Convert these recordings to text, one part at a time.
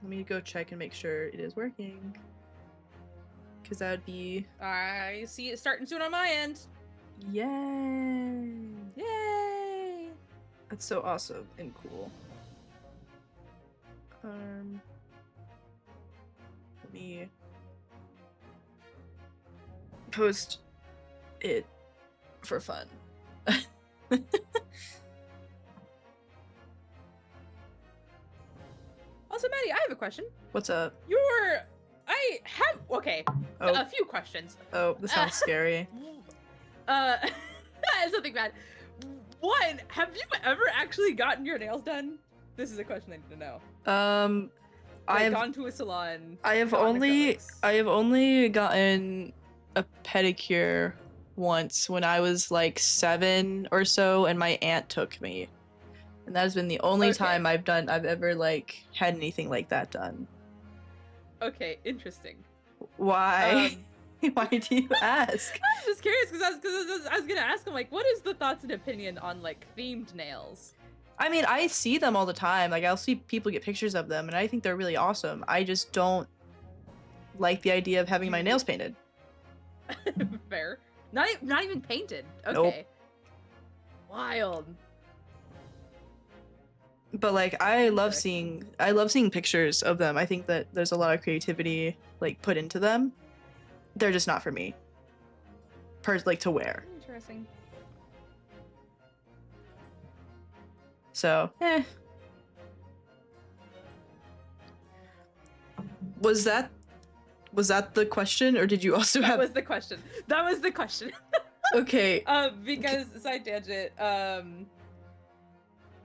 Let me go check and make sure it is working. Because that would be... I see it starting soon on my end. Yay! Yay! That's so awesome and cool. Let me post it for fun. Also, Maddie, I have a question. What's up? A few questions. Oh, this sounds scary. Something bad. One, have you ever actually gotten your nails done? This is a question I need to know. I have gone to a salon. I have only gotten a pedicure once when I was like 7 or so, and my aunt took me, and that has been the only time I've ever like had anything like that done. Okay, interesting. Why? Why do you ask? I'm just curious because I was gonna ask him, like, what is the thoughts and opinion on like themed nails? I mean, I see them all the time. Like, I'll see people get pictures of them, and I think they're really awesome. I just don't like the idea of having my nails painted. Fair. Not even painted. Okay. Nope. Wild. But like, I love seeing pictures of them. I think that there's a lot of creativity like put into them. They're just not for me. Like to wear. Interesting. So, Was that the question, or did you also have? That was the question. That was the question. Okay. Because side tangent.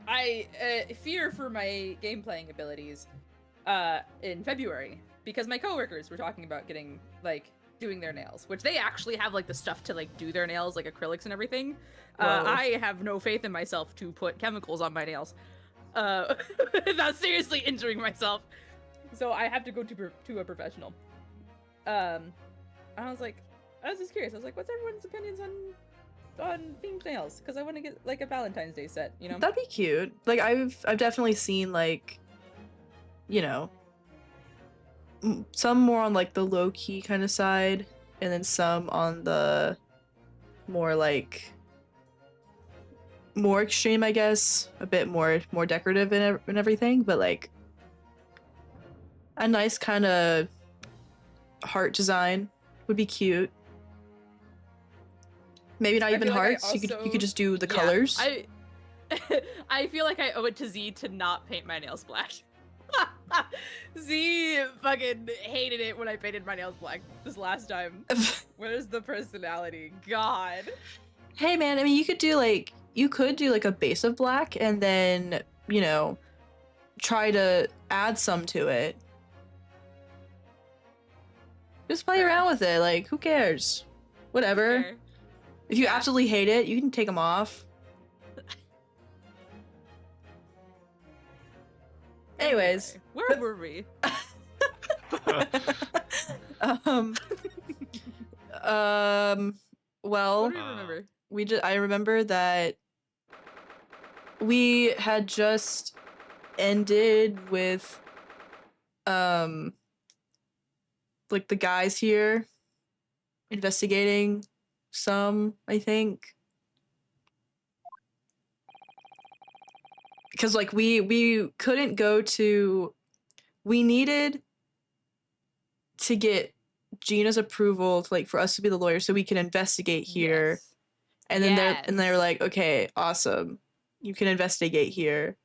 I fear for my game playing abilities. In February, because my coworkers were talking about getting doing their nails, which they actually have like the stuff to like do their nails, like acrylics and everything. I have no faith in myself to put chemicals on my nails, without seriously injuring myself. So I have to go to a professional. I was just curious. I was like, what's everyone's opinions on themed nails? Because I want to get like a Valentine's Day set, you know? That'd be cute. Like, I've definitely seen like, you know, some more on like the low-key kind of side, and then some on the more like more extreme, I guess, a bit more decorative and everything, but like a nice kind of heart design would be cute. Maybe not even hearts. You could just do the colors. I feel like I owe it to Z to not paint my nails black. Z fucking hated it when I painted my nails black this last time. Where's the personality? God. Hey man, I mean, you could do like a base of black and then, you know, try to add some to it. Just play around with it. Like, who cares? Whatever. Fair. If you absolutely hate it, you can take them off. Anyways, where were we? Well, what do you remember? I remember that we had just ended with like the guys here investigating some, I think. Because like we couldn't go to, we needed to get Gina's approval to, like, for us to be the lawyer so we can investigate here. Yes. And then they're like, okay, awesome, you can investigate here.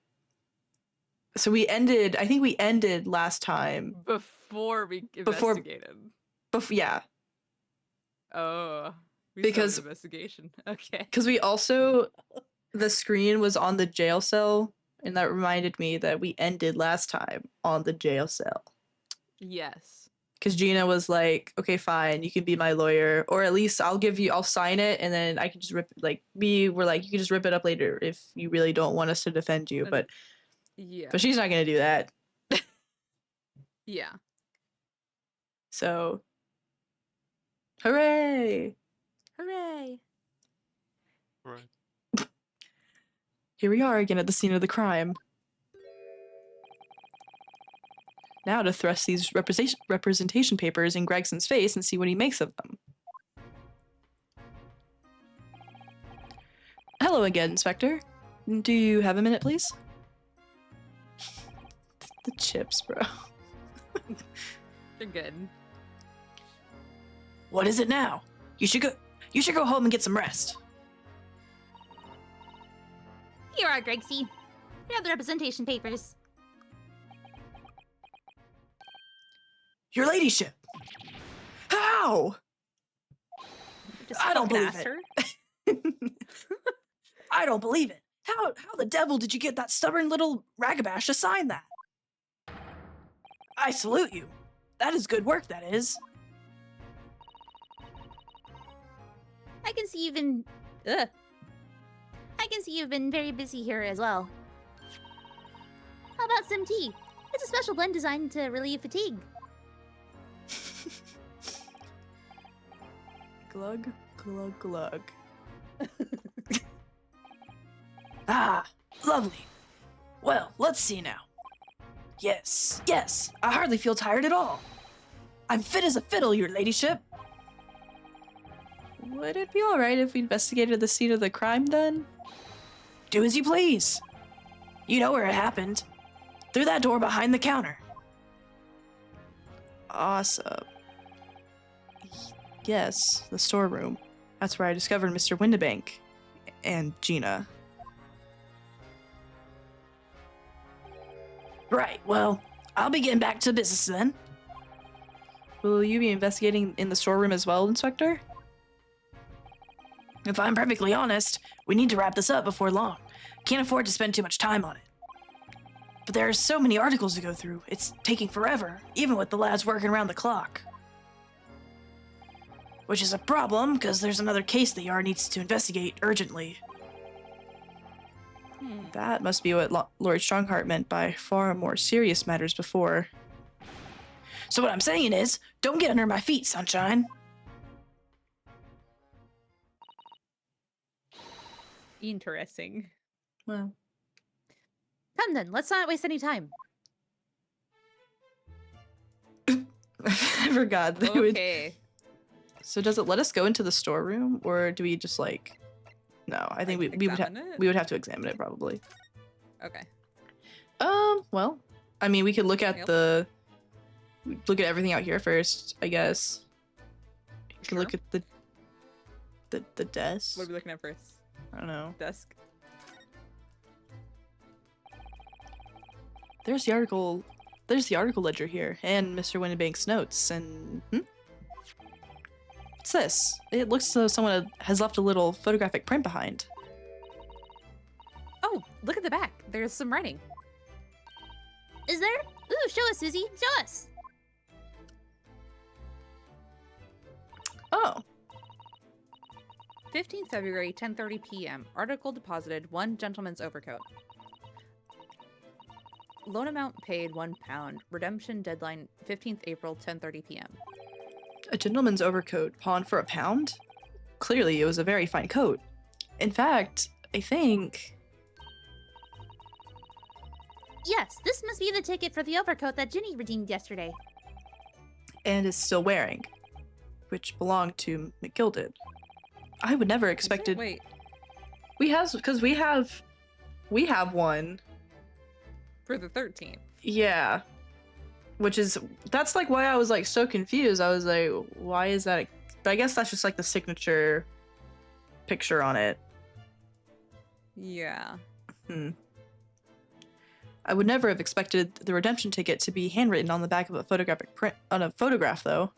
So I think we ended last time before we investigated. Yeah. Oh, because investigation. Okay. Because we also, the screen was on the jail cell, and that reminded me that we ended last time on the jail cell. Yes. Because Gina was like, okay, fine, you can be my lawyer, or at least I'll sign it, and then I can just rip, like, we were like, you can just rip it up later if you really don't want us to defend you, but she's not gonna do that. Yeah. So, hooray! Hooray! Right. Here we are again at the scene of the crime. Now to thrust these representation papers in Gregson's face and see what he makes of them. Hello again, Inspector. Do you have a minute, please? The chips, bro. They're good. What is it now? You should go home and get some rest. Here are, Gregsy. Here are the representation papers. Your ladyship. How? Just I don't fucking believe asked it. her. I don't believe it. How the devil did you get that stubborn little ragabash to sign that? I salute you. That is good work, that is. I can see you've been... Ugh. I can see you've been very busy here as well. How about some tea? It's a special blend designed to relieve fatigue. Glug, glug, glug. Ah, lovely. Well, let's see now. Yes, I hardly feel tired at all. I'm fit as a fiddle, your ladyship. Would it be alright if we investigated the scene of the crime then? Do as you please. You know where it happened. Through that door behind the counter. Awesome. Yes, the storeroom. That's where I discovered Mr. Windibank and Gina. Right, well, I'll be getting back to business then. Will you be investigating in the storeroom as well, Inspector? If I'm perfectly honest, we need to wrap this up before long. Can't afford to spend too much time on it. But there are so many articles to go through, it's taking forever, even with the lads working around the clock. Which is a problem, because there's another case the Yard needs to investigate urgently. That must be what Lord Strongheart meant by far more serious matters before. So what I'm saying is, don't get under my feet, sunshine. Interesting. Well, Come then, let's not waste any time. I forgot. They would... Okay. So does it let us go into the storeroom, or do we just like... No, I think Like, we would have examine it? we would have to examine it probably. Okay. Well, I mean, we could look at Yep. look at everything out here first, I guess. You can Sure. look at the desk. What are we looking at first? I don't know. Desk. There's the article. There's the article ledger here, and Mr. Windibank's notes, and what's this? It looks as though someone has left a little photographic print behind. Oh, look at the back. There's some writing. Is there? Ooh, show us, Susie. Show us. Oh, 15th February, 10:30 p.m. Article deposited, 1 gentleman's overcoat. Loan amount paid £1. Redemption deadline 15th April, 10:30 p.m. a gentleman's overcoat pawned for £1? Clearly, it was a very fine coat. In fact, I think... Yes, this must be the ticket for the overcoat that Ginny redeemed yesterday. and is still wearing, which belonged to McGilded. I would never expected... Wait, We have one. for the 13th. Yeah. That's like why I was like so confused. I was like, why is that? But I guess that's just like the signature picture on it. Yeah. I would never have expected the redemption ticket to be handwritten on the back of a photographic print on a photograph though.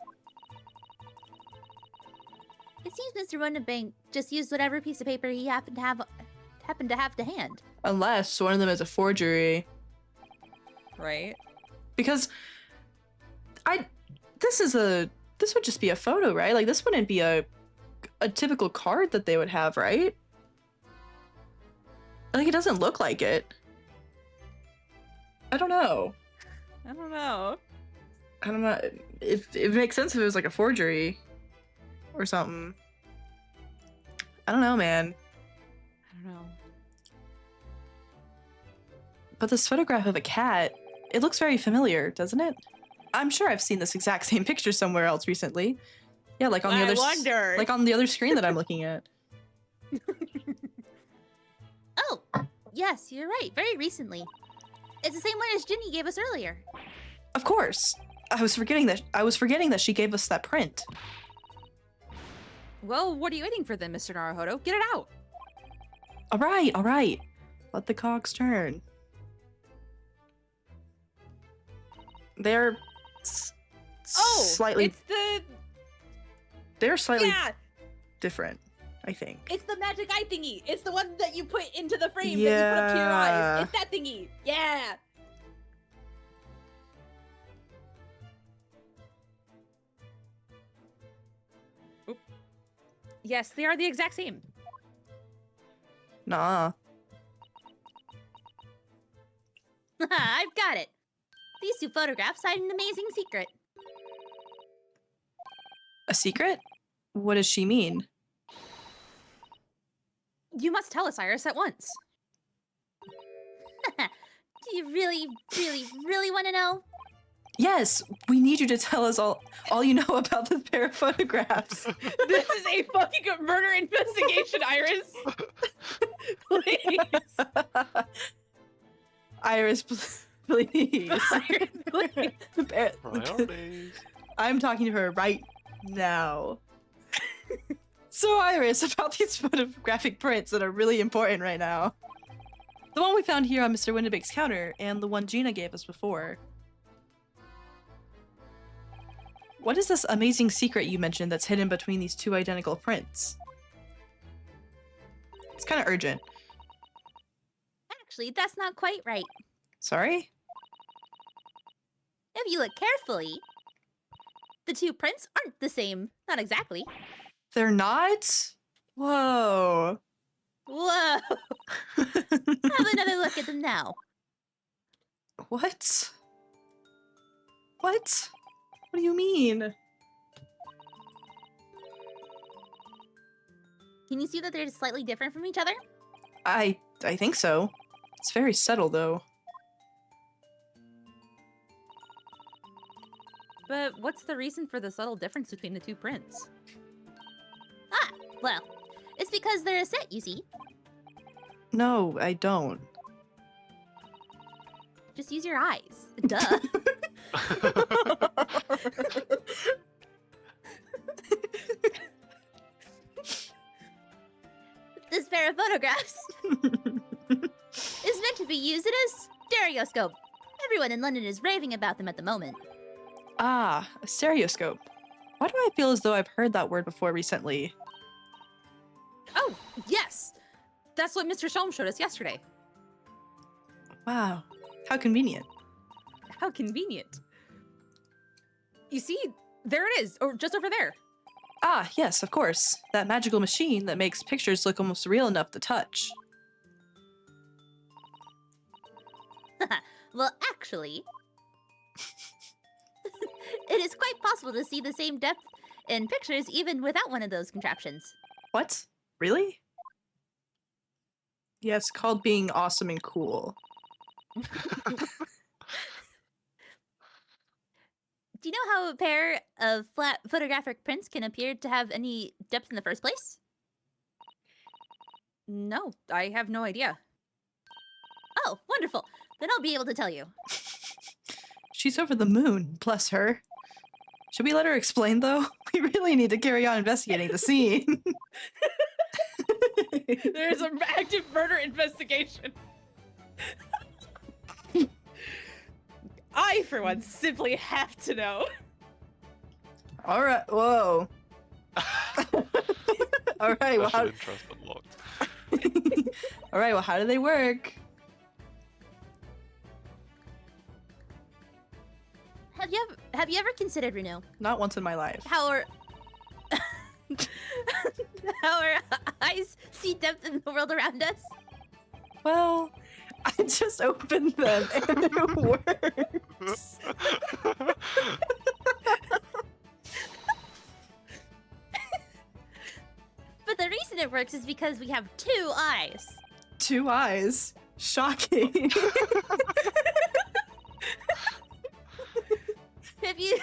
It seems Mr. Windibank just used whatever piece of paper he happened to have to hand. Unless one of them is a forgery. Right? Because this would just be a photo, right? Like this wouldn't be a typical card that they would have, right? Like it doesn't look like it. I don't know. I don't know. I don't know. If it makes sense if it was like a forgery or something. I don't know, man. I don't know. But this photograph of a cat, It looks very familiar, doesn't it? I'm sure I've seen this exact same picture somewhere else recently. Yeah, like on the other like on the other screen that I'm looking at. Oh, yes, you're right. Very recently. It's the same one as Ginny gave us earlier. Of course. I was forgetting that she gave us that print. Well, what are you waiting for then, Mr. Naruhodo? Get it out. All right. Let the cogs turn. They're slightly. They're slightly Yeah, different, I think. it's the magic eye thingy. It's the one that you put into the frame that you put up to your Yeah. eyes. It's that thingy. Yeah. Oop. Yes, they are the exact same. Nah. I've got it. These two photographs hide an amazing secret. A secret? What does she mean? You must tell us, Iris, at once. Do you really, really, really want to know? Yes, we need you to tell us all you know about this pair of photographs. This is a fucking murder investigation, Iris. Please. Iris, please. Iris, please. Priorities. I'm talking to her right now. So, Iris, about these photographic prints that are really important right now. The one we found here on Mr. Winnebake's counter, and the one Gina gave us before. What is this amazing secret you mentioned that's hidden between these two identical prints? It's kind of urgent. Actually, that's not quite right. Sorry? If you look carefully, the two prints aren't the same. Not exactly. They're not? Whoa. Whoa! Have another look at them now. What? What? What do you mean? Can you see that they're slightly different from each other? I think so. It's very subtle though. But what's the reason for the subtle difference between the two prints? Ah, well, it's because they're a set, you see. No, I don't. Just use your eyes. Duh. This pair of photographs is meant to be used in a stereoscope. Everyone in London is raving about them at the moment. Ah, a stereoscope. Why do I feel as though I've heard that word before recently? Oh, yes! That's what Mr. Sholm showed us yesterday. Wow, how convenient. How convenient. You see, there it is, or just over there. Ah, yes, of course. That magical machine that makes pictures look almost real enough to touch. Well, actually, it is quite possible to see the same depth in pictures even without one of those contraptions. What? Really? Yeah, it's called being awesome and cool. Do you know how a pair of flat photographic prints can appear to have any depth in the first place? No, I have no idea. Oh, wonderful. Then I'll be able to tell you. She's over the moon, bless her. Should we let her explain, though? We really need to carry on investigating the scene. There's an active murder investigation. I, for one, simply have to know. All right, whoa. All right, well, Special interest unlocked. all right, well, how do they work? Have you ever considered, Reno, Not once in my life. how our how our eyes see depth in the world around us? Well, I just opened them and it works. But the reason it works is because we have two eyes. 2 eyes. Shocking. if you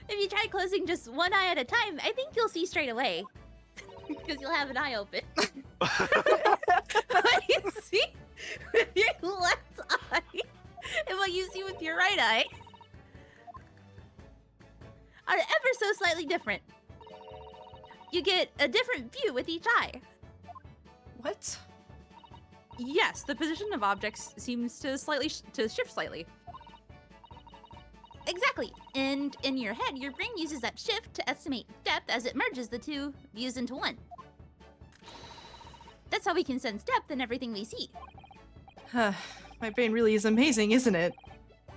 if you try closing just one eye at a time, I think you'll see straight away. Because you'll have an eye open. What you see with your left eye and what you see with your right eye are ever so slightly different. You get a different view with each eye. What? Yes, the position of objects seems to shift slightly. Exactly. And in your head, your brain uses that shift to estimate depth as it merges the two views into one. That's how we can sense depth in everything we see. My brain really is amazing, isn't it?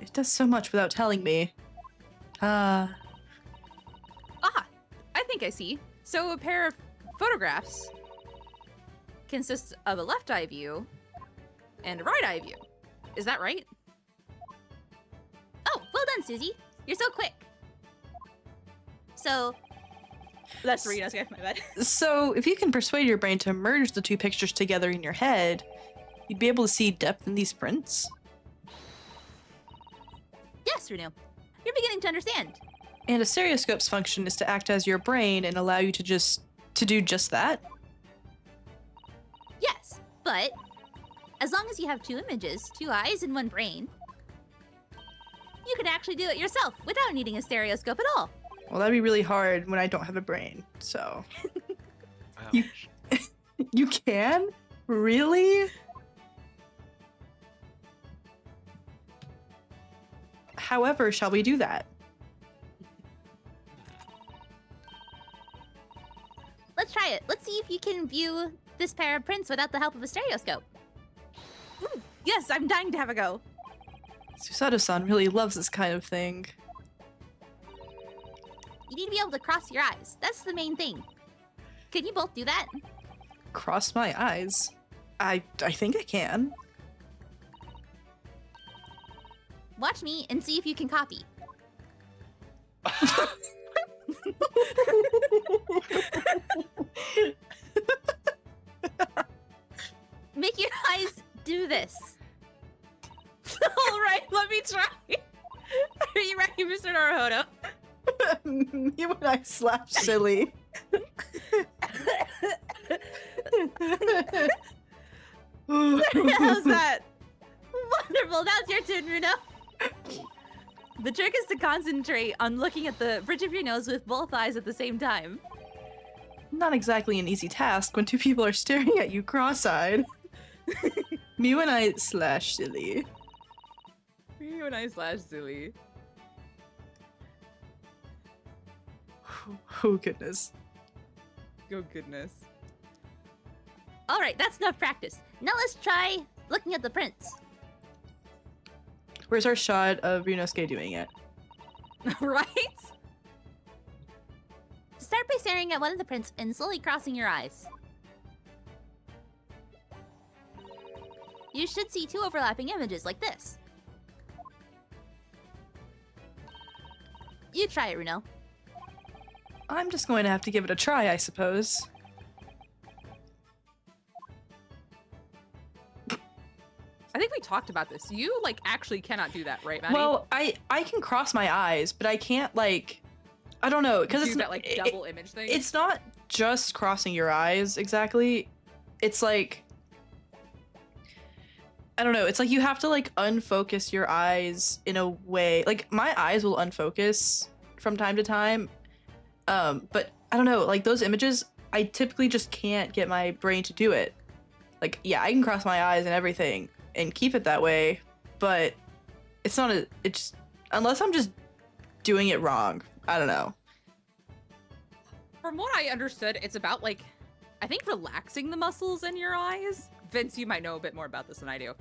It does so much without telling me. Ah, I think I see. So a pair of photographs consists of a left eye view and a right eye view. Is that right? Oh, well done, Susie. You're so quick. So, That's Rita. Okay, my bad. So, if you can persuade your brain to merge the two pictures together in your head, you'd be able to see depth in these prints. yes, Renu. You're beginning to understand. And a stereoscope's function is to act as your brain and allow you to do just that. Yes, but as long as you have two images, two eyes, and one brain, you can actually do it yourself without needing a stereoscope at all. Well, that'd be really hard when I don't have a brain. So, You- Ouch. you can? Really? However, shall we do that? Let's try it. Let's see if you can view this pair of prints without the help of a stereoscope. Yes, I'm dying to have a go. Susato-san really loves this kind of thing. You need to be able to cross your eyes. That's the main thing. Can you both do that? Cross my eyes. I think I can. Watch me and see if you can copy. Make your eyes do this. All right, let me try. Are you ready, Mr. Naruhodo? You and I slash silly. How's that? Wonderful. Now it's your turn, Runo. The trick is to concentrate on looking at the bridge of your nose with both eyes at the same time. Not exactly an easy task when two people are staring at you cross-eyed. Mew and I slash silly. You and I slash silly. Oh goodness. Oh goodness. All right, that's enough practice. Now let's try looking at the prints. Where's our shot of Ryunosuke doing it? Right? Start by staring at one of the prints and slowly crossing your eyes. You should see two overlapping images like this. You try it, Runo. I'm just going to have to give it a try, I suppose. I think we talked about this. You like actually cannot do that, right, Maddie? Well, I can cross my eyes, but I can't like I don't know because do it's that not, like double image thing. it's not just crossing your eyes exactly. It's like I don't know. It's like you have to like unfocus your eyes in a way. Like my eyes will unfocus from time to time. But I don't know. Like those images, I typically just can't get my brain to do it. Like yeah, I can cross my eyes and everything and keep it that way, but it's not a. It's unless I'm just doing it wrong. I don't know. From what I understood, it's about like, I think relaxing the muscles in your eyes. Vince, you might know a bit more about this than I do.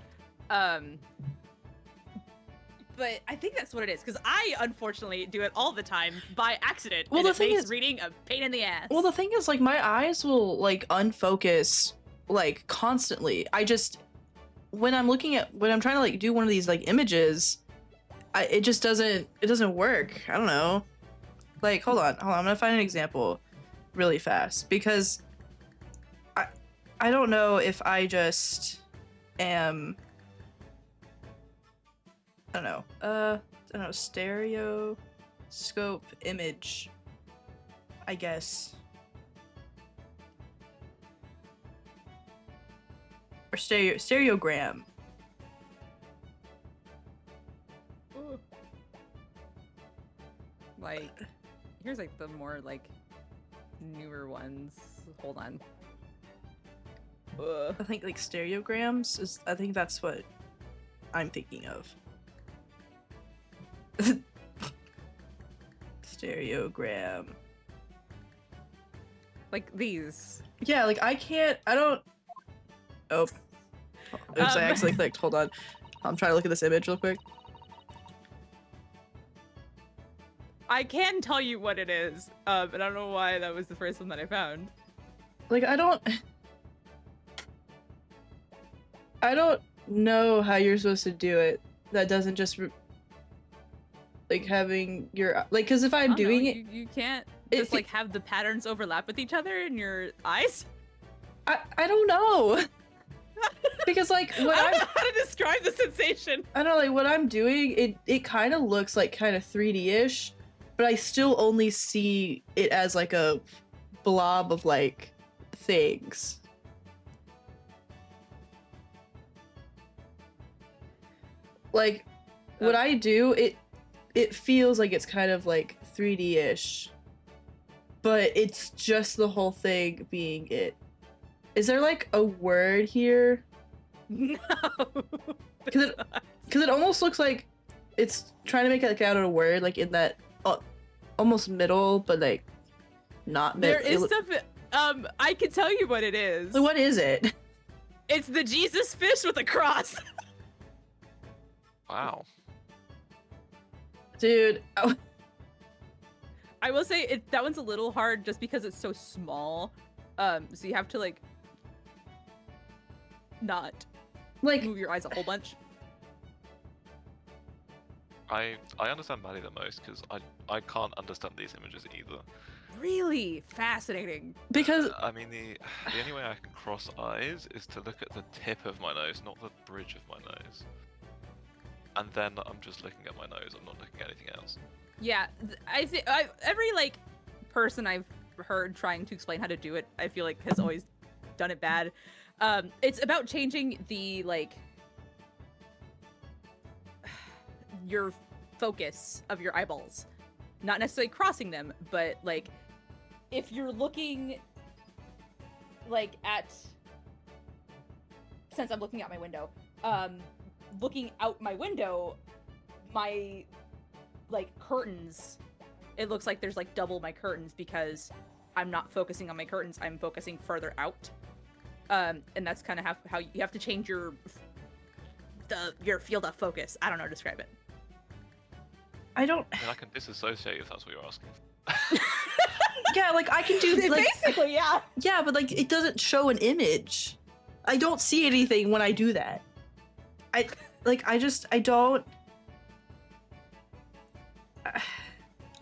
But I think that's what it is, because I unfortunately do it all the time by accident. Well, and the it thing makes is- reading a pain in the ass. Well, the thing is, like, my eyes will, like, unfocus, like, constantly. I just, when I'm trying to, like, do one of these, like, images, it just doesn't work. I don't know. Like, hold on. I'm gonna find an example really fast, because I don't know if I just am, I don't know. I don't know, stereo scope image, I guess. Or stereogram. Like, here's like the more like newer ones. Hold on. I think like stereograms is, I think that's what I'm thinking of. Stereogram. Like these. Yeah, like I don't. Oh. Oops, I accidentally clicked. Hold on. I'm trying to look at this image real quick. I can tell you what it is, but I don't know why that was the first one that I found. Like I don't know how you're supposed to do it. That doesn't just like having your like, because if I I'm don't know, doing it, you can't it just fe- like have the patterns overlap with each other in your eyes. I don't know. Because like I what don't I'm know how to describe the sensation. I don't know, like what I'm doing, it kind of looks like kind of 3D-ish, but I still only see it as like a blob of like things. Like what I do, it feels like it's kind of like 3D-ish, but it's just the whole thing being it. Is there like a word here? No. Because it almost looks like it's trying to make it like out of a word, like in that almost middle, but like not middle. There is stuff. I can tell you what it is. Like, what is it? It's the Jesus fish with a cross. Wow. Dude, I will say that one's a little hard just because it's so small. So you have to like not like move your eyes a whole bunch. I understand Maddie the most because I can't understand these images either. Really fascinating. because I mean the only way I can cross eyes is to look at the tip of my nose, not the bridge of my nose. And then I'm just looking at my nose. I'm not looking at anything else. Yeah, I think every like person I've heard trying to explain how to do it, I feel like has always done it bad. It's about changing the like your focus of your eyeballs, not necessarily crossing them, but like if you're looking like at, since I'm looking out my window, looking out my window, my like curtains, it looks like there's like double my curtains because I'm not focusing on my curtains, I'm focusing further out. And that's kind of how you have to change your field of focus. I don't know how to describe it. I don't. I mean, I can disassociate if that's what you're asking. Yeah, like I can do like Basically, yeah. yeah, but like it doesn't show an image. I don't see anything when I do that. I don't.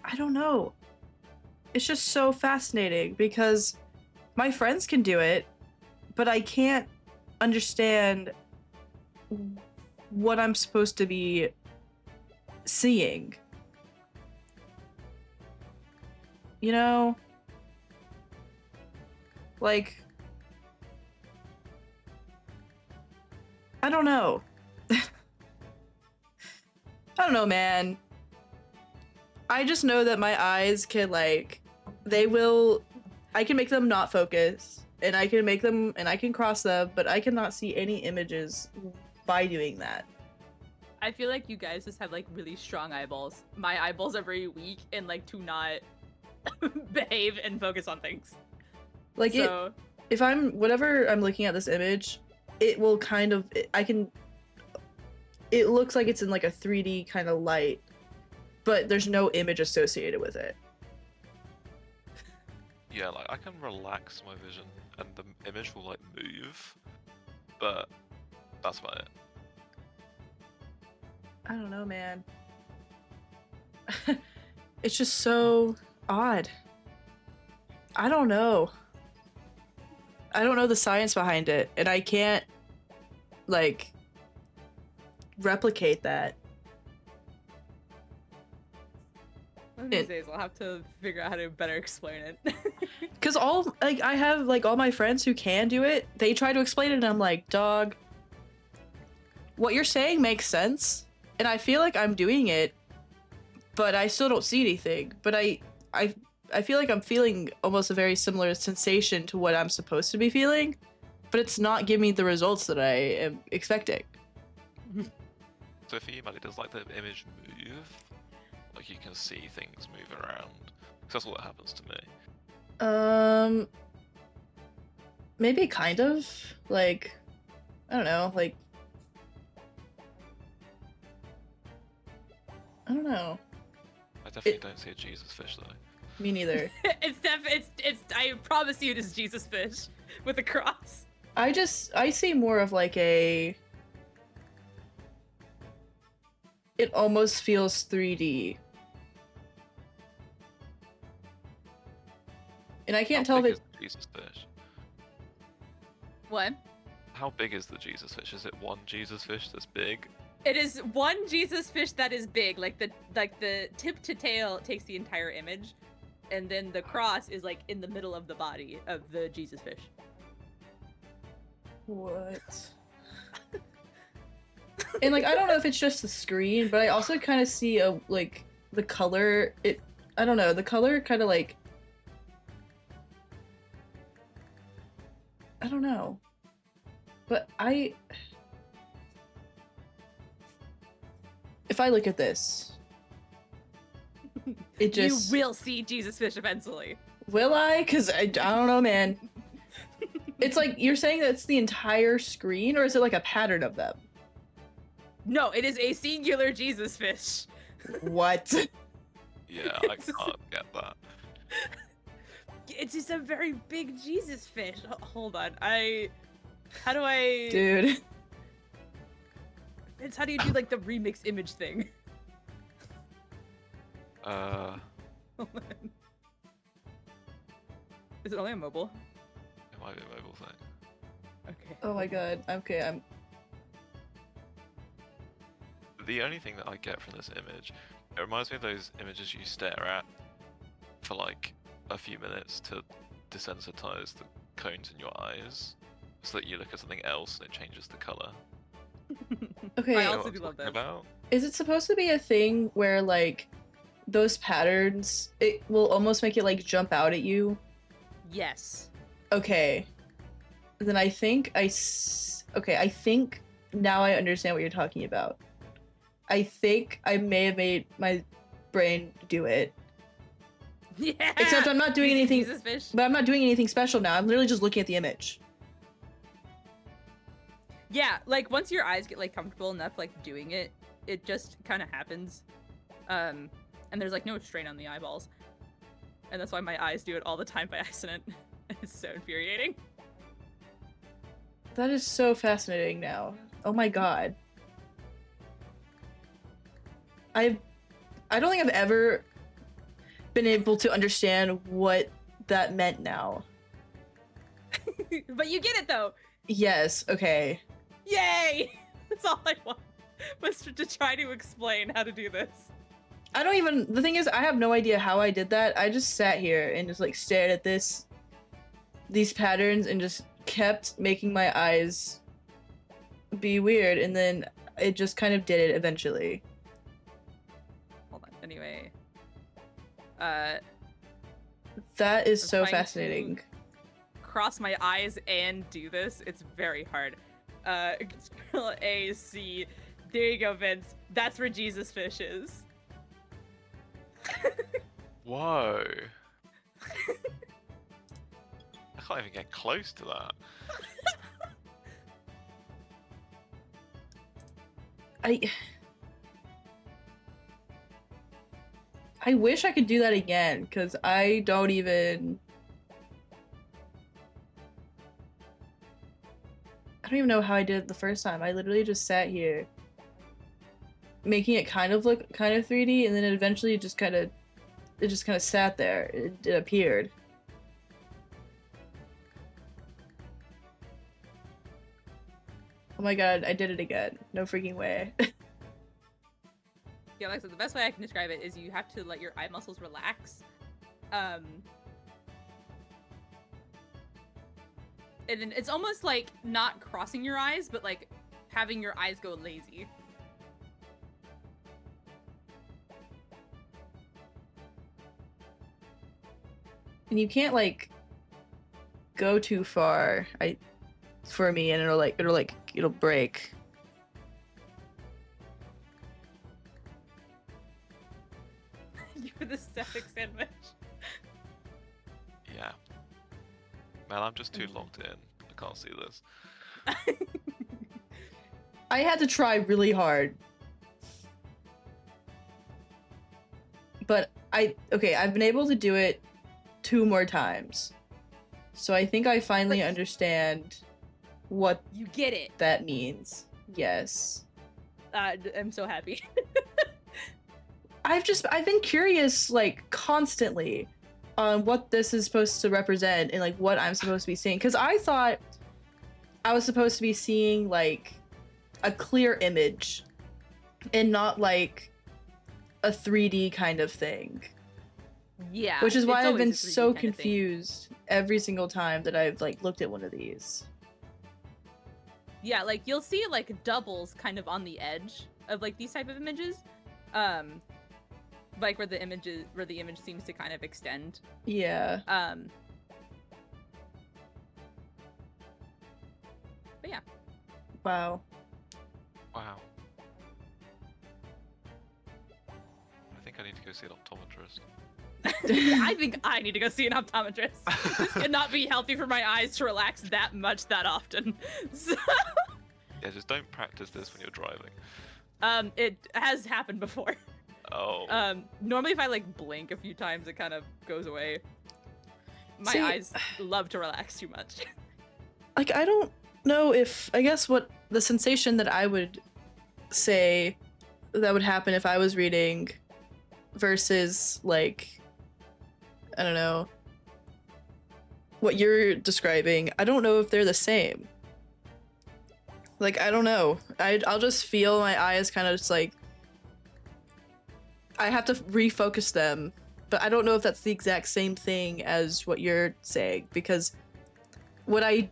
I don't know. It's just so fascinating because my friends can do it, but I can't understand what I'm supposed to be seeing. You know? Like, I don't know. I don't know, man. I just know that my eyes can like, I can make them not focus, and I can make them, and I can cross them, but I cannot see any images by doing that. I feel like you guys just have like really strong eyeballs. My eyeballs are very weak and like to not behave and focus on things. Like So if whatever I'm looking at this image, it will kind of, it looks like it's in like a 3D kind of light, but there's no image associated with it. Yeah, like I can relax my vision and the image will like move, but that's about it. I don't know, man. It's just so odd. I don't know. I don't know the science behind it, and I can't, like, replicate that. One of these days, I'll have to figure out how to better explain it. Because all like I have like all my friends who can do it, they try to explain it, and I'm like, dog, what you're saying makes sense, and I feel like I'm doing it, but I still don't see anything. But I feel like I'm feeling almost a very similar sensation to what I'm supposed to be feeling, but it's not giving me the results that I am expecting. So for you, Maddie, does like the image move? Like you can see things move around? Because that's what happens to me. Maybe kind of like, I don't know, like, I don't know. I definitely don't see a Jesus fish though. Me neither. it's I promise you it is Jesus fish with a cross. I see more of like a, it almost feels 3D. And I can't tell How if big it, is the Jesus fish? What? How big is the Jesus fish? Is it one Jesus fish that's big? It is one Jesus fish that is big, like the tip to tail takes the entire image, and then the cross is like in the middle of the body of the Jesus fish. what? And like, I don't know if it's just the screen, but I also kind of see a, like, the color, I don't know, the color kind of like, I don't know. But if I look at this, it just... You will see Jesus fish eventually. Will I? Because I don't know, man. It's like, you're saying that it's the entire screen, or is it like a pattern of them? No, it is a singular Jesus fish. What? Yeah, I can't get that. It's just a very big Jesus fish. Hold on, how do I? Dude. It's how do you do like the remix image thing? Uh, Hold on. Is it only on mobile? it might be a mobile thing. Okay. Oh my god. Okay, I'm... The only thing that I get from this image, it reminds me of those images you stare at for like a few minutes to desensitize the cones in your eyes, so that you look at something else and it changes the color. Okay. I You know also what do I'm love talking that. about? Is it supposed to be a thing where, like, those patterns, it will almost make it, like, jump out at you? Yes. Okay. Then I think okay, I think now I understand what you're talking about. I think I may have made my brain do it. Yeah. Except I'm not doing You see anything, Jesus fish. but I'm not doing anything special now. I'm literally just looking at the image. Yeah, like once your eyes get like comfortable enough like doing it, it just kind of happens. And there's like no strain on the eyeballs. And that's why my eyes do it all the time by accident. It's so infuriating. That is so fascinating now. Oh my god. I don't think I've ever been able to understand what that meant now. But you get it though. Yes, okay. Yay! That's all I want was to try to explain how to do this. I don't even, the thing is, I have no idea how I did that. I just sat here and just like stared at these patterns and just kept making my eyes be weird, and then it just kind of did it eventually. Hold on. Anyway. That is I'm so trying to- fascinating. Cross my eyes and do this. It's very hard. Control A, C. There you go, Vince. That's where Jesus fish is. Whoa. I can't even get close to that. I wish I could do that again, because I don't even know how I did it the first time. I literally just sat here making it kind of look kind of 3D, and then it eventually just kind of sat there. It appeared. Oh my god, I did it again. No freaking way. Yeah, like I said, the best way I can describe it is you have to let your eye muscles relax. And then it's almost like not crossing your eyes, but like having your eyes go lazy. And you can't like go too far. For me, and it'll break. You're the static sandwich. Yeah. Man, I'm just too locked in. I can't see this. I had to try really hard. But I've been able to do it 2 more times. So I think I finally understand what You get it. that means. Yes. I'm so happy. I've been curious like constantly on what this is supposed to represent and like what I'm supposed to be seeing, because I thought I was supposed to be seeing like a clear image and not like a 3D kind of thing. Yeah. Which is why it's I've been always a 3D so kind of thing. confused every single time that I've like looked at one of these. Yeah, like you'll see like doubles kind of on the edge of like these type of images. Like where the image seems to kind of extend. Yeah. But yeah. Wow. Wow. I think I need to go see an optometrist. I think I need to go see an optometrist. This cannot be healthy for my eyes to relax that much that often. So, Yeah, just don't practice this when you're driving. it has happened before. Oh. Normally if I like blink a few times, it kind of goes away. My See- eyes love to relax too much. Like I don't know if I guess what the sensation that I would say that would happen if I was reading versus like I don't know what you're describing. I don't know if they're the same. Like I don't know. I'll just feel my eyes kind of just like I have to refocus them, but I don't know if that's the exact same thing as what you're saying, because the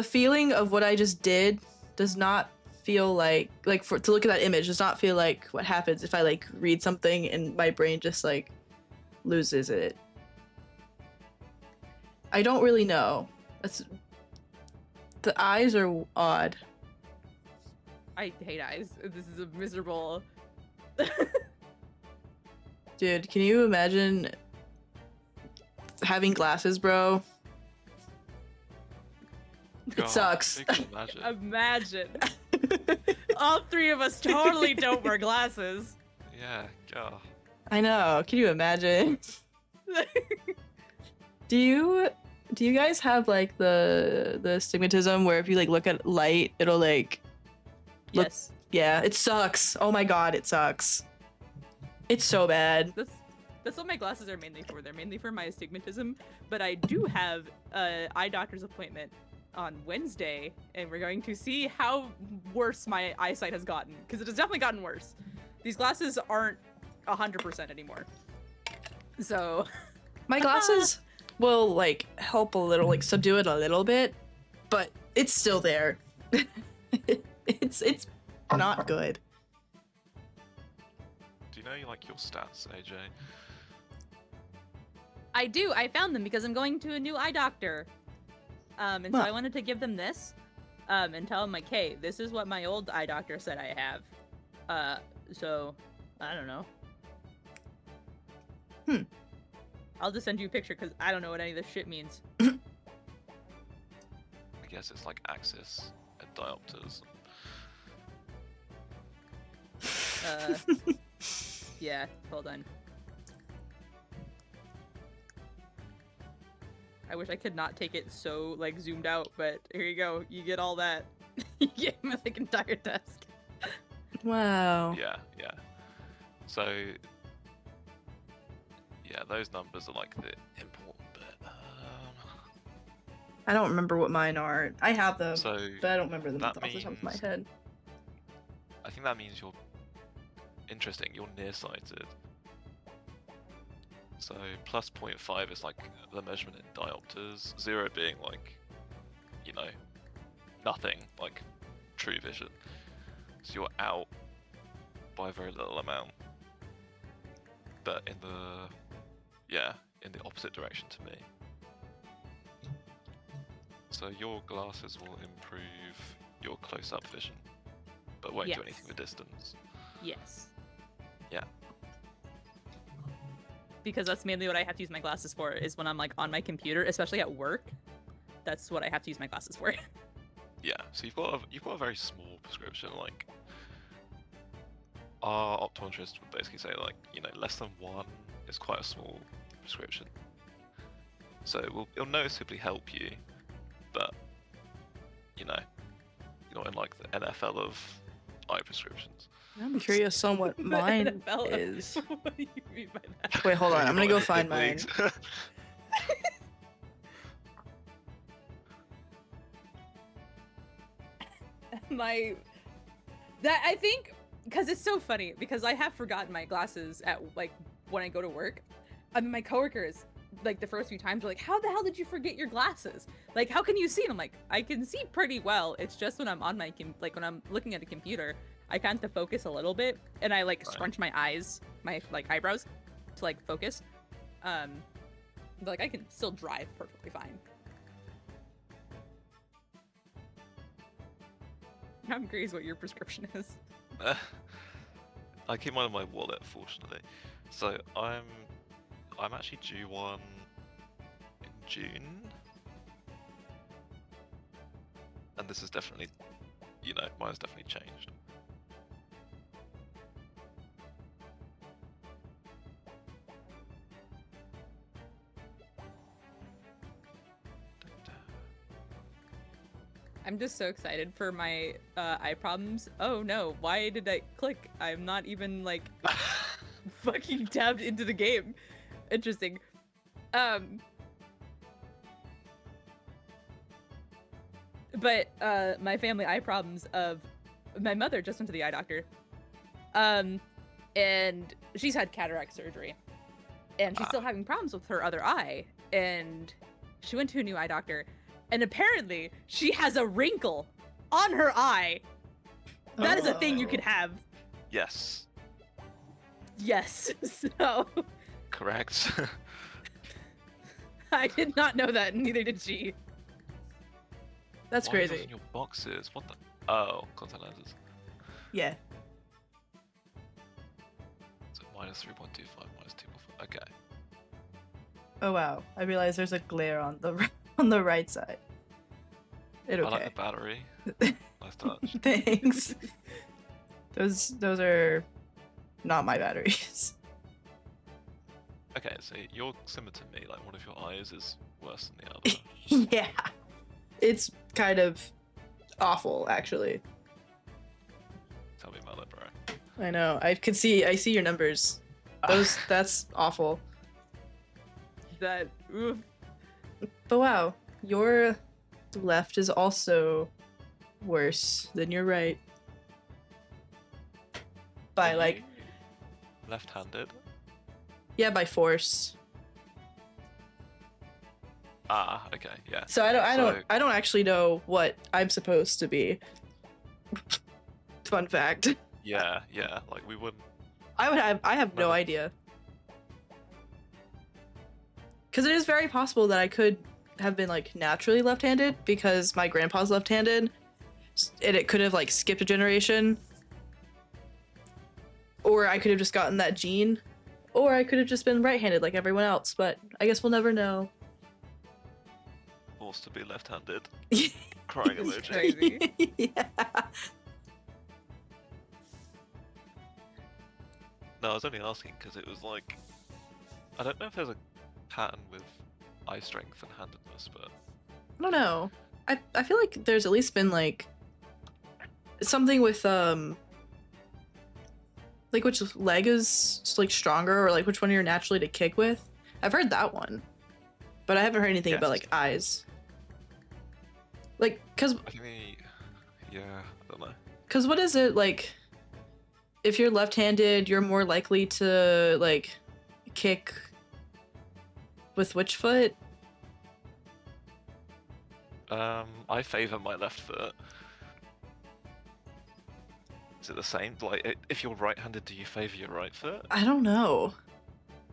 feeling of what I just did does not feel like to look at that image does not feel like what happens if I like read something and my brain just like loses it. I don't really know. The eyes are odd. I hate eyes. This is a miserable. Dude, can you imagine having glasses, bro? God, It sucks. I can imagine. Imagine. All 3 of us totally don't wear glasses. Yeah, God. I know. Can you imagine? Do you guys have like the stigmatism where if you like look at light, it'll like look- Yes. yeah, it sucks. Oh my god, it sucks. It's so bad. That's what my glasses are mainly for. They're mainly for my astigmatism, but I do have an eye doctor's appointment on Wednesday, and we're going to see how worse my eyesight has gotten, because it has definitely gotten worse. These glasses aren't 100% anymore. So, My glasses will like help a little, like subdue it a little bit, but it's still there. it's not good. Do you know like your stats, AJ? I do. I found them because I'm going to a new eye doctor. And so Huh. I wanted to give them this, and tell them like, hey, this is what my old eye doctor said I have. So I don't know. I'll just send you a picture because I don't know what any of this shit means. I guess it's like axis and diopters. Yeah, hold on. I wish I could not take it so like zoomed out, but here you go. You get all that. You get my like entire desk. Wow. Yeah, yeah. So, yeah, those numbers are like the important bit. I don't remember what mine are. I have them, So, but I don't remember them that off the top of my means- head. I think that means your interesting. You're nearsighted. So plus 0.5 is like the measurement in diopters. 0 being like, you know, nothing, like true vision. So you're out by a very little amount. But in the opposite direction to me. So your glasses will improve your close-up vision, but won't do anything Yes. with distance. Yes. Yeah. Because that's mainly what I have to use my glasses for, is when I'm like on my computer, especially at work. That's what I have to use my glasses for. Yeah, so you've got a very small prescription. Like our optometrist would basically say, like, you know, less than 1 is quite a small prescription. So it'll noticeably help you, but you know, you're not in like the NFL of eye prescriptions. I'm curious on what The mine NFL. is. What do you mean by that? Wait, hold on. You're I'm gonna not go in the find big mine. leagues. I think, because it's so funny, because I have forgotten my glasses at like when I go to work. I mean, my coworkers, like the first few times, were like, "How the hell did you forget your glasses? Like, how can you see?" And I'm like, "I can see pretty well. It's just when I'm on my when I'm looking at a computer, I kind of focus a little bit, and I like Right. scrunch my eyes, my like eyebrows, to like focus. But, like I can still drive perfectly fine." I'm curious what your prescription is. I keep mine in my wallet, fortunately. So I'm actually due one in June, and this is definitely, you know, mine's definitely changed. I'm just so excited for my eye problems. Oh no, why did I click? I'm not even like fucking tabbed into the game. Interesting. But my family eye problems of my mother just went to the eye doctor. And she's had cataract surgery. And she's still having problems with her other eye. And she went to a new eye doctor. And apparently she has a wrinkle on her eye. That is a thing you can have. Yes, Yes. So correct. I did not know that, and neither did she. That's Why are those crazy. in your boxes? What the? Oh, contact lenses. Yeah. So minus 3.25, minus 2.5. Okay. Oh wow. I realize there's a glare on the on the right side. It I like okay. the battery. Nice touch. Thanks. Those are not my batteries. Okay, so you're similar to me. Like one of your eyes is worse than the other. Yeah. It's kind of awful, actually. Tell me about that, bro. I know. I see your numbers. That's awful. That oof. But wow, your left is also worse than your right. By Are like, you left-handed. yeah, by force. Ah, okay, yeah. So I So- don't actually know what I'm supposed to be. Fun fact. Yeah, yeah. Like we wouldn't. I have no Never. idea. Because it is very possible that I could have been like naturally left-handed because my grandpa's left-handed, and it could have like skipped a generation. Or I could have just gotten that gene, or I could have just been right-handed like everyone else. But I guess we'll never know. Forced to be left-handed. Crying It's emoji. crazy. Yeah. No, I was only asking because it was like, I don't know if there's a pattern with eye strength and handedness, but I don't know. I feel like there's at least been like something with like which leg is like stronger or like which one you're naturally to kick with. I've heard that one, but I haven't heard anything about Yes. like eyes. Like, I think yeah, I don't know. cause what is it like? if you're left-handed, you're more likely to like kick with which foot? I favor my left foot. Is it the same? Like, if you're right-handed, do you favor your right foot? I don't know.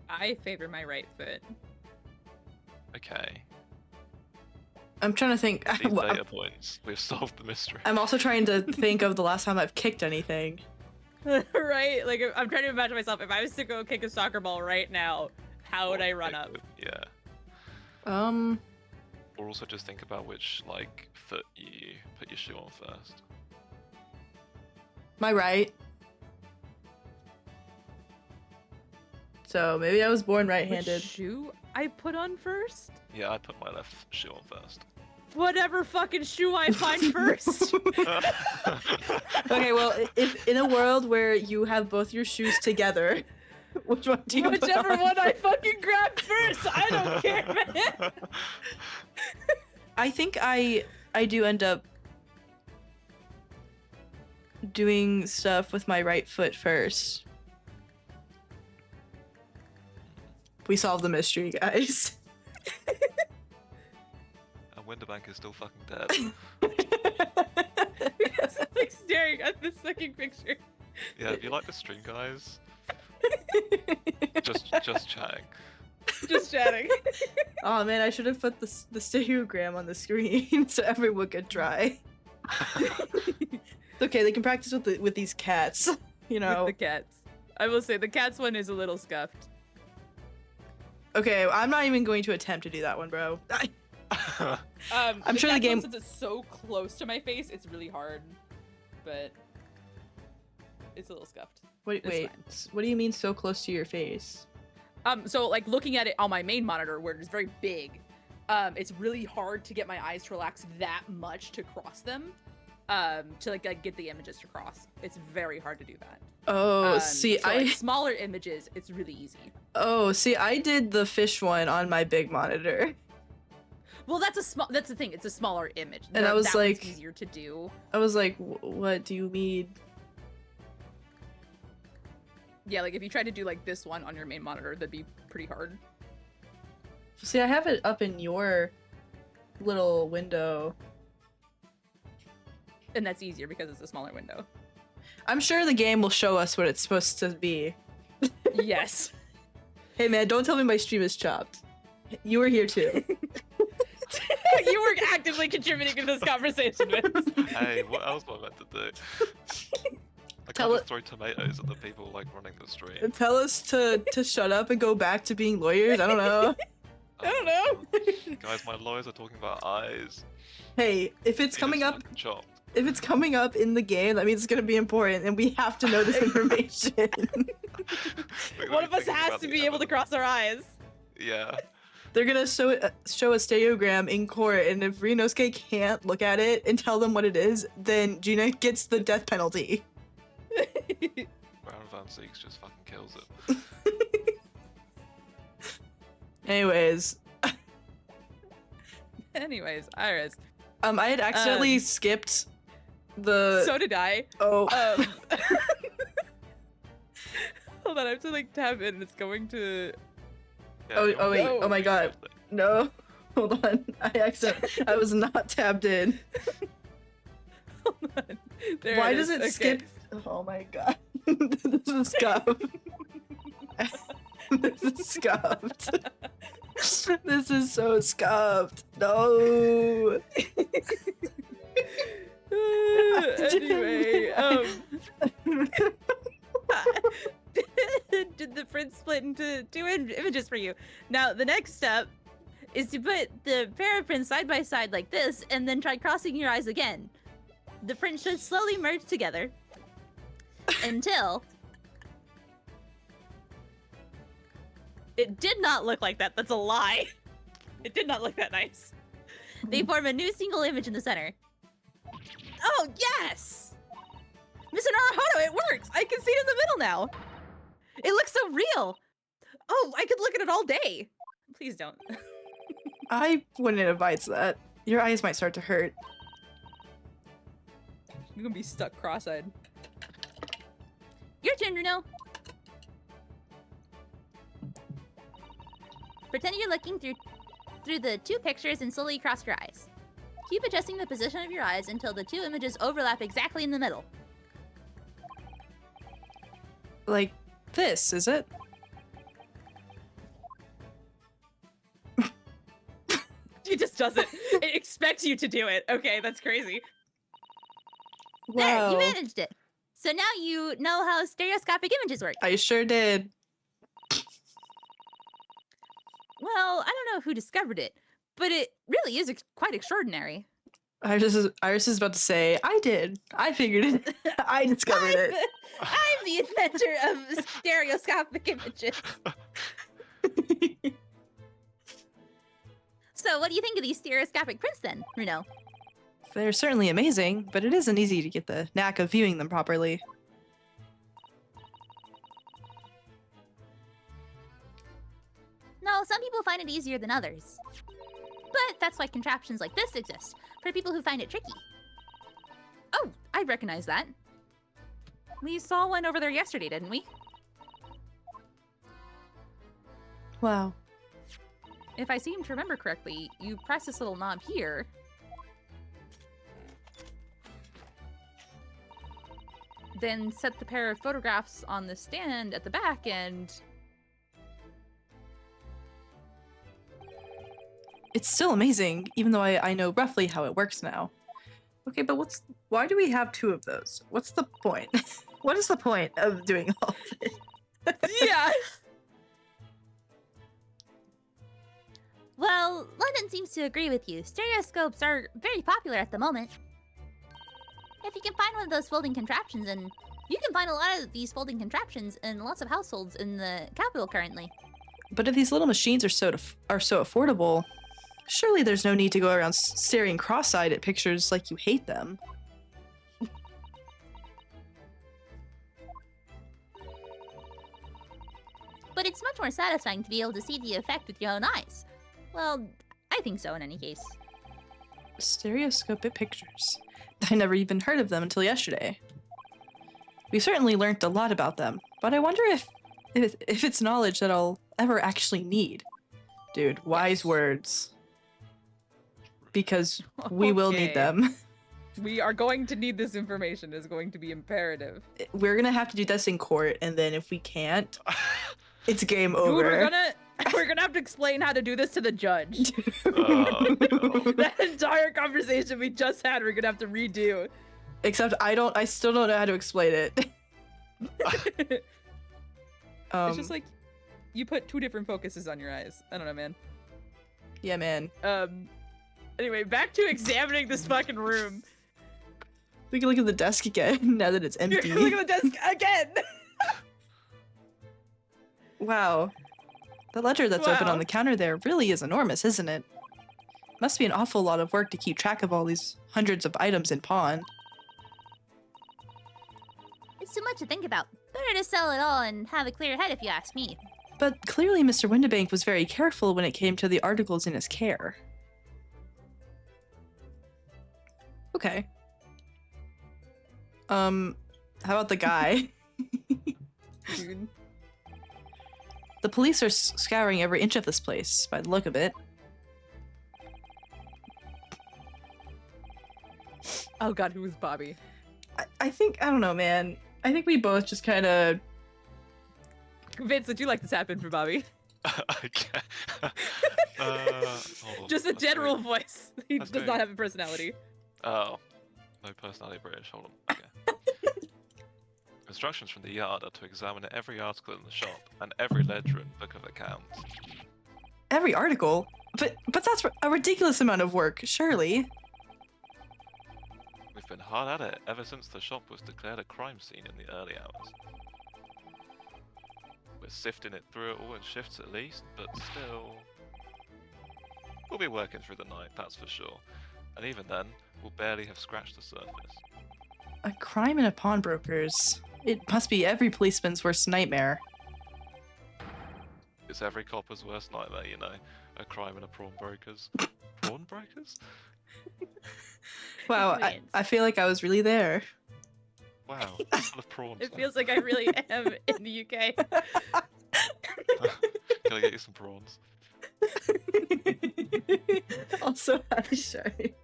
I favor my right foot. Okay. I'm trying to think. These Well, data points, we've solved the mystery. I'm also trying to think of the last time I've kicked anything. Right? Like, I'm trying to imagine myself, if I was to go kick a soccer ball right now, how would I run up? Yeah. Or also just think about which, like, foot you put your shoe on first. My right. So maybe I was born right-handed. Which shoe I put on first? Yeah, I put my left shoe on first. Whatever fucking shoe I find first. Okay, well, if in a world where you have both your shoes together, which one do you put Whichever on? one I fucking grab first. I don't care, man. I think I do end up doing stuff with my right foot first. We solved the mystery, guys. And Winterbank is still fucking dead. Because I'm like staring at the second picture. Yeah, if you like the stream, guys, just chatting. Just chatting. Oh man, I should have put the stereogram on the screen so everyone could try. It's okay, they can practice with these cats, you know. With the cats. I will say the cats one is a little scuffed. Okay, I'm not even going to attempt to do that one, bro. I'm sure the cats game- one, since it's so close to my face, it's really hard. But it's a little scuffed. Wait, It's wait. fine. What do you mean so close to your face? So like looking at it on my main monitor where it's very big, it's really hard to get my eyes to relax that much to cross them, to like get the images to cross. It's very hard to do that. Oh, see, so, like, smaller images, it's really easy. I did the fish one on my big monitor. Well, that's the thing. It's a smaller image. And I was that one's like- easier to do. I was like, what do you mean? Yeah, like if you tried to do like this one on your main monitor, that'd be pretty hard. See, I have it up in your little window. And that's easier because it's a smaller window. I'm sure the game will show us what it's supposed to be. Yes. Hey man, don't tell me my stream is chopped. You were here too. You were actively contributing to this conversation, Vince. Hey, what else am I meant to do? I Tell can't it- just throw tomatoes at the people like running the stream. Tell us to shut up and go back to being lawyers. I don't know. I don't know. Guys, my lawyers are talking about eyes. Hey, if it's Penis coming up, fucking chopped. if it's coming up in the game, that means it's gonna be important, and we have to know this information. Look, One let of me us think has about to the be able to evidence. cross our eyes. Yeah. They're gonna show a stereogram in court, and if Rinosuke can't look at it and tell them what it is, then Gina gets the death penalty. Brown Van Zeeks just fucking kills it. Anyways, Anyways, Iris. I had accidentally skipped the. So did I. Oh. Hold on, I have to like tab in. It's going to. Yeah, Oh, you oh, want wait. to Oh my do God. something. No, hold on. I was not tabbed in. Hold on. There Why is. does it Okay. skip? Oh my god. This is scuffed. This is scuffed. This is so scuffed. No. Anyway, did the print split into two images for you? Now the next step is to put the pair of prints side by side like this, and then try crossing your eyes again. The prints should slowly merge together until it did not look like that. That's a lie. It did not look that nice. They form a new single image in the center. Oh, yes! Mr. Naruhodo, it works! I can see it in the middle now! It looks so real! Oh, I could look at it all day! Please don't. I wouldn't advise that. Your eyes might start to hurt. You're gonna be stuck cross-eyed. Your turn, Runo. Pretend you're looking through the two pictures and slowly cross your eyes. Keep adjusting the position of your eyes until the two images overlap exactly in the middle. Like this, is it? He just does it. It expects you to do it. Okay, that's crazy. There, Wow. you managed it. So now you know how stereoscopic images work. I sure did. Well, I don't know who discovered it, but it really is quite extraordinary. Iris is about to say, I did. I figured it. I discovered it. I'm the inventor of stereoscopic images. So, what do you think of these stereoscopic prints then, Runo? They're certainly amazing, but it isn't easy to get the knack of viewing them properly. No, some people find it easier than others. But that's why contraptions like this exist, for people who find it tricky. Oh, I recognize that. We saw one over there yesterday, didn't we? Wow. If I seem to remember correctly, you press this little knob here. Then set the pair of photographs on the stand at the back and... It's still amazing, even though I know roughly how it works now. Okay, but why do we have two of those? What's the point? What is the point of doing all this? Yeah. Well, London seems to agree with you. Stereoscopes are very popular at the moment. If you can find one of those folding contraptions, and you can find a lot of these folding contraptions in lots of households in the capital currently. But if these little machines are so affordable, surely there's no need to go around staring cross-eyed at pictures like you hate them. But it's much more satisfying to be able to see the effect with your own eyes. Well, I think so in any case. Stereoscopic pictures. I never even heard of them until yesterday. We certainly learned a lot about them, but I wonder if it's knowledge that I'll ever actually need. Dude, wise words. Because we will need Okay. them. We are going to need this information. Is going to be imperative. We're gonna have to do this in court, and then if we can't, it's game Dude, over. we're gonna have to explain how to do this to the judge. Oh, God. That entire conversation we just had, we're gonna have to redo. Except I still don't know how to explain it. It's just like you put two different focuses on your eyes. I don't know, man. Yeah, man. Anyway, back to examining this fucking room. We can look at the desk again now that it's empty. Look at the desk again. Wow. The ledger that's open Wow. on the counter there really is enormous, isn't it? Must be an awful lot of work to keep track of all these hundreds of items in pawn. It's too much to think about. Better to sell it all and have a clear head if you ask me. But clearly Mr. Windibank was very careful when it came to the articles in his care. Okay. How about the guy? Dude. The police are scouring every inch of this place, by the look of it. Oh god, who was Bobby? I don't know, man. I think we both just kind of... Vince, would you like this happen for Bobby? Okay. Hold on, Just a that's general very- voice. He that's does very- not have a personality. Oh, no personality British. Hold on. Okay. Instructions from the yard are to examine every article in the shop and every ledger and book of accounts. Every article? But that's a ridiculous amount of work, surely. We've been hard at it ever since the shop was declared a crime scene in the early hours. We're sifting it through it all in shifts at least, but still... We'll be working through the night, that's for sure. And even then, we'll barely have scratched the surface. A crime in a pawnbroker's. It must be every policeman's worst nightmare. It's every copper's worst nightmare, you know. A crime in a pawnbroker's. Pawnbrokers? Wow, I feel like I was really there. Wow, it's full of prawns. It feels like I really am in the UK. Can I get you some prawns? Also, hi, Shari.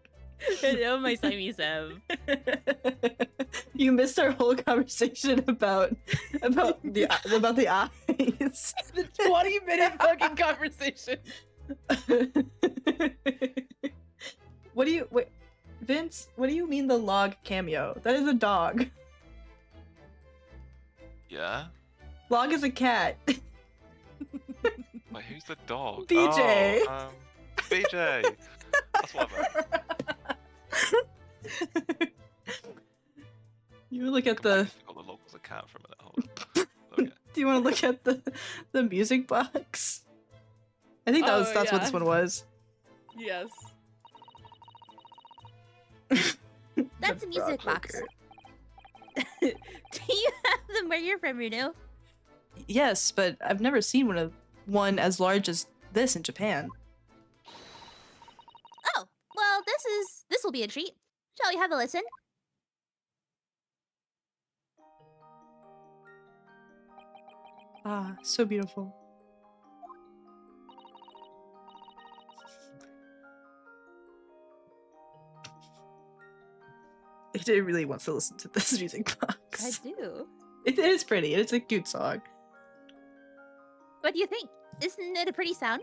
Hello, my slimy Sev. You missed our whole conversation about the eyes. The 20-minute fucking conversation. What do you wait, Vince? What do you mean the log cameo? That is a dog. Yeah? Log is a cat. Wait, who's the dog? BJ. Oh, BJ! That's what I meant. You look at I the. forgot the log was a cat for a minute. Hold on. Okay. Do you want to look at the music box? I think that's what yeah. this one was. Yes. That's The a music frog box. poker. Do you have them where you're from, Runo? Yes, but I've never seen one as large as this in Japan. Oh, well, this will be a treat. Shall we have a listen? Ah, so beautiful. It really wants to listen to this music I box. do. It is pretty. It's a cute song. What do you think? Isn't it a pretty sound?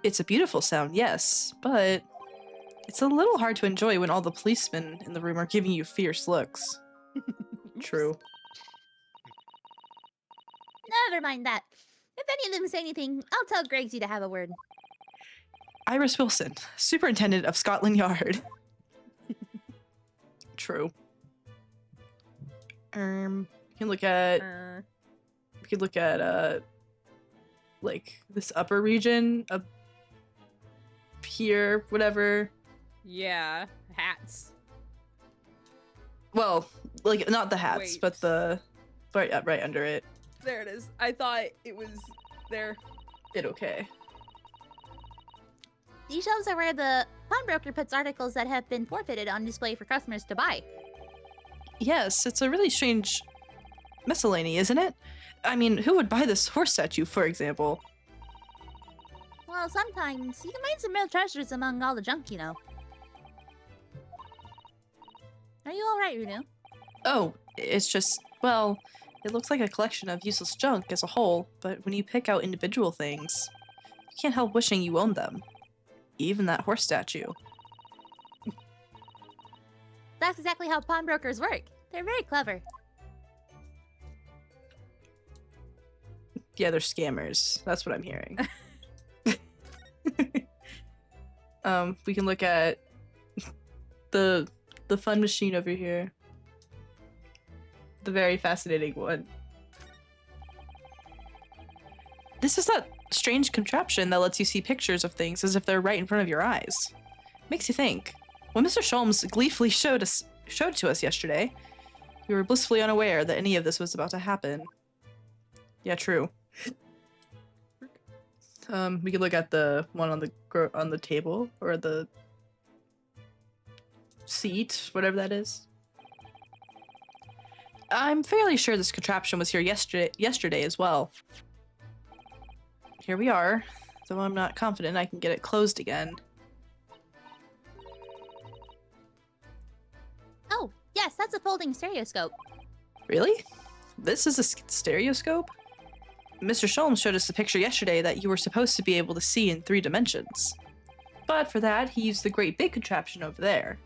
It's a beautiful sound, yes, but it's a little hard to enjoy when all the policemen in the room are giving you fierce looks. True. Never mind that. If any of them say anything, I'll tell Gregsy to have a word. Iris Wilson, Superintendent of Scotland Yard. True. You can look at like this upper region up here, whatever. Yeah, hats. Well, like not the hats, but Wait. the right under it. There it is. I thought it was there. It okay. These shelves are where the pawnbroker puts articles that have been forfeited on display for customers to buy. Yes, it's a really strange miscellany, isn't it? I mean, who would buy this horse statue, for example? Well, sometimes you can find some real treasures among all the junk, you know. Are you alright, Runo? Oh, it's just, well, it looks like a collection of useless junk as a whole, but when you pick out individual things, you can't help wishing you owned them. Even that horse statue. That's exactly how pawnbrokers work. They're very clever. Yeah, they're scammers. That's what I'm hearing. We can look at the fun machine over here. The very fascinating one. This is that strange contraption that lets you see pictures of things as if they're right in front of your eyes. Makes you think. When Mr. Sholmes gleefully showed it to us yesterday, we were blissfully unaware that any of this was about to happen. Yeah, true. We could look at the one on the table or the seat, whatever that is. I'm fairly sure this contraption was here yesterday as well. Here we are, though I'm not confident I can get it closed again. Oh, yes, that's a folding stereoscope. Really? This is a stereoscope? Mr. Sholmes showed us a picture yesterday that you were supposed to be able to see in 3 dimensions. But for that, he used the great big contraption over there.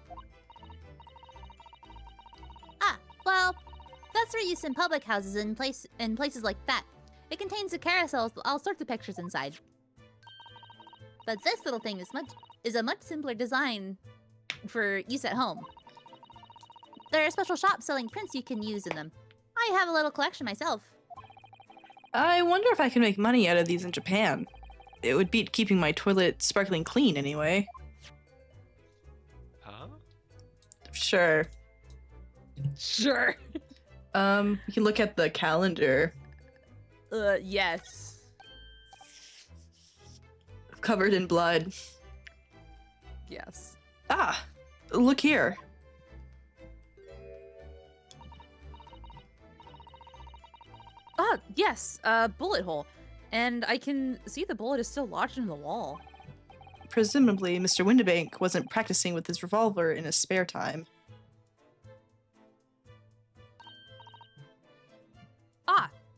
Ah, well, that's for use in public houses and places like that. It contains a carousel with all sorts of pictures inside. But this little thing is a much simpler design for use at home. There are special shops selling prints you can use in them. I have a little collection myself. I wonder if I can make money out of these in Japan. It would beat keeping my toilet sparkling clean anyway. Huh? Sure. Sure. We can look at the calendar Yes. covered in blood. Yes. Ah, look here. Yes, a bullet hole. And I can see the bullet is still lodged in the wall. Presumably, Mr. Windibank wasn't practicing with his revolver in his spare time.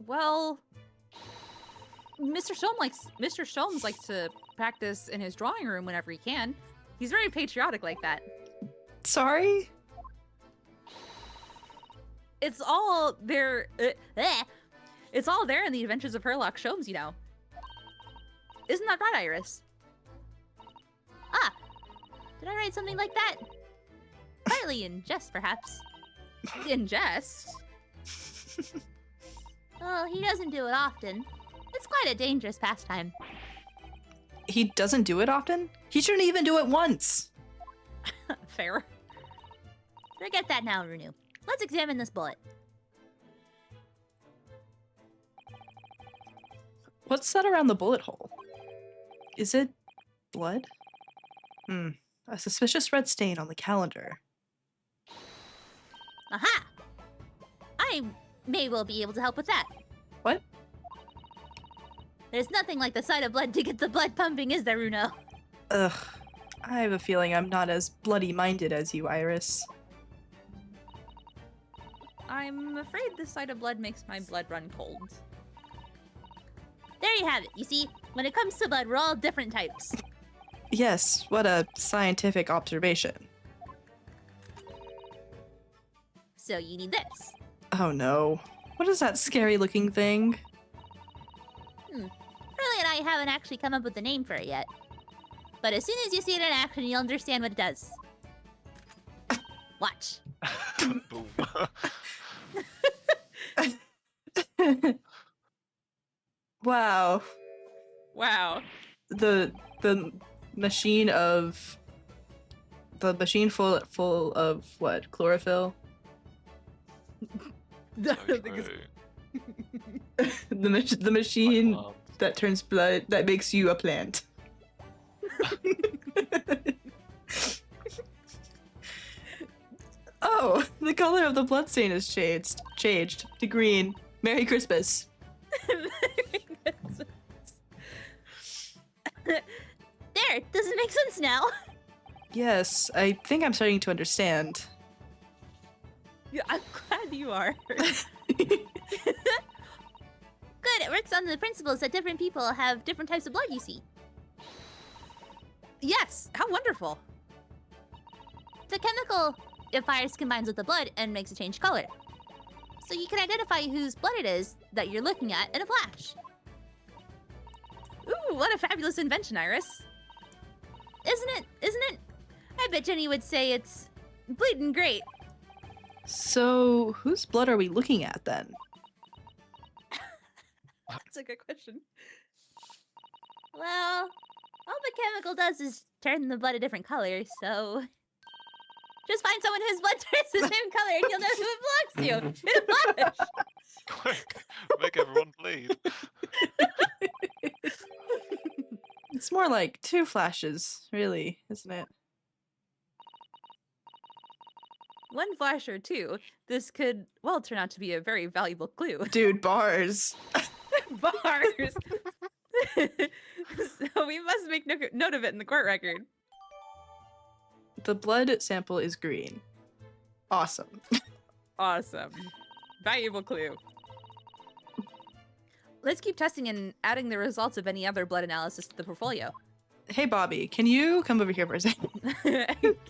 Well, Mr. Sholmes likes to practice in his drawing room whenever he can. He's very patriotic like that. Sorry? It's all there. It's all there in the Adventures of Herlock Sholmes, you know. Isn't that right, Iris? Did I write something like that? Partly in jest, perhaps. In jest. Well, he doesn't do it often. It's quite a dangerous pastime. He doesn't do it often? He shouldn't even do it once! Fair. Forget that now, Runu. Let's examine this bullet. What's that around the bullet hole? Is it blood? A suspicious red stain on the calendar. Aha! I may well be able to help with that. What? There's nothing like the sight of blood to get the blood pumping, is there, Runo? Ugh. I have a feeling I'm not as bloody-minded as you, Iris. I'm afraid the sight of blood makes my blood run cold. There you have it. You see, when it comes to blood, we're all different types. Yes, what a scientific observation. So you need this. Oh no. What is that scary-looking thing? Hurley and I haven't actually come up with a name for it yet. But as soon as you see it in action, you'll understand what it does. Watch. Boom. Wow. Wow. The machine of the machine full of what? Chlorophyll? So Because- true. The machine Like, that turns blood that makes you a plant. Oh, the color of the bloodstain is changed to green. Merry Christmas. There, does it make sense now? Yes, I think I'm starting to understand. Yeah, I'm glad you are. Good, it works on the principles that different people have different types of blood, you see. Yes, how wonderful. The chemical it fires combines with the blood and makes it change color. So you can identify whose blood it is that you're looking at in a flash. Ooh, what a fabulous invention, Iris. Isn't it? Isn't it? I bet Jenny would say it's bleeding great. So, whose blood are we looking at then? That's a good question. Well, all the chemical does is turn the blood a different color, so... Just find someone whose blood turns the same color and you'll know who it belongs to. In a flash! Quick, make everyone bleed. It's more like two flashes, really, isn't it? One flash or two. This could, well, turn out to be a very valuable clue. Dude, bars. Bars! So we must make note of it in the court record. The blood sample is green. Awesome. Awesome. Valuable clue. Let's keep testing and adding the results of any other blood analysis to the portfolio. Hey, Bobby, can you come over here for a second?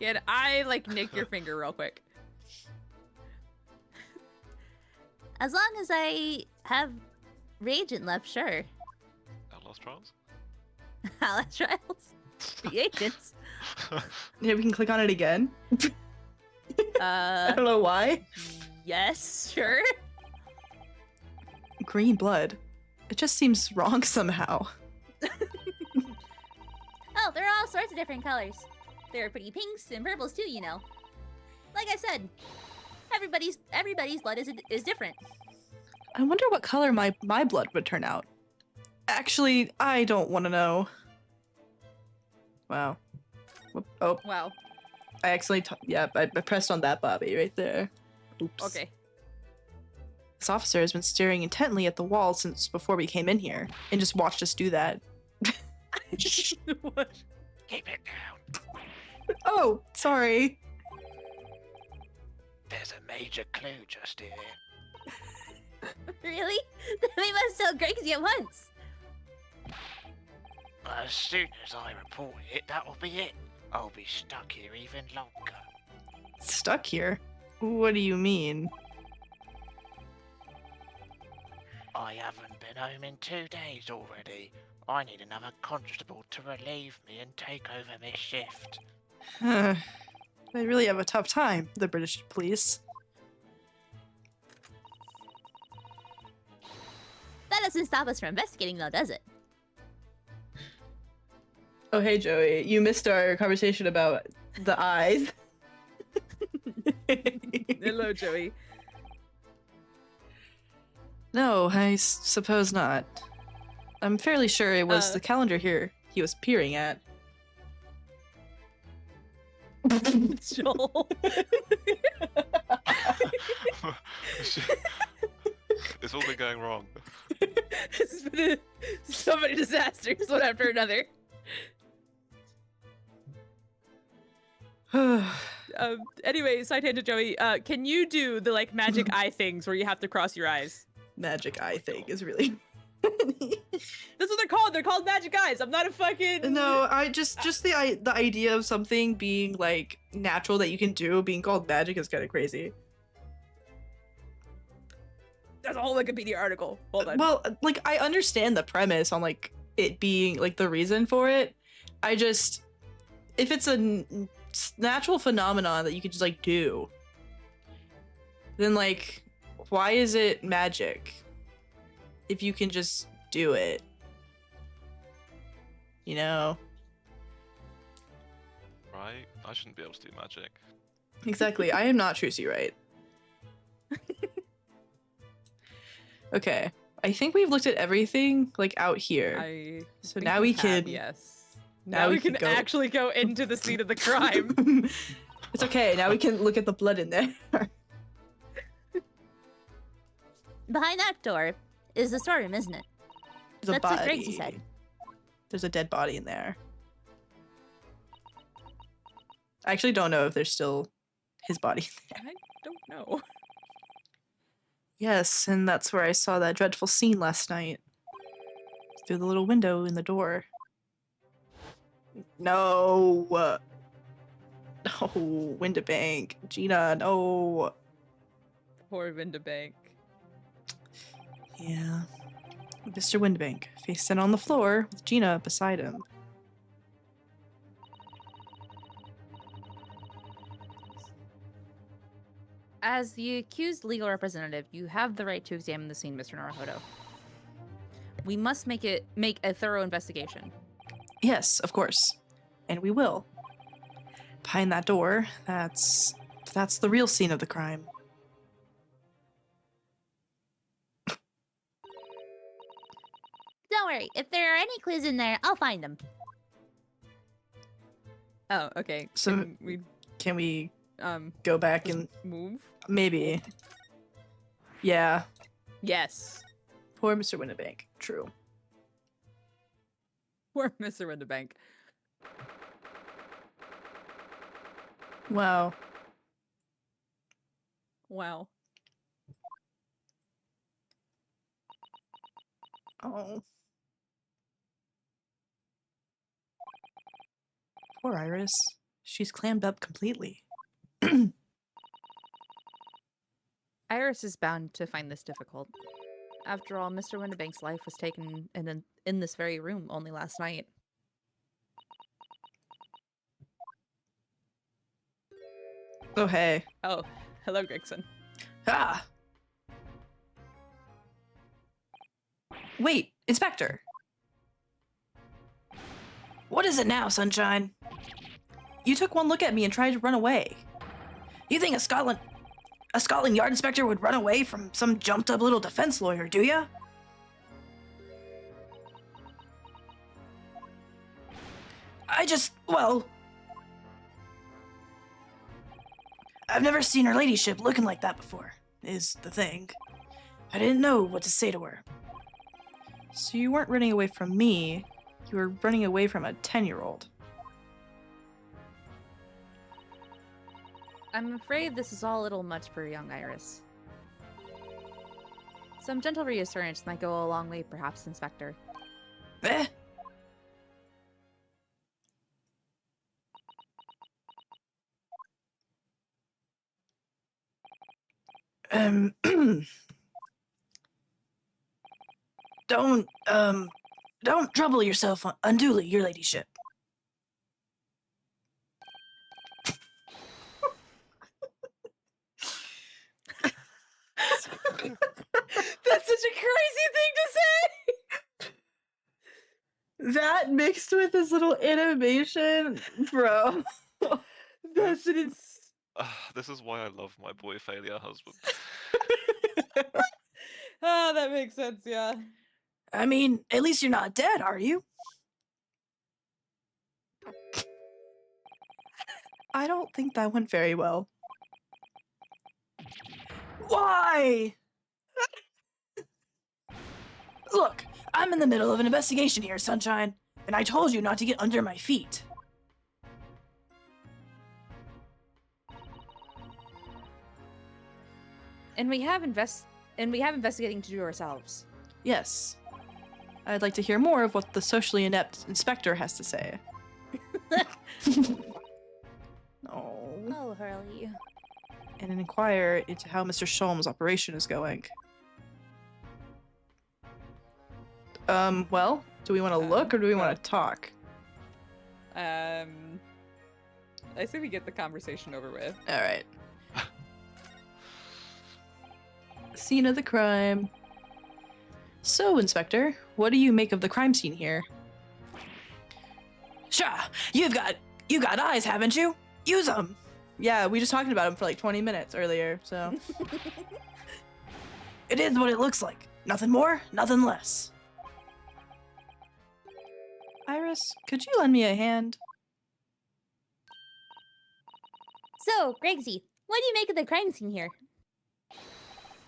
Can I, like, nick your finger real quick? As long as I have reagent left, sure. Lost Trials? Alice trials. Reagents. Yeah, we can click on it again. I don't know why. Yes, sure. Green blood. It just seems wrong somehow. Oh, there are all sorts of different colors. There are pretty pinks and purples too, you know. Like I said, everybody's blood is different. I wonder what color my blood would turn out. Actually, I don't want to know. Wow. Oh, Wow. I accidentally. Yep, I pressed on that Bobby right there. Oops. Okay. This officer has been staring intently at the wall since before we came in here and just watched us do that. What? Keep it down. Oh, sorry. There's a major clue just here. Really? Then we must tell Gracie at once. As soon as I report it, that'll be it. I'll be stuck here even longer. Stuck here? What do you mean? I haven't been home in 2 days already. I need another constable to relieve me and take over this shift. They really have a tough time, the British police. That doesn't stop us from investigating, though, does it? Oh, hey, Joey. You missed our conversation about the eyes. Hello, Joey. No, I suppose not. I'm fairly sure it was the calendar here he was peering at. Joel. It's all been going wrong. It's been so many disasters, one after another. Anyway, side tangent, Joey. Can you do the like magic eye things where you have to cross your eyes? Magic eye thing is really That's what they're called. They're called magic eyes. I'm not a fucking. No, I just the idea of something being like natural that you can do being called magic is kind of crazy. That's a whole Wikipedia article. Hold on. Well, like I understand the premise on like it being like the reason for it. I just if it's a natural phenomenon that you could just like do, then like why is it magic if you can just do it? You know? Right? I shouldn't be able to do magic. Exactly. I am not Trucy, right? Okay. I think we've looked at everything like out here. So think now we have, can Yes. now Now we we can can go. actually go into the scene of the crime. It's okay. Now we can look at the blood in there. Behind that door is the storeroom, isn't it? There's a That's what body. Gracie said. There's a dead body in there. I actually don't know if there's still his body in there. I don't know. Yes, and that's where I saw that dreadful scene last night. Through the little window in the door. No. No, Windabank. Gina, no. Poor Vindabank. Yeah. Mr. Windabank, facing on the floor with Gina beside him. As the accused legal representative, you have the right to examine the scene, Mr. Naruhodo. We must make a thorough investigation. Yes, of course. And we will. Behind that door, that's the real scene of the crime. Don't worry, if there are any clues in there, I'll find them. Oh, okay. So- Can we Can we um go back just and move? maybe? Yeah. Yes. Poor Mr. Windabank. True. Poor Mr. Windabank. Wow. Wow. Oh. Poor Iris. She's clammed up completely. Iris is bound to find this difficult. After all, Mr. Windabank's life was taken in this very room only last night. Oh, hey. Oh, hello, Gregson. Ah! Wait, Inspector! What is it now, Sunshine? You took one look at me and tried to run away. You think a Scotland Yard inspector would run away from some jumped-up little defense lawyer, do ya? Well... I've never seen her ladyship looking like that before, is the thing. I didn't know what to say to her. So you weren't running away from me, you were running away from a 10-year-old. I'm afraid this is all a little much for young Iris. Some gentle reassurance might go a long way, perhaps, Inspector. Eh? Don't trouble yourself unduly, your ladyship. That's such a crazy thing to say. That mixed with this little animation, bro. That's it's. This is why I love my boy failure husband. Ah, that makes sense. Yeah. I mean, at least you're not dead, are you? I don't think that went very well. Why? Look, I'm in the middle of an investigation here, Sunshine, and I told you not to get under my feet. And we have investigating to do ourselves. Yes. I'd like to hear more of what the socially inept inspector has to say. Oh. Oh, Hurley. And inquire into how Mr. Sholm's operation is going. Well, do we want to look or do we want to talk? I say we get the conversation over with. All right. Scene of the crime. So, Inspector, what do you make of the crime scene here? Sha, you've got eyes, haven't you? Use them. Yeah, we just talked about them for like 20 minutes earlier, so. It is what it looks like. Nothing more, nothing less. Iris, could you lend me a hand? So, Gregsy, what do you make of the crime scene here?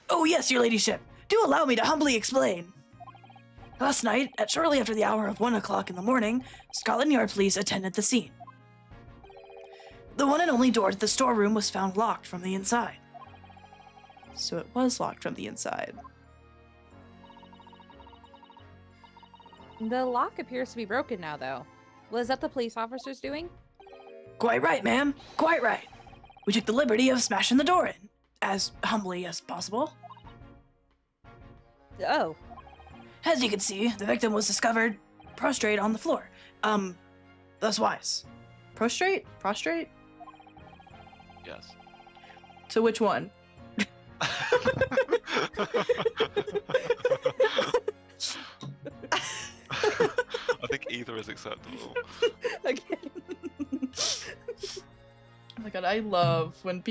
Oh yes, your ladyship. Do allow me to humbly explain. Last night, at shortly after the hour of 1 o'clock in the morning, Scotland Yard police attended the scene. The one and only door to the storeroom was found locked from the inside. So it was locked from the inside. The lock appears to be broken now, though. Was that the police officers doing? Quite right, ma'am. Quite right. We took the liberty of smashing the door in, as humbly as possible. Oh. As you can see, the victim was discovered prostrate on the floor. Thus wise. Prostrate? Prostrate? Yes. So which one? I think either is acceptable. Again. Oh my god, I love when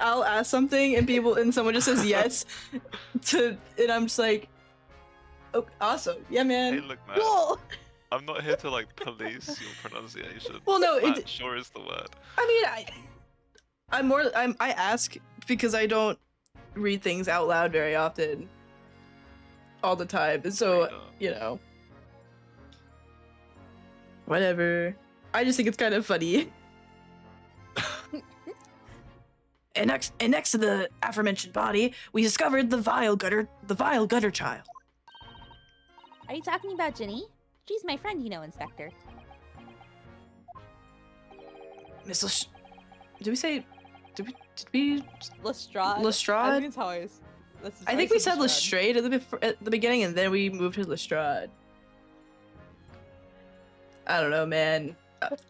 I'll ask something and someone just says yes and I'm just like, oh, awesome. Yeah, man. Hey, look, man. Cool. I'm not here to like police your pronunciation. Well, no, that sure is the word. I mean, I ask because I don't read things out loud very often. All the time. And so, you know. Whatever. I just think it's kind of funny. And next to the aforementioned body, we discovered the vile gutter child. Are you talking about Ginny? She's my friend, you know, Inspector. Miss did we Lestrade. Lestrade? I think it's how I think we said Lestrade at the beginning, and then we moved to Lestrade. I don't know, man.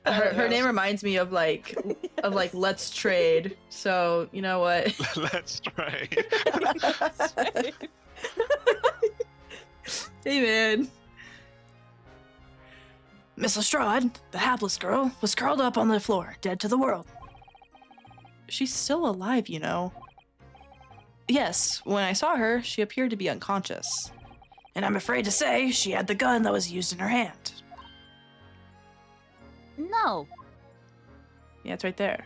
Her name reminds me of like Let's Trade. So you know what? Let's trade. Hey, man. Miss Lestrade, the hapless girl, was curled up on the floor, dead to the world. She's still alive, you know. Yes, when I saw her, she appeared to be unconscious. And I'm afraid to say she had the gun that was used in her hand. No. Yeah, it's right there.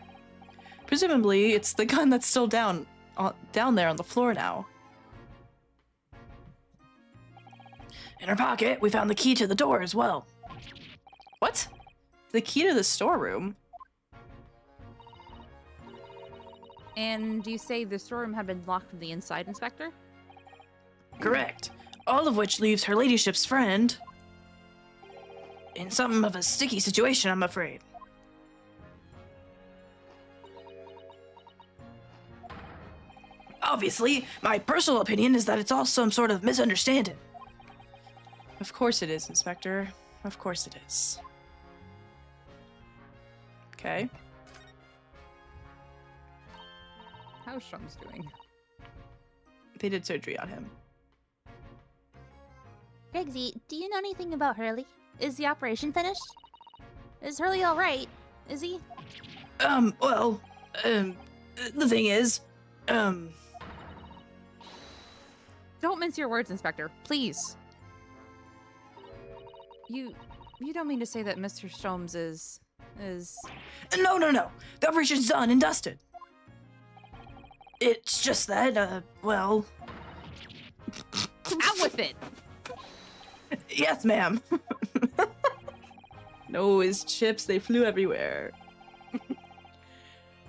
Presumably, it's the gun that's still down there on the floor now. In her pocket, we found the key to the door as well. What? The key to the storeroom? And you say the storeroom had been locked from the inside, Inspector? Correct. All of which leaves her ladyship's friend in something of a sticky situation, I'm afraid. Obviously, my personal opinion is that it's all some sort of misunderstanding. Of course it is, Inspector. Of course it is. Okay. How's Shums doing? They did surgery on him. Gregsy, do you know anything about Hurley? Is the operation finished? Is Hurley alright? Is he? Well, the thing is, Don't mince your words, Inspector. Please. You don't mean to say that Mr. Sholmes is... no. The operation's done and dusted. It's just that, well, Out with it! yes, ma'am. No, his chips, they flew everywhere.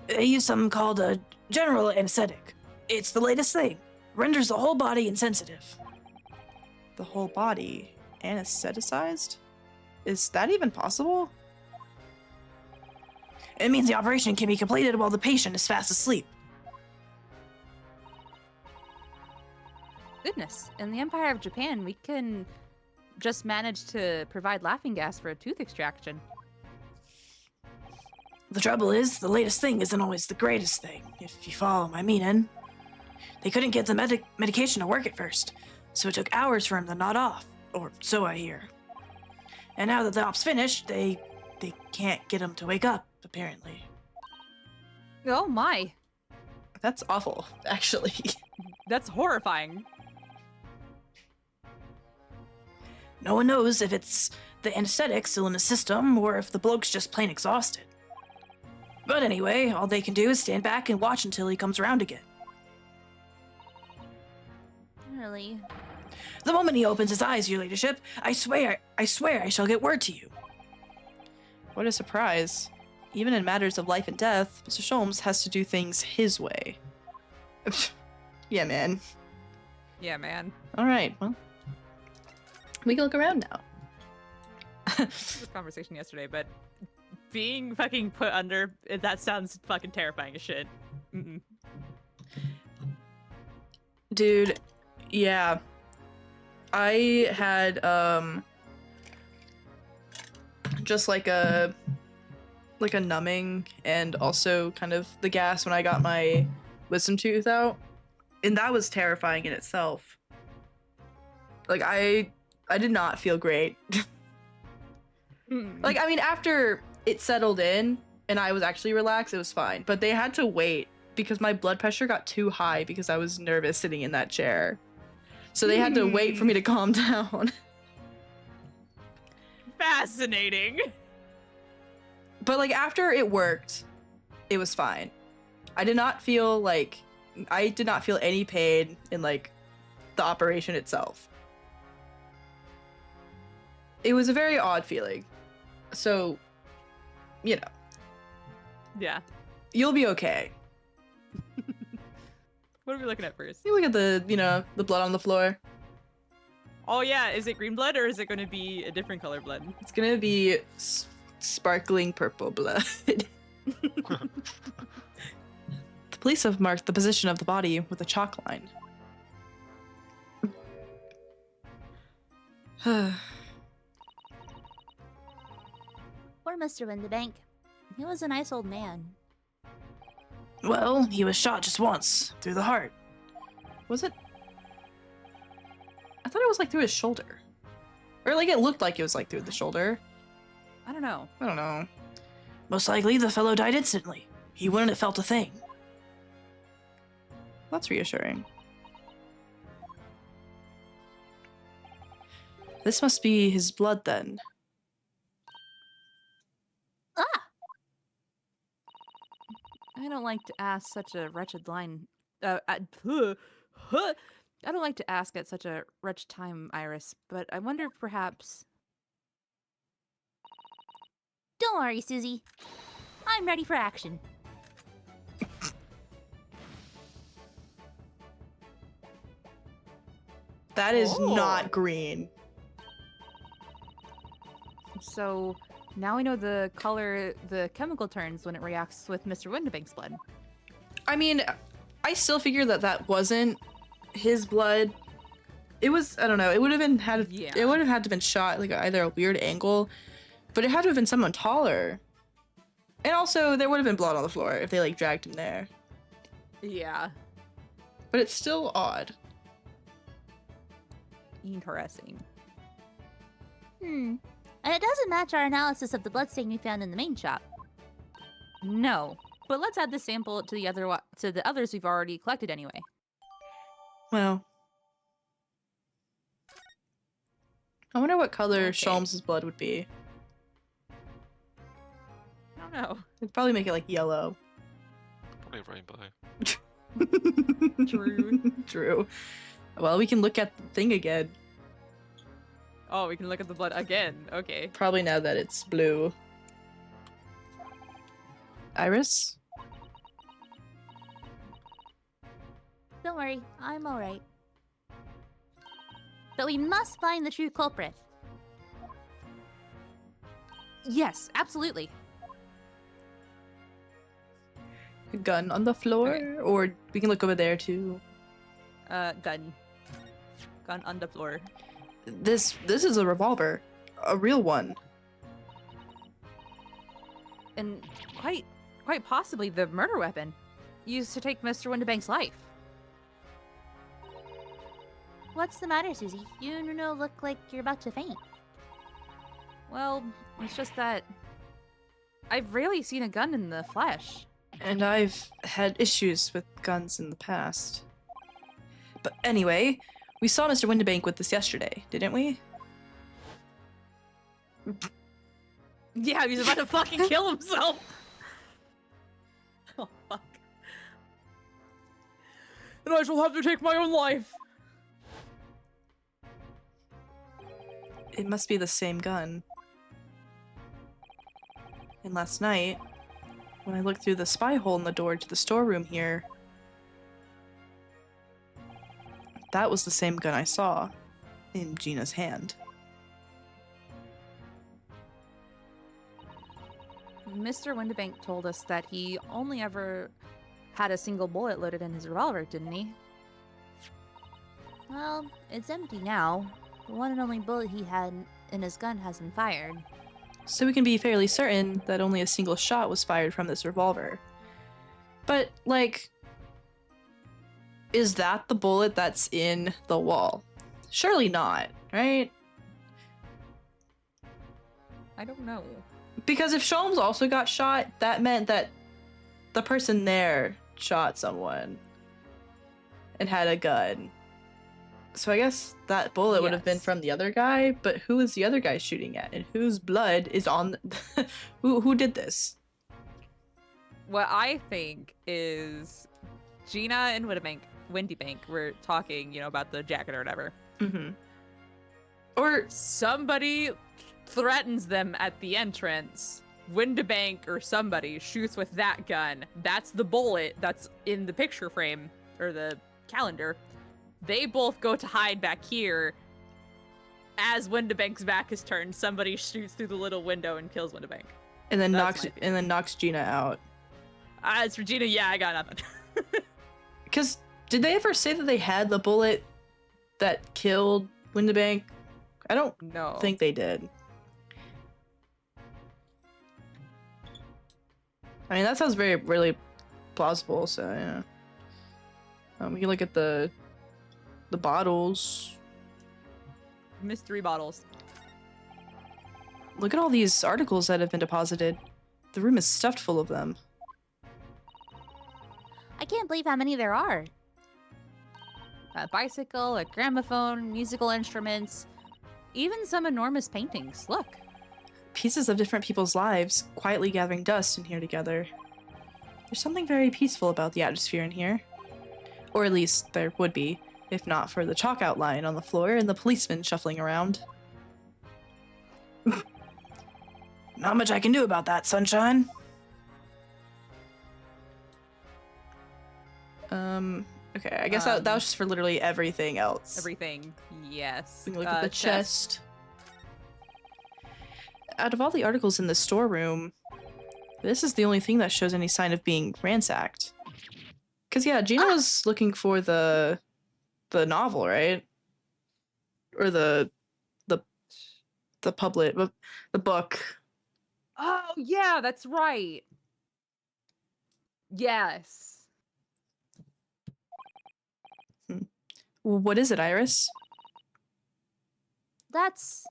They use something called a general anesthetic. It's the latest thing. Renders the whole body insensitive. The whole body anestheticized? Is that even possible? It means the operation can be completed while the patient is fast asleep. Goodness, in the Empire of Japan, we can just manage to provide laughing gas for a tooth extraction. The trouble is, the latest thing isn't always the greatest thing, if you follow my meaning. They couldn't get the medication to work at first, so it took hours for him to nod off, or so I hear. And now that the op's finished, they can't get him to wake up, apparently. Oh my. That's awful, actually. That's horrifying. No one knows if it's the anesthetic still in the system or if the bloke's just plain exhausted. But anyway, all they can do is stand back and watch until he comes around again. Really? The moment he opens his eyes, your ladyship, I swear I shall get word to you. What a surprise. Even in matters of life and death, Mr. Sholmes has to do things his way. Yeah, man. Yeah, man. Alright, well. We can look around now. This was a conversation yesterday, but being fucking put under, that sounds fucking terrifying as shit. Mm-mm. Dude, yeah. I had, just like a numbing and also kind of the gas when I got my wisdom tooth out. And that was terrifying in itself. Like, I did not feel great. Mm-mm. Like, I mean, after it settled in and I was actually relaxed, it was fine. But they had to wait because my blood pressure got too high because I was nervous sitting in that chair. So they had to wait for me to calm down. Fascinating. But, like, after it worked, it was fine. I did not feel any pain in, like, the operation itself. It was a very odd feeling. So, you know, Yeah. you'll be okay. What are we looking at first? You look at the blood on the floor. Oh yeah, is it green blood or is it going to be a different color blood? It's gonna be sparkling purple blood. The police have marked the position of the body with a chalk line. Poor Mr. Windibank. He was a nice old man. Well, he was shot just once, through the heart. Was it? I thought it was like through his shoulder. Or like it looked like it was like through the shoulder. I don't know. I don't know. Most likely, the fellow died instantly. He wouldn't have felt a thing. That's reassuring. This must be his blood then. I don't like to ask such a wretched line. I don't like to ask at such a wretched time, Iris, but I wonder if perhaps. Don't worry, Susie. I'm ready for action. That is Oh. not green. So now we know the color the chemical turns when it reacts with Mr. Windibank's blood. I mean, I still figure that that wasn't his blood. It was, I don't know, it would have been Yeah. it would have had to been shot like either a weird angle, but it had to have been someone taller. And also there would have been blood on the floor if they like dragged him there. Yeah. But it's still odd. Interesting. And it doesn't match our analysis of the bloodstain we found in the main shop. No, but let's add the sample to the others we've already collected anyway. Well, I wonder what color Okay. Sholmes' blood would be. I don't know. It'd probably make it like yellow. Probably a rainbow. True. True. Well, we can look at the thing again. Oh, we can look at the blood again. Okay. Probably now that it's blue. Iris? Don't worry, I'm alright. But we must find the true culprit. Yes, absolutely. A gun on the floor? Okay. Or we can look over there too. Gun. Gun on the floor. This is a revolver. A real one. And quite possibly the murder weapon used to take Mr. Windibank's life. What's the matter, Susie? You look like you're about to faint. Well, it's just that I've rarely seen a gun in the flesh. And I've had issues with guns in the past. But anyway, we saw Mr. Windibank with this yesterday, didn't we? Yeah, he's about to fucking kill himself. Oh fuck. And I shall have to take my own life. It must be the same gun. And last night, when I looked through the spy hole in the door to the storeroom here, that was the same gun I saw in Gina's hand. Mr. Windibank told us that he only ever had a single bullet loaded in his revolver, didn't he? Well, it's empty now. The one and only bullet he had in his gun has been fired. So we can be fairly certain that only a single shot was fired from this revolver. But, like, is that the bullet that's in the wall? Surely not, right? I don't know. Because if Sholmes also got shot, that meant that the person there shot someone and had a gun. So I guess that bullet would have been Yes. from the other guy, but who is the other guy shooting at? And whose blood is on who did this? What I think is Gina and Windibank were talking, about the jacket or whatever. Mm-hmm. Or Somebody threatens them at the entrance. Windibank or somebody shoots with that gun. That's the bullet that's in the picture frame or the calendar. They both go to hide back here. As Windibank's back is turned, somebody shoots through the little window and kills Windibank. and then That's knocks Gina out. As for Gina, yeah, I got nothing. Because did they ever say that they had the bullet that killed Windibank? I don't No. think they did. I mean, that sounds really plausible. So yeah, we can look at the bottles. Mystery bottles. Look at all these articles that have been deposited. The room is stuffed full of them. I can't believe how many there are. A bicycle, a gramophone, musical instruments, even some enormous paintings. Look. Pieces of different people's lives quietly gathering dust in here together. There's something very peaceful about the atmosphere in here. Or at least there would be. if not for the chalk outline on the floor and the policeman shuffling around. Not much I can do about that, Sunshine. Okay, I guess that was just for literally everything else. Everything. Yes. We can look at the chest. Out of all the articles in the storeroom, this is the only thing that shows any sign of being ransacked. Cause yeah, Gina was looking for the novel, right? Or the book. Oh, yeah, that's right. Yes. What is it, Iris? That's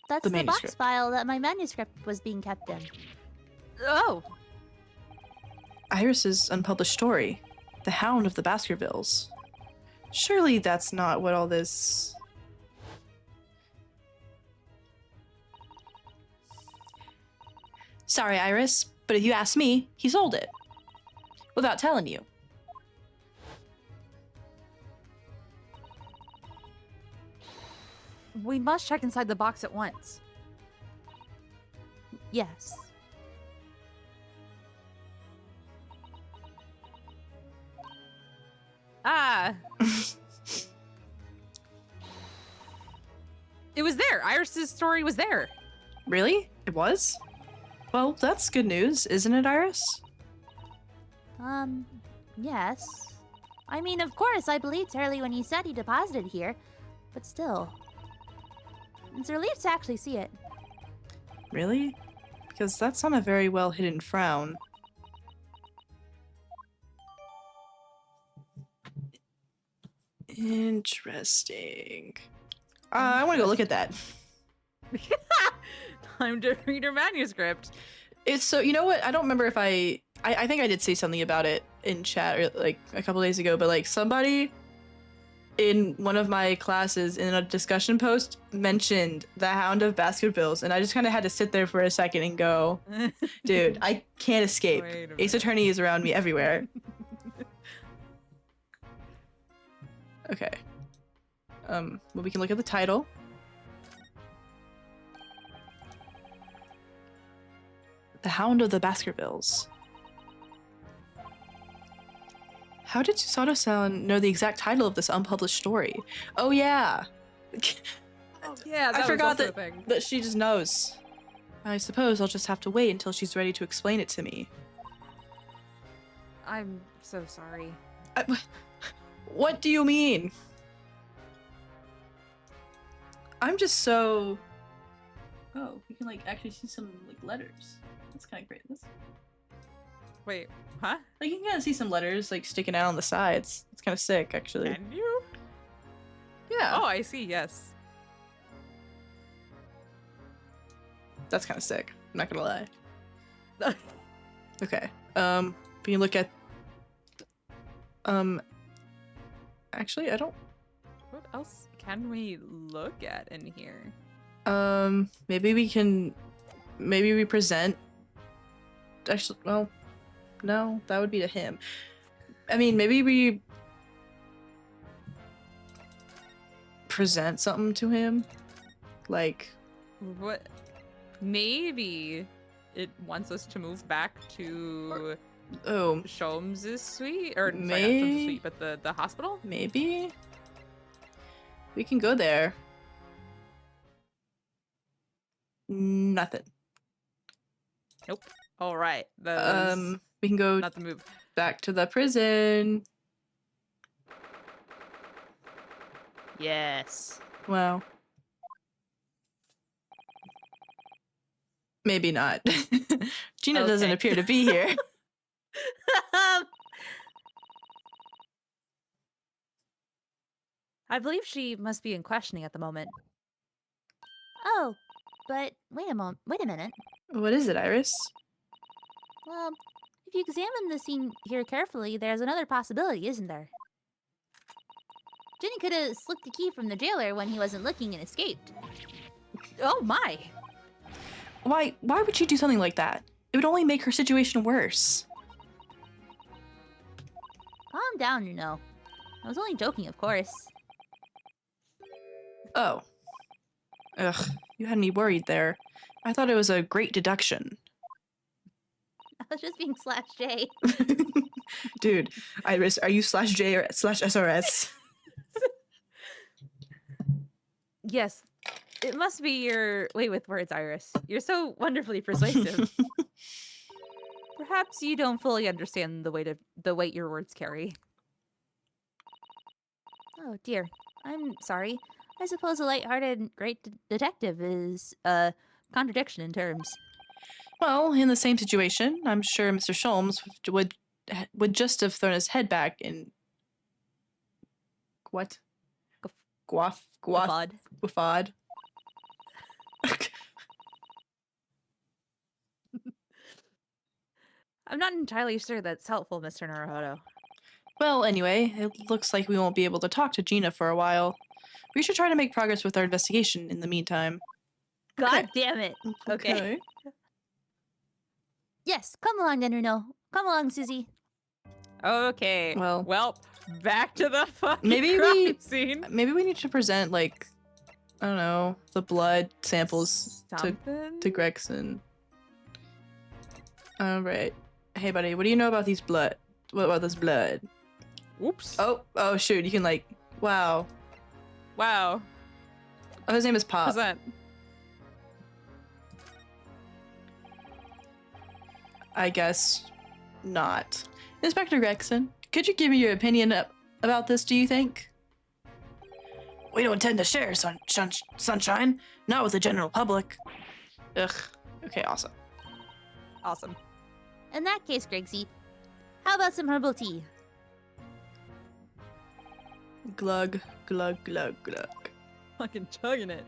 The the box manuscript. file that my manuscript was being kept in. Oh. Iris's unpublished story, The Hound of the Baskervilles. Surely that's not what all this... Sorry, Iris, but if you ask me, he sold it. Without telling you. We must check inside the box at once. Yes. Ah. It was there. Iris's story was there. Really? It was? Well, that's good news, isn't it, Iris? Yes. I mean, of course, I believed Hurley when he said he deposited here, but still. It's a relief to actually see it. Really? Because that's on a very well hidden frown. Interesting. I want to go look at that. Time to read her manuscript. It's so, you know what? I don't remember if I think I did say something about it in chat or like a couple days ago, but like somebody in one of my classes in a discussion post mentioned the Hound of Baskervilles, and I just kind of had to sit there for a second and go, dude, I can't escape. Wait a Ace minute. Attorney is around me everywhere. Okay. Well, we can look at the title. The Hound of the Baskervilles. How did Susato-san know the exact title of this unpublished story? Oh yeah, Oh, yeah, that I was forgot also a thing. that she just knows. I suppose I'll just have to wait until she's ready to explain it to me. I'm so sorry. What do you mean? I'm just so... Oh, we can like actually see some like letters. That's kind of great. Wait, huh? Like you can kind of see some letters like sticking out on the sides. It's kind of sick, actually. Can you? Yeah, Oh, I see, yes. that's kind of sick. I'm not gonna lie. Okay. We can look at. Actually, I don't. What else can we look at in here? Maybe we can. Maybe we present. Actually, well, no, that would be to him. I mean, maybe we present something to him, like. What? Maybe it wants us to move back to Oh, Sholmes' suite, or sorry, not May- Sholmes' suite, but the hospital. maybe we can go there. Nothing. Nope. All right. That was We can go not the move. back to the prison. Yes. Wow. Maybe not. Gina doesn't Okay. appear to be here. I believe she must be in questioning at the moment. Oh, but wait a minute. What is it, Iris? Well, if you examine the scene here carefully, there's another possibility, isn't there? Jenny could have slipped the key from the jailer when he wasn't looking and escaped. Oh my! Why would she do something like that? It would only make her situation worse. Calm down, you know. I was only joking, of course. Oh. Ugh, you had me worried there. I thought it was a great deduction. I was just being /J. Dude, Iris, are you /J or /SRS? Yes, it must be your way with words, Iris. You're so wonderfully persuasive. Perhaps you don't fully understand the weight your words carry. Oh dear. I'm sorry. I suppose a light-hearted great detective is a contradiction in terms. Well, in the same situation, I'm sure Mr. Sholmes would just have thrown his head back in what? Guaf Guafad. guafad. I'm not entirely sure that's helpful, Mr. Naruhodo. Well, anyway, it looks like we won't be able to talk to Gina for a while. We should try to make progress with our investigation in the meantime. God damn it. Okay. Yes, come along then, Runo. Come along, Susie. Okay. Well, back to the fucking maybe crime scene. Maybe we need to present, like, I don't know, the blood samples Something? to Gregson. Alright. Hey, buddy, what do you know about these blood? What about this blood? Oops. Oh, shoot, you can, like, wow. Wow. Oh, his name is Pop. Present. I guess not. Inspector Gregson, could you give me your opinion about this, do you think? We don't intend to share, Sunshine. Not with the general public. Ugh. Okay, awesome. Awesome. In that case, Gregsy, how about some herbal tea? Glug, glug, glug, glug. Fucking chugging it.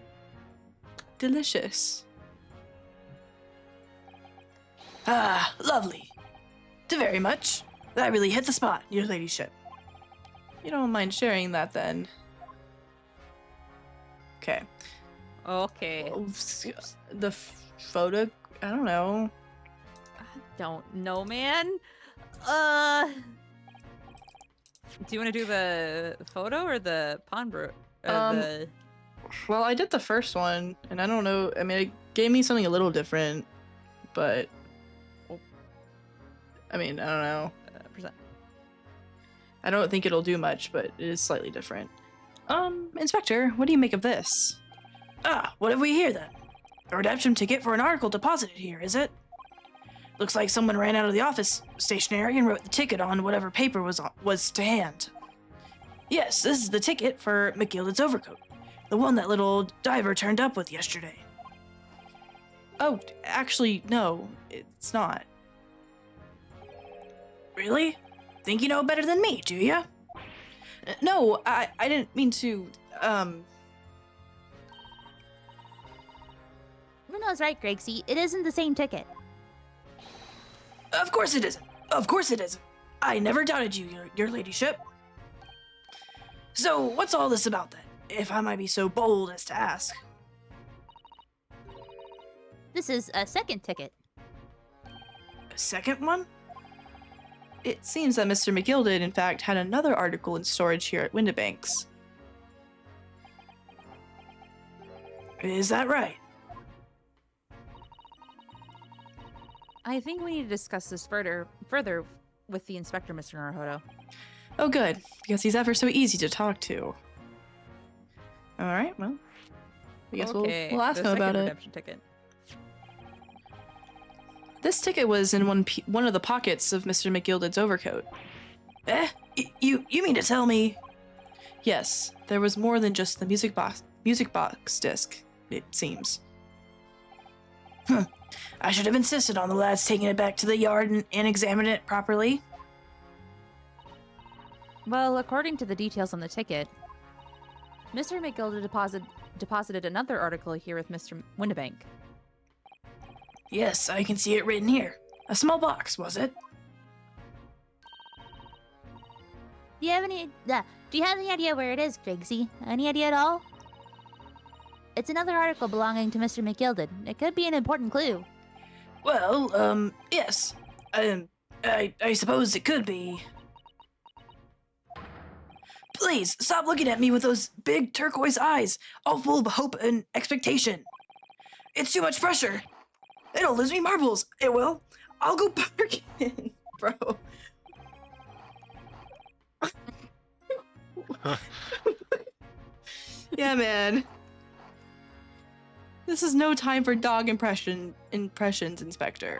Delicious. Ah, lovely. Very much. That really hit the spot, your ladyship. You don't mind sharing that then? Okay. Okay. The photo, I don't know. Don't know, man. Do you want to do the photo or the pawn bro? Well, I did the first one, and I don't know. I mean, it gave me something a little different, but I mean, I don't know. Present. I don't think it'll do much, but it is slightly different. Inspector, what do you make of this? Ah, what have we here then? A redemption ticket for an article deposited here, is it? Looks like someone ran out of the office stationery and wrote the ticket on whatever paper was to hand. Yes, this is the ticket for McGilded's overcoat. The one that little diver turned up with yesterday. Oh, actually, no, it's not. Really? Think you know better than me, do ya? No, I didn't mean to, Runo's right, Gregsy. It isn't the same ticket. Of course it isn't. Of course it isn't. I never doubted you, your ladyship. So, what's all this about then, if I might be so bold as to ask? This is a second ticket. A second one? It seems that Mr. McGilded, in fact, had another article in storage here at Windibanks. Is that right? I think we need to discuss this further with the inspector, Mr. Naruhodo. Oh, good, because he's ever so easy to talk to. All right, well, I guess we'll ask the him about second it. redemption ticket. This ticket was in one of the pockets of Mr. McGilded's overcoat. You mean to tell me? Yes, there was more than just the music box disc, it seems. I should have insisted on the lads taking it back to the yard and examining it properly. Well, according to the details on the ticket, Mr. McGilded deposited another article here with Mr. Windibank. Yes, I can see it written here. A small box, was it? Do you have any idea where it is, Gregsy? Any idea at all? It's another article belonging to Mr. McGilded. It could be an important clue. Well, yes. I suppose it could be. Please, stop looking at me with those big turquoise eyes, all full of hope and expectation. It's too much pressure. It'll lose me marbles. It will. I'll go parking, bro. Yeah, man. This is no time for dog impressions, Inspector.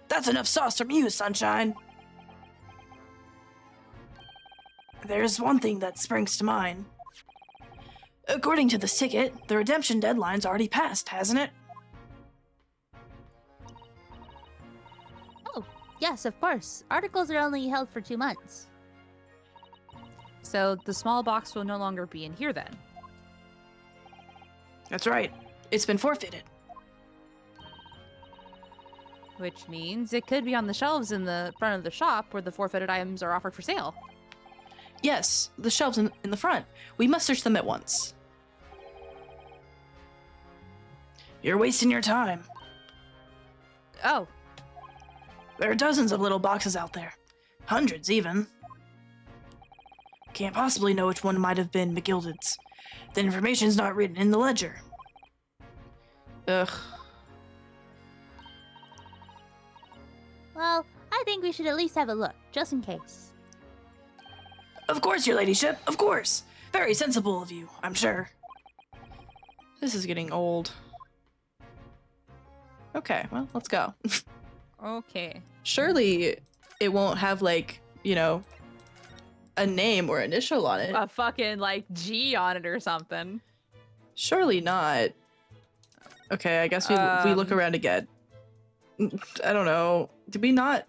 That's enough sauce from you, Sunshine. There's one thing that springs to mind. According to this ticket, the redemption deadline's already passed, hasn't it? Yes, of course. Articles are only held for 2 months. So the small box will no longer be in here then. That's right. It's been forfeited. Which means it could be on the shelves in the front of the shop where the forfeited items are offered for sale. Yes, the shelves in the front. We must search them at once. You're wasting your time. Oh, There are dozens of little boxes out there. Hundreds, even. Can't possibly know which one might have been McGilded's. The information's not written in the ledger. Ugh. Well, I think we should at least have a look, just in case. Of course, your ladyship, of course. Very sensible of you, I'm sure. This is getting old. Okay, well, let's go. okay. Surely it won't have, like, you know, a name or initial on it. A fucking, like, G on it or something. Surely not. Okay, I guess we look around again. I don't know. Did we not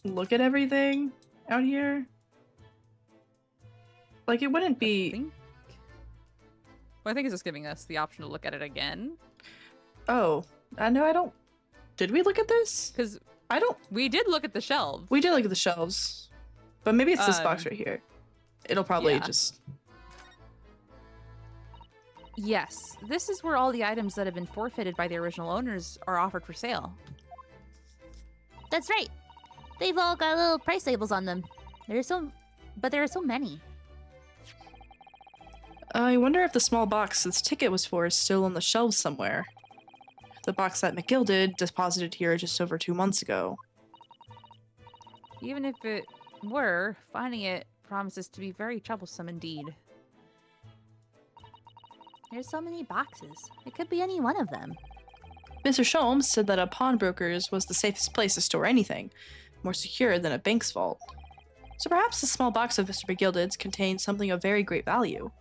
look at everything out here? Like, it wouldn't be... Well, I think it's just giving us the option to look at it again. Oh, I know I don't... Did we look at this? Because I don't... we did look at the shelves. We did look at the shelves. But maybe it's this box Um, right here. It'll probably yeah. just... Yes, this is where all the items that have been forfeited by the original owners are offered for sale. That's right. They've all got little price labels on them. There are so many. I wonder if the small box this ticket was for is still on the shelves somewhere. The box that McGilded deposited here just over 2 months ago. Even if it were, finding it promises to be very troublesome indeed. There's so many boxes. It could be any one of them. Mr. Sholmes said that a pawnbroker's was the safest place to store anything, more secure than a bank's vault. So perhaps the small box of Mr. McGilded's contains something of very great value.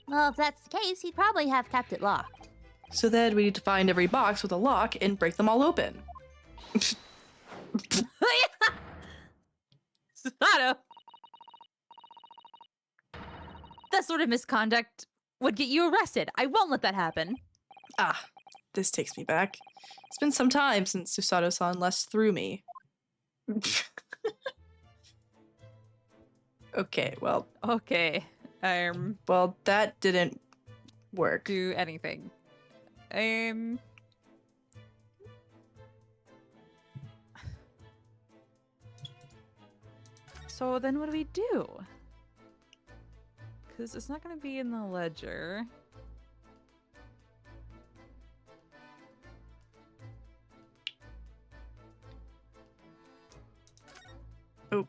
Well, if that's the case, he'd probably have kept it locked. So then we need to find every box with a lock and break them all open. Sato! That sort of misconduct would get you arrested. I won't let that happen. Ah, this takes me back. It's been some time since Susato-san last threw me. Okay, well, well, that didn't work. Do anything. So then what do we do? Because it's not going to be in the ledger. Oh.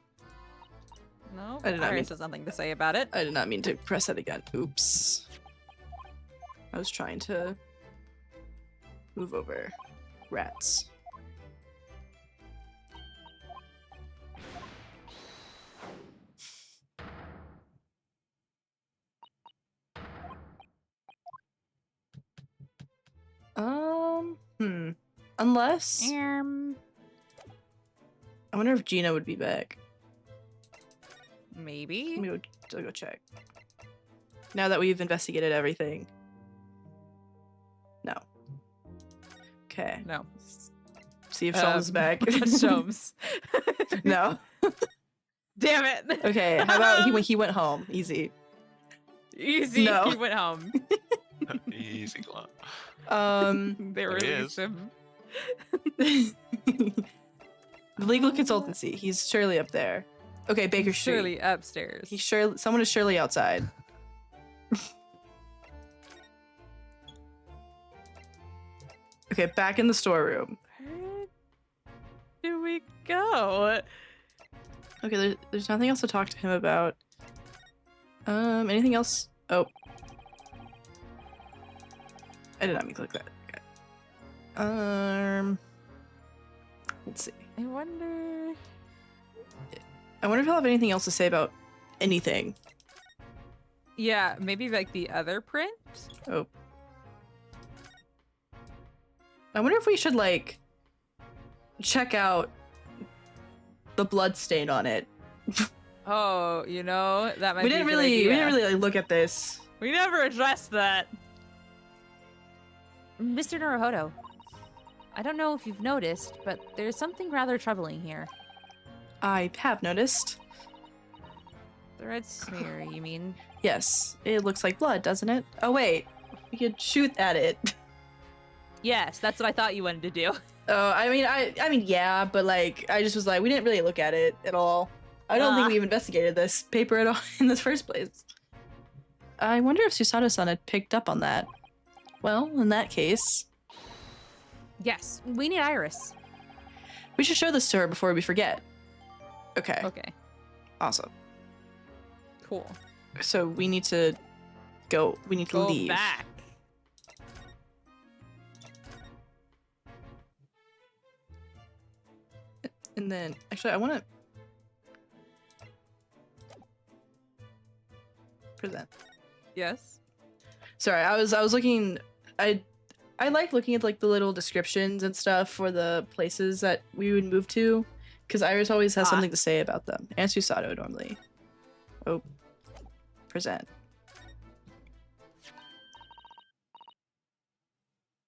No, I did not mean- Iris has nothing to say about it. I did not mean to press that again. Oops. I was trying to move over. Rats. Unless I wonder if Gina would be back. Maybe. Let me go check. Now that we've investigated everything. No. Okay. No. See if Sholmes is back. Sholmes. No. Damn it. Okay, how about he went home? Easy. Easy. No. He went home. Easy clap. They There he released is. him. The legal consultancy. He's surely up there. Okay, Baker Street. Surely upstairs. He's surely someone is surely outside. Okay, back in the storeroom. Where do we go? Okay, there's nothing else to talk to him about. Anything else? Oh. I did not mean to click that. Okay. Let's see. I wonder. I wonder if he'll have anything else to say about anything. Yeah, maybe like the other print? Oh. I wonder if we should, like, check out the blood stain on it. Oh, you know, that might We be didn't a good really, we idea. didn't really like, look at this. We never addressed that. Mr. Naruhodo, I don't know if you've noticed, but there's something rather troubling here. I have noticed. The red smear, you mean? Yes, it looks like blood, doesn't it? Oh wait, we could shoot at it. Yes, that's what I thought you wanted to do. Oh, I mean, yeah, but like, I just was like, we didn't really look at it at all. I don't think we've investigated this paper at all in the first place. I wonder if Susato-san had picked up on that. Well, in that case, Yes, we need Iris. we should show this to her before we forget. Okay, Okay, awesome. cool. So we need to go. We need to Go leave. back. And then, actually, I want to present. Yes. Sorry, I was looking. I like looking at like the little descriptions and stuff for the places that we would move to, because Iris always has Ah. something to say about them. And Susato normally. Oh, present.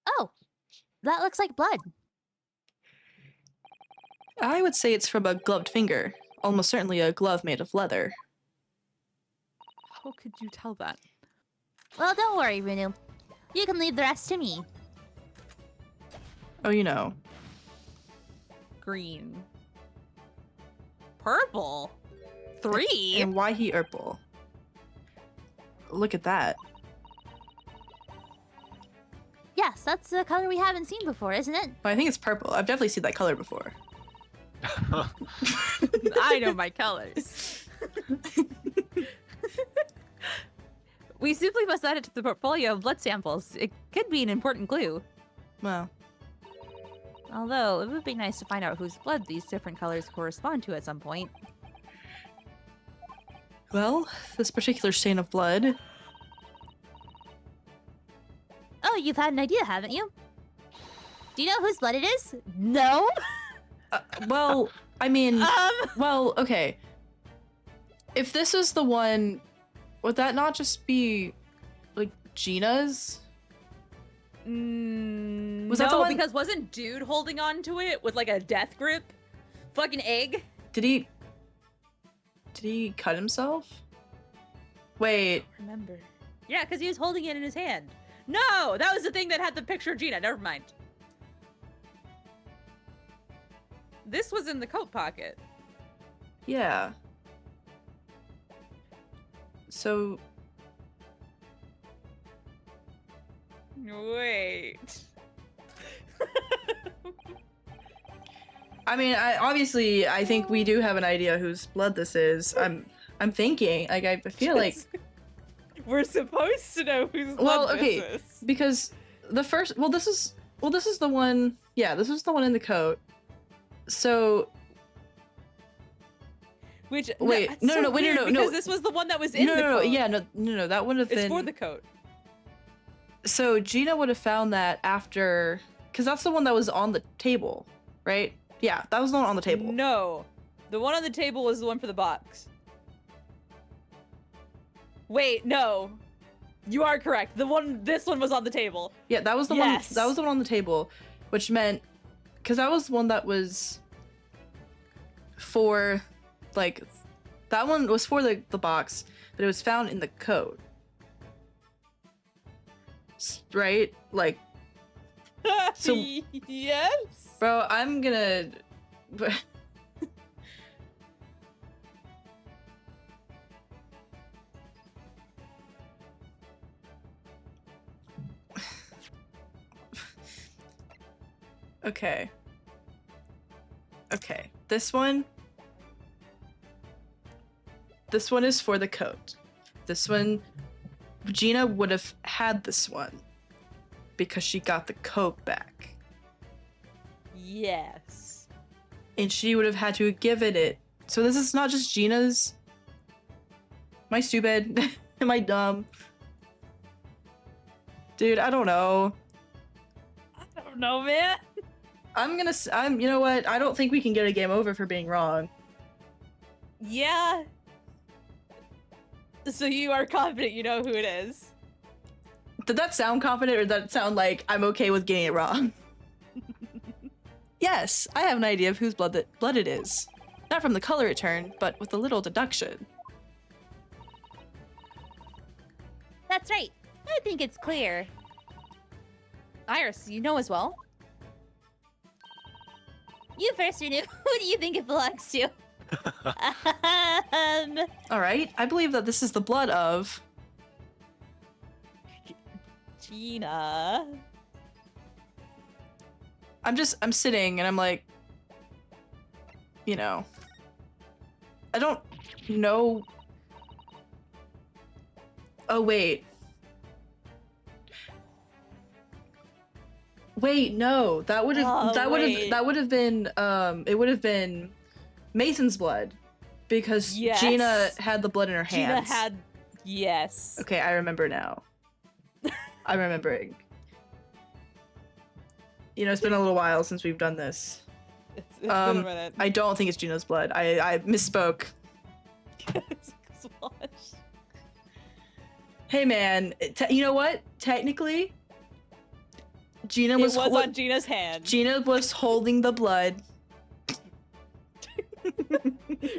Oh, that looks like blood. I would say it's from a gloved finger. Almost certainly a glove made of leather. How could you tell that? Well, don't worry, Runu. You can leave the rest to me. Oh, you know. Green. Purple. 3. And why he purple? Look at that. Yes, that's a color we haven't seen before, isn't it? I think it's purple. I've definitely seen that color before. I know my colors. We simply must add it to the portfolio of blood samples. It could be an important clue. Well, Although, it would be nice to find out whose blood these different colors correspond to at some point. well, this particular stain of blood. Oh, you've had an idea, haven't you? Do you know whose blood it is? No? Well, I mean, Um, well, okay. If this is the one, would that not just be like Gina's? Was that the one- because wasn't dude holding on to it with like a death grip? Fucking egg? Did he cut himself? Wait, Remember. Yeah, because he was holding it in his hand. No, that was the thing that had the picture of Gina. Never mind. This was in the coat pocket. yeah. So, Wait. I mean, I think we do have an idea whose blood this is. I'm thinking, like, I feel like We're supposed to know whose Well, blood okay. this is. because the first, this is the one. Yeah, this is the one in the coat. So Which Wait, that's no, so no, wait, no, weird no, because no. this was the one that was in no, the no, no, coat. yeah, no, that would have It's been. for the coat. So Gina would have found that after, because that's the one that was on the table, right? Yeah, that was the one on the table. No, the one on the table was the one for the box. Wait, no, you are correct. This one was on the table. Yeah, that was the Yes. one. That was the one on the table, which meant, because that was the one that was for, like, that one was for the box, but it was found in the coat. Right? Like, So- yes. bro, I'm gonna. Okay. Okay. This one is for the coat. This one, Gina would have had this one because she got the coat back. Yes. And she would have had to give it. So this is not just Gina's. Am I stupid? Am I dumb? Dude, I don't know. I don't know, man. You know what? I don't think we can get a game over for being wrong. Yeah. So you are confident you know who it is? Did that sound confident or did that sound like I'm okay with getting it wrong? Yes, I have an idea of whose blood it is. Not from the color it turned, but with a little deduction. That's right. I think it's clear. Iris, you know as well. You first, Renu. Who do you think it belongs to? Alright, I believe that this is the blood of... Gina. I'm sitting and I'm like... You know... I don't know... Oh, wait. Wait, no. That would have wait. been it would have been Mason's blood because Yes. Gina had the blood in her hands. Gina had. Yes. Okay, I remember now. I'm remembering. You know, it's been a little while since we've done this. It's been a minute. I don't think it's Gina's blood. I misspoke. Swash. Hey man, you know what? Technically, Gina It was was on Gina's hand. Gina was holding the blood.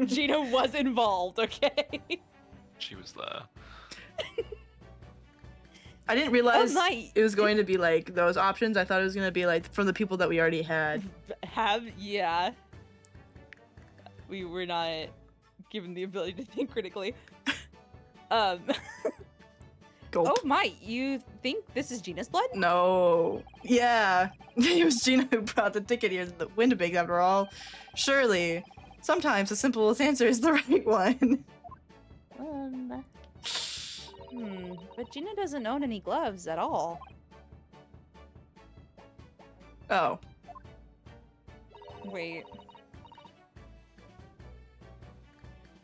Gina was involved, okay? She was there. I didn't realize my- it was going to be like those options. I thought it was going to be like from the people that we already had. Yeah. We were not given the ability to think critically. Gulp. Oh my, you think this is Gina's blood? No. Yeah. It was Gina who brought the ticket here to the Windabank after all. Surely. Sometimes the simplest answer is the right one. But Gina doesn't own any gloves at all. Oh. Wait.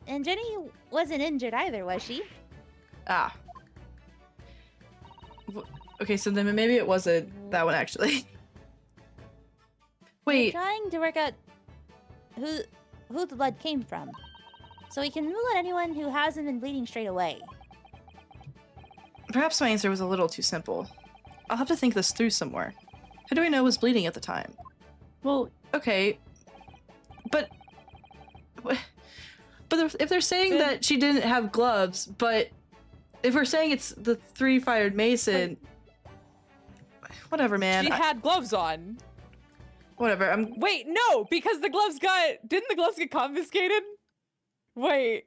And Jenny wasn't injured either, was she? Ah. Okay, so then maybe it wasn't that one actually. We're Wait. trying to work out who the blood came from, so we can rule out anyone who hasn't been bleeding straight away. Perhaps my answer was a little too simple. I'll have to think this through some more. Who do we know was bleeding at the time? Well, okay. But if they're saying that she didn't have gloves, but if we're saying it's the three-fired Mason... Whatever, man. She had gloves on. Whatever, Wait, no, because didn't the gloves get confiscated? Wait,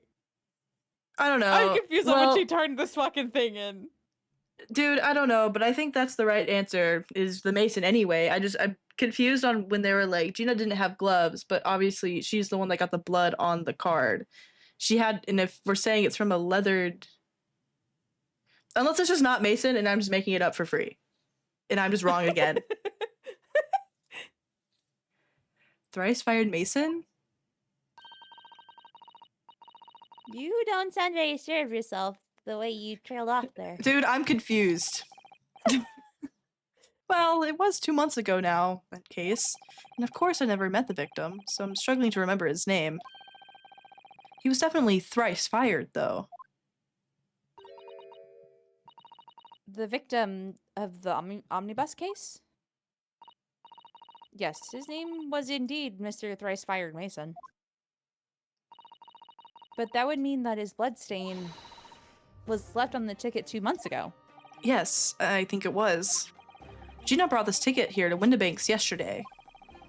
I don't know. I'm confused on Well, when she turned this fucking thing in. Dude, I don't know, but I think that's the right answer, is the Mason anyway. I'm confused on when they were like, Gina didn't have gloves, but obviously she's the one that got the blood on the card. She had, and if we're saying it's from a leathered... Unless it's just not Mason and I'm just making it up for free. And I'm just wrong again. Thrice-fired Mason? You don't sound very sure of yourself the way you trailed off there. Dude, I'm confused. Well, it was 2 months ago now, that case. And of course I never met the victim, so I'm struggling to remember his name. He was definitely thrice fired, though. The victim of the omnibus case? Yes, his name was indeed Mr. Thrice-Fired Mason. But that would mean that his bloodstain was left on the ticket 2 months ago. Yes, I think it was. Gina brought this ticket here to Windabanks yesterday.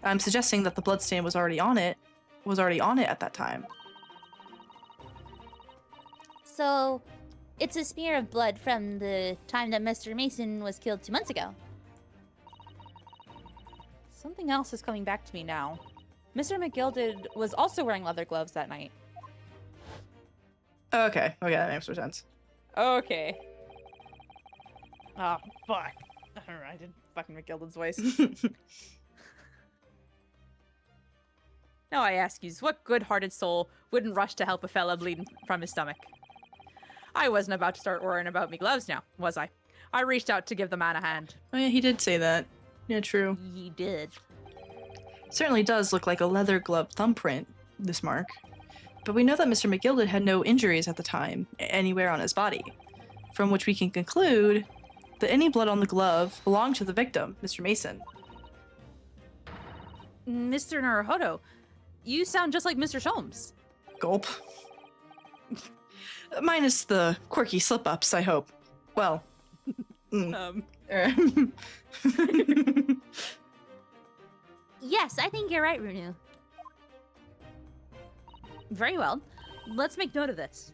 I'm suggesting that the bloodstain was already on it at that time. So, it's a smear of blood from the time that Mr. Mason was killed 2 months ago. Something else is coming back to me now. Mr. McGilded was also wearing leather gloves that night. Okay, that makes more sense. Okay. Oh, fuck. I did fucking McGilded's voice. Now I ask you, what good-hearted soul wouldn't rush to help a fella bleeding from his stomach? I wasn't about to start worrying about me gloves now, was I? I reached out to give the man a hand. Oh yeah, he did say that. Yeah, true. He did. Certainly does look like a leather glove thumbprint, this mark. But we know that Mr. McGilded had no injuries at the time, anywhere on his body, from which we can conclude that any blood on the glove belonged to the victim, Mr. Mason. Mr. Naruhodo, you sound just like Mr. Sholmes. Gulp. Minus the quirky slip-ups, I hope. Well. Yes, I think you're right, Runu. Very well. Let's make note of this.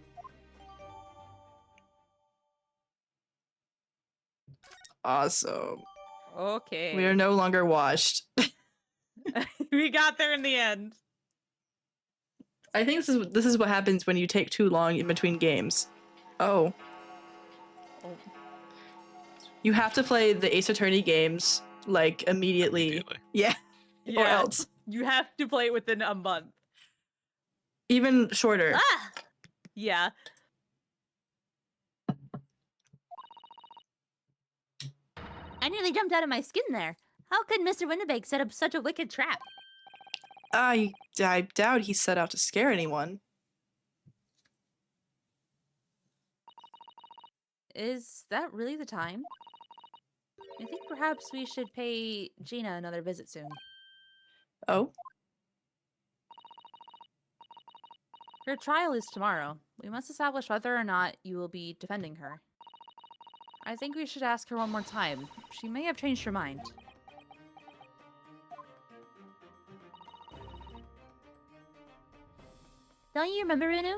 Awesome. Okay. We are no longer washed. We got there in the end. I think this is what happens when you take too long in between games. Oh. You have to play the Ace Attorney games like immediately. Yeah. Or else. You have to play it within a month. Even shorter. Ah! Yeah. I nearly jumped out of my skin there. How could Mr. Windibank set up such a wicked trap? I doubt he set out to scare anyone. Is that really the time? I think perhaps we should pay Gina another visit soon. Oh? Her trial is tomorrow. We must establish whether or not you will be defending her. I think we should ask her one more time. She may have changed her mind. Don't you remember, Runu?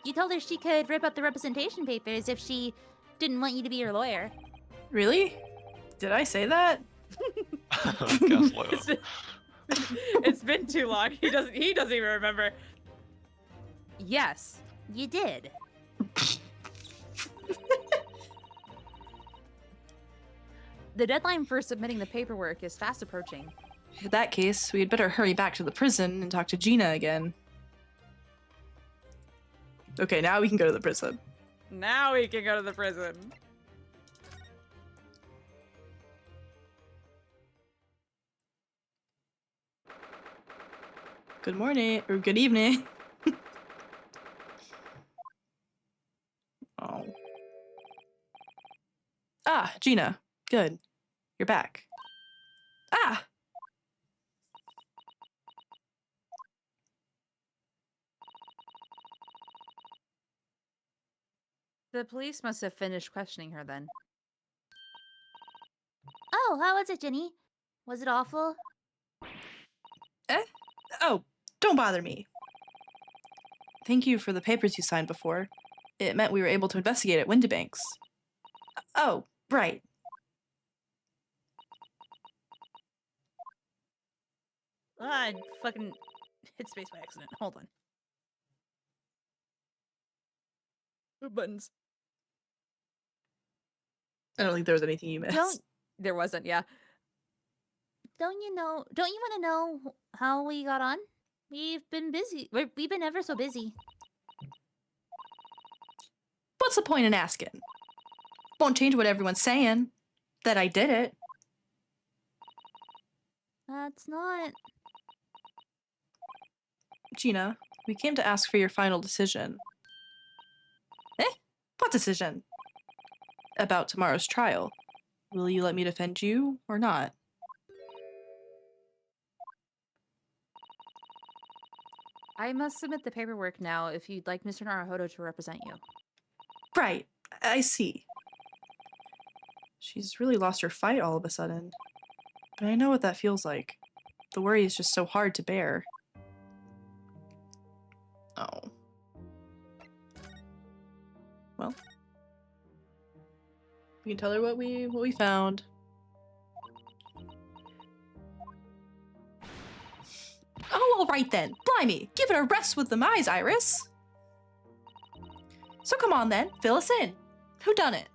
You told her she could rip up the representation papers if she didn't want you to be her lawyer. Really? Did I say that? Gaslighter. It's been too long. He doesn't even remember. Yes. You did. The deadline for submitting the paperwork is fast approaching. In that case, we had better hurry back to the prison and talk to Gina again. Okay, now we can go to the prison. Now we can go to the prison. Good morning, or good evening. Oh. Ah, Gina. Good. You're back. Ah! The police must have finished questioning her then. Oh, how was it, Jenny? Was it awful? Oh, don't bother me. Thank you for the papers you signed before. It meant we were able to investigate at Windibanks. Oh, right. I fucking hit space by accident. Hold on. Buttons. I don't think there was anything you missed. Don't There wasn't, yeah. don't you want to know how we got on? We've been busy. We've been ever so busy. What's the point in asking? Won't change what everyone's saying. That I did it. That's not. Gina, we came to ask for your final decision. Eh? What decision? About tomorrow's trial. Will you let me defend you or not? I must submit the paperwork now if you'd like Mr. Naruhodo to represent you. Right, I see. She's really lost her fight all of a sudden. But I know what that feels like. The worry is just so hard to bear. Oh. Well. We can tell her what we found. all right then. Blimey, give it a rest with them eyes, Iris. So come on then, fill us in. Who done it?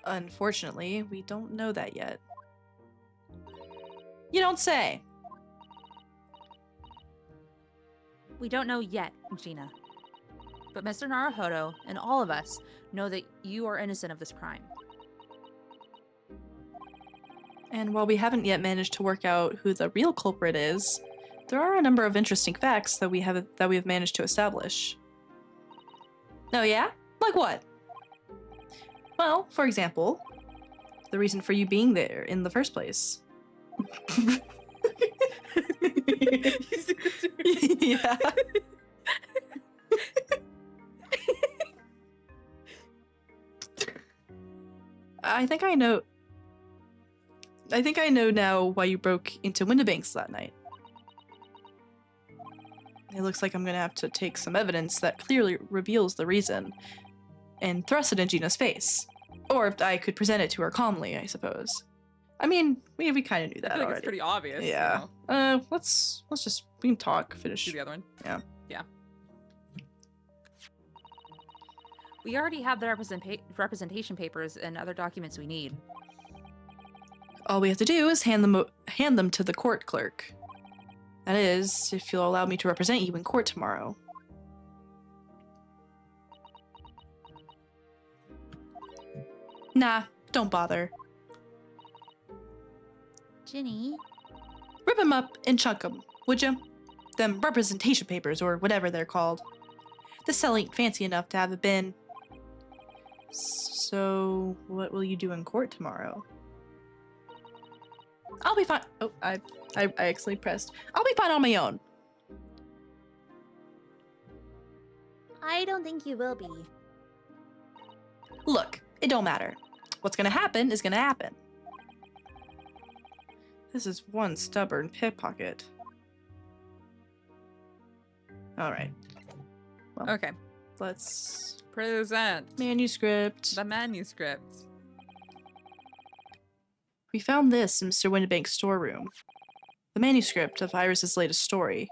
Unfortunately, we don't know that yet. You don't say. We don't know yet, Gina. But Mr. Naruhodo and all of us know that you are innocent of this crime. And while we haven't yet managed to work out who the real culprit is, there are a number of interesting facts that we have managed to establish. Oh yeah? Like what? Well, for example, the reason for you being there in the first place. Yeah. I think I know now why you broke into Windibanks that night. It looks like I'm gonna have to take some evidence that clearly reveals the reason and thrust it in Gina's face. Or if I could present it to her calmly, I suppose. I mean, we kind of knew I that feel like already. it's pretty obvious. you Yeah. know. Let's just we can talk, finish. Do the other one. Yeah. Yeah. We already have the representation papers and other documents we need. All we have to do is hand them to the court clerk. That is, if you'll allow me to represent you in court tomorrow. Nah, don't bother. Ginny, Rip 'em up and chunk 'em, would ya? Them representation papers, or whatever they're called. The cell ain't fancy enough to have it been. So, what will you do in court tomorrow? I'll be fine. Oh, I accidentally pressed. I'll be fine on my own. I don't think you will be. Look, it don't matter. What's gonna happen is gonna happen. This is one stubborn pickpocket. Alright. Well, Okay. let's... Present Manuscript. the manuscript. We found this in Mr. Windibank's storeroom. The manuscript of Iris's latest story.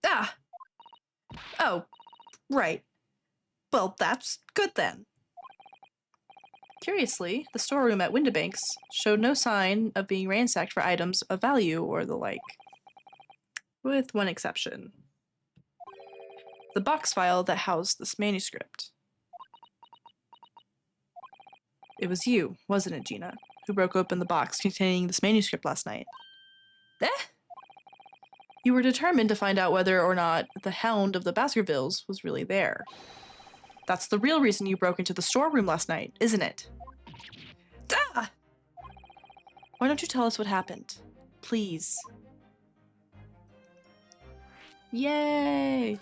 Ah! Oh, right. Well, that's good then. Curiously, the storeroom at Windibanks showed no sign of being ransacked for items of value or the like. With one exception. The box file that housed this manuscript. It was you, wasn't it, Gina, who broke open the box containing this manuscript last night? Eh? You were determined to find out whether or not the Hound of the Baskervilles was really there. That's the real reason you broke into the storeroom last night, isn't it? Ah! Why don't you tell us what happened? Please. Yay!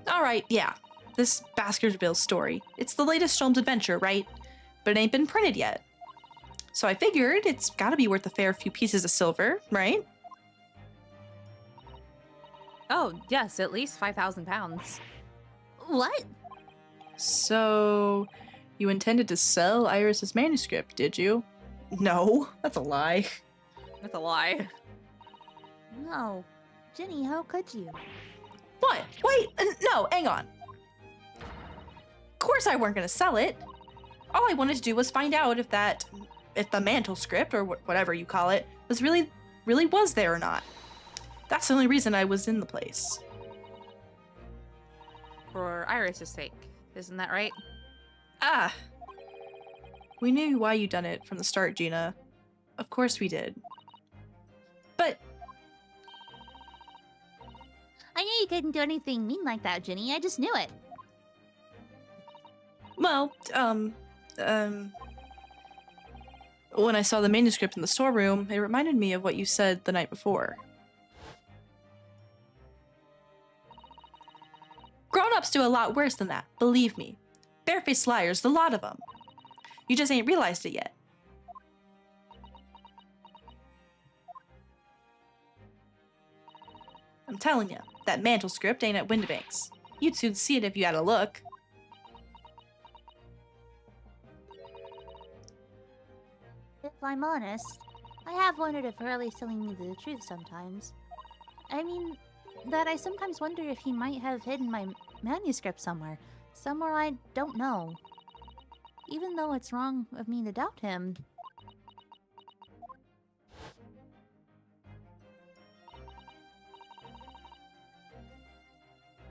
Alright, yeah. This Baskerville story. It's the latest Sholmes adventure, right? But it ain't been printed yet. So I figured it's gotta be worth a fair few pieces of silver, right? Oh, yes, at least 5,000 pounds. What? So, you intended to sell Iris's manuscript, did you? No, that's a lie. That's a lie. No. Ginny, how could you? What? Wait, no, hang on. Of course I weren't gonna sell it. All I wanted to do was find out if the mantle script, or whatever you call it, was really was there or not. That's the only reason I was in the place. For Iris's sake. Isn't that right? Ah. We knew why you done it from the start, Gina. Of course we did. But I knew you couldn't do anything mean like that, Ginny. I just knew it. well, when I saw the manuscript in the storeroom, it reminded me of what you said the night before. Grown-ups do a lot worse than that, believe me. Barefaced liars, the lot of them. You just ain't realized it yet. I'm telling you, that mantle script ain't at Windibanks. You'd soon see it if you had a look. If I'm honest, I have wondered if Hurley's telling me the truth sometimes. I mean, that I sometimes wonder if he might have hidden my manuscript somewhere. Somewhere I don't know. Even though it's wrong of me to doubt him.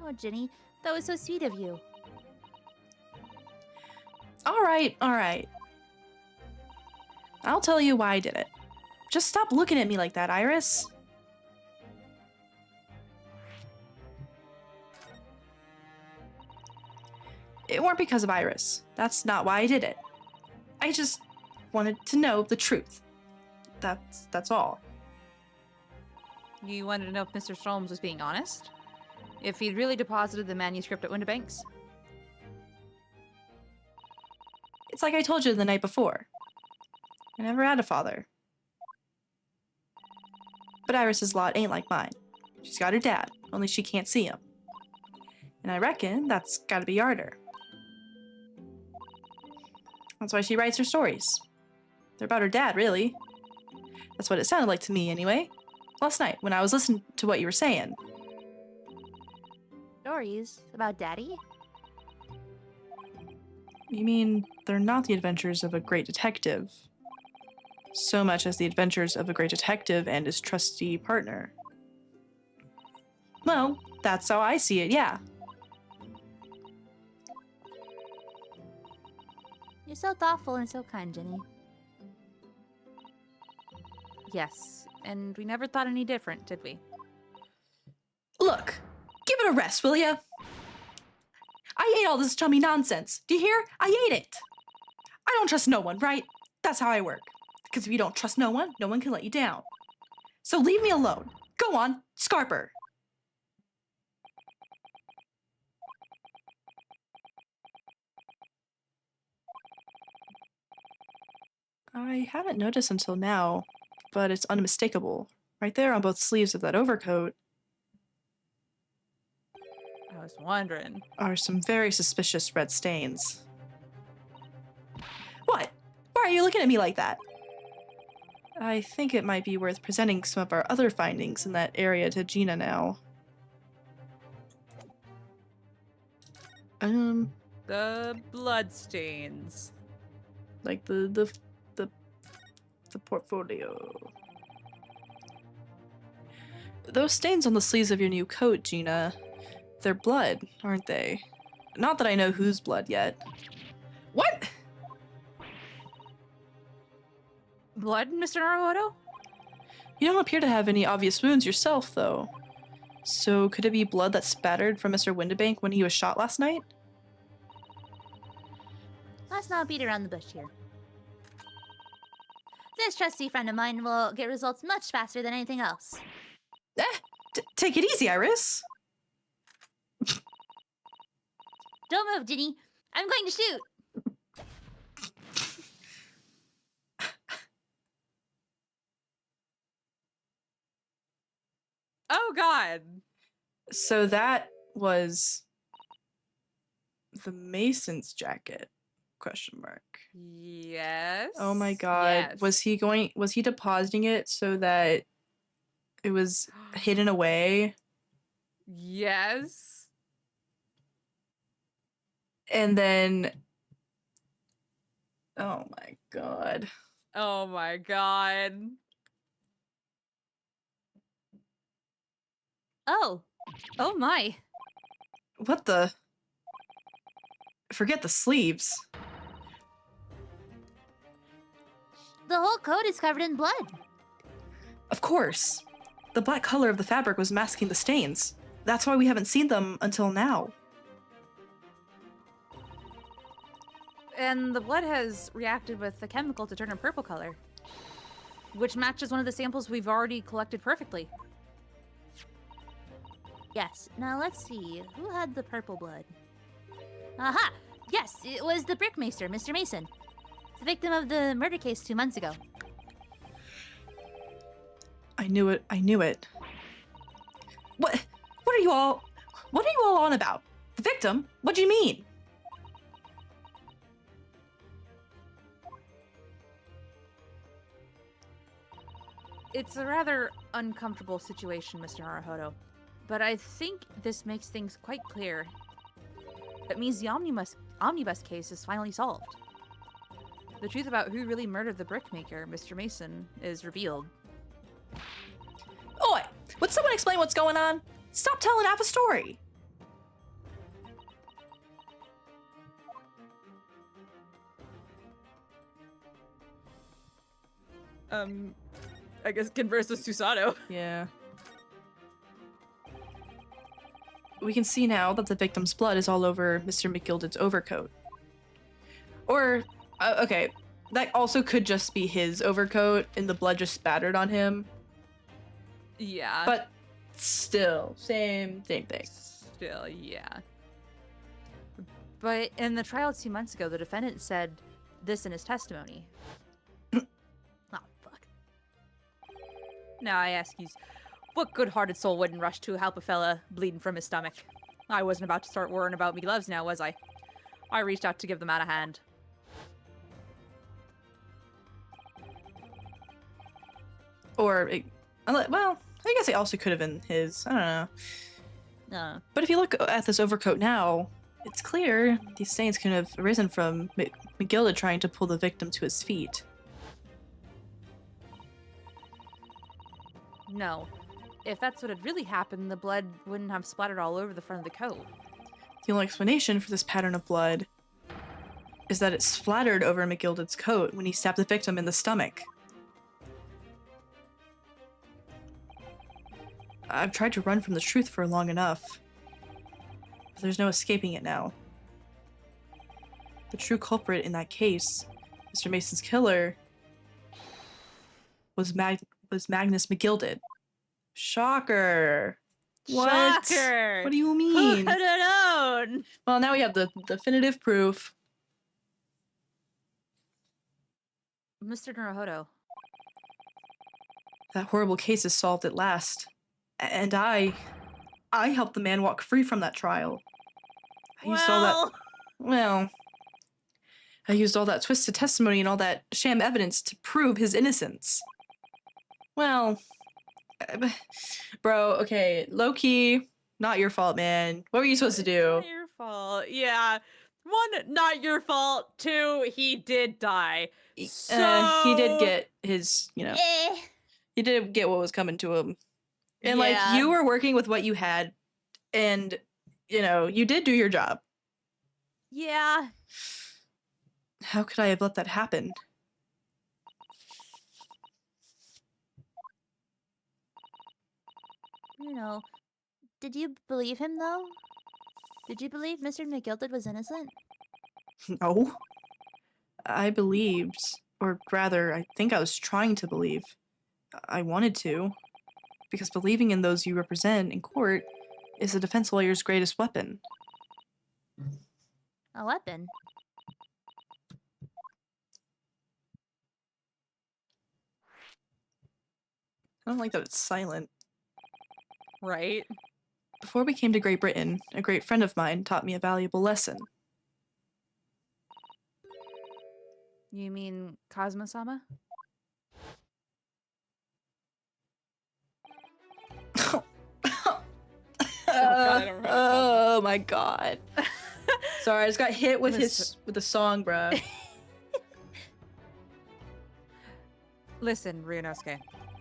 Oh, Ginny, that was so sweet of you. All right, all right. I'll tell you why I did it. Just stop looking at me like that, Iris. It weren't because of Iris. That's not why I did it. I just wanted to know the truth. That's all. You wanted to know if Mr. Sholmes was being honest? If he'd really deposited the manuscript at Windibanks? It's like I told you the night before. I never had a father. But Iris's lot ain't like mine. She's got her dad, only she can't see him. And I reckon that's gotta be harder. That's why she writes her stories. They're about her dad, really. That's what it sounded like to me, anyway. Last night, when I was listening to what you were saying. Stories about Daddy? You mean, they're not the adventures of a great detective, so much as the adventures of a great detective and his trusty partner. Well, that's how I see it, yeah. You're so thoughtful and so kind, Jenny. Yes, and we never thought any different, did we? Look, give it a rest, will ya? I ate all this chummy nonsense. Do you hear? I ate it. I don't trust no one, right? That's how I work. Because if you don't trust no one can let you down. So leave me alone. Go on, Scarper. I haven't noticed until now, but it's unmistakable. Right there on both sleeves of that overcoat I was wondering. are some very suspicious red stains. What? Why are you looking at me like that? I think it might be worth presenting some of our other findings in that area to Gina now. The bloodstains. Like the portfolio. Those stains on the sleeves of your new coat, Gina, they're blood, aren't they? Not that I know whose blood yet. What? Blood, Mr. Naruto? You don't appear to have any obvious wounds yourself, though. So could it be blood that spattered from Mr. Windibank when he was shot last night? Let's not beat around the bush here. This trusty friend of mine will get results much faster than anything else. Take it easy, Iris. Don't move, Ginny. I'm going to shoot. Oh god. So that was the Mason's jacket? Question mark. Yes. Oh my god. Yes. Was he depositing it so that it was hidden away? Yes. And then oh my god. Oh my god. Oh. Oh my. What the? Forget the sleeves. The whole coat is covered in blood. Of course. The black color of the fabric was masking the stains. That's why we haven't seen them until now. And the blood has reacted with the chemical to turn a purple color, which matches one of the samples we've already collected perfectly. Yes. Now let's see. Who had the purple blood? Aha! Yes, it was the Brickmaster, Mr. Mason. The victim of the murder case 2 months ago. I knew it. I knew it. What are you all on about? The victim? What do you mean? It's a rather uncomfortable situation, Mr. Naruhodo, but I think this makes things quite clear. It means the omnibus case is finally solved. The truth about who really murdered the brickmaker, Mr. Mason, is revealed. Oi! Would someone explain what's going on? Stop telling half a story! I guess converse with Susato. Yeah. We can see now that the victim's blood is all over Mr. McGilded's overcoat. Or, okay, that also could just be his overcoat and the blood just spattered on him. Yeah. But still, same thing. Still, yeah. But in the trial 2 months ago, the defendant said this in his testimony. Oh, fuck. Now I ask you, what good-hearted soul wouldn't rush to help a fella bleeding from his stomach? I wasn't about to start worrying about me gloves now, was I? I reached out to give the man a hand. Or, well, I guess it also could have been his. I don't know. No. But if you look at this overcoat now, it's clear these stains could have arisen from McGilded trying to pull the victim to his feet. No. If that's what had really happened, the blood wouldn't have splattered all over the front of the coat. The only explanation for this pattern of blood is that it splattered over McGilded's coat when he stabbed the victim in the stomach. I've tried to run from the truth for long enough, but there's no escaping it now. The true culprit in that case, Mr. Mason's killer, was Magnus McGilded. Shocker! What? Shocker! What do you Who mean? could have known? Well, now we have the definitive proof. Mr. Naruhodo. That horrible case is solved at last. And I helped the man walk free from that trial. I used all that twisted testimony and all that sham evidence to prove his innocence. Well, bro, okay, low-key, not your fault, man. What were you supposed to do? Not your fault. Yeah. One, not your fault. Two, he did die. So He did get his, he did get what was coming to him. And, Yeah. you were working with what you had, and, you did do your job. Yeah. How could I have let that happen? Did you believe him, though? Did you believe Mr. McGilded was innocent? No. I believed, or rather, I think I was trying to believe. I wanted to. Because believing in those you represent in court is a defense lawyer's greatest weapon. A weapon? I don't like that it's silent. Right. Before we came to Great Britain, a great friend of mine taught me a valuable lesson. You mean Kazuma-sama? Oh my god. Sorry, I just got hit with the song, bruh. Listen, Ryunosuke.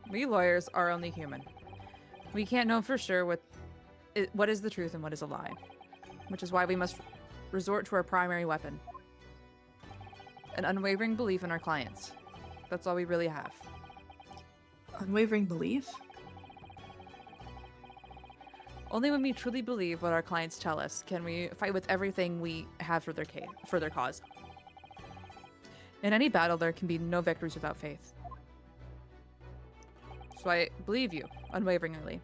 We lawyers are only human. We can't know for sure what is the truth and what is a lie. Which is why we must resort to our primary weapon. An unwavering belief in our clients. That's all we really have. Unwavering belief? Only when we truly believe what our clients tell us can we fight with everything we have for their cause. In any battle, there can be no victories without faith. So I believe you, unwaveringly.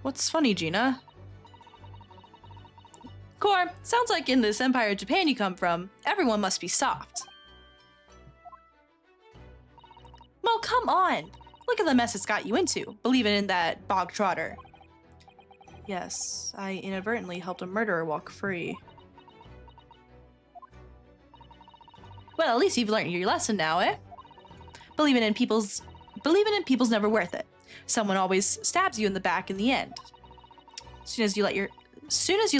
What's funny, Gina? Core, sounds like in this Empire of Japan you come from, everyone must be soft. Well, come on! Look at the mess it's got you into, believing in that bog trotter. Yes, I inadvertently helped a murderer walk free. Well, at least you've learned your lesson now, eh? Believing in people's never worth it. Someone always stabs you in the back in the end. Soon as you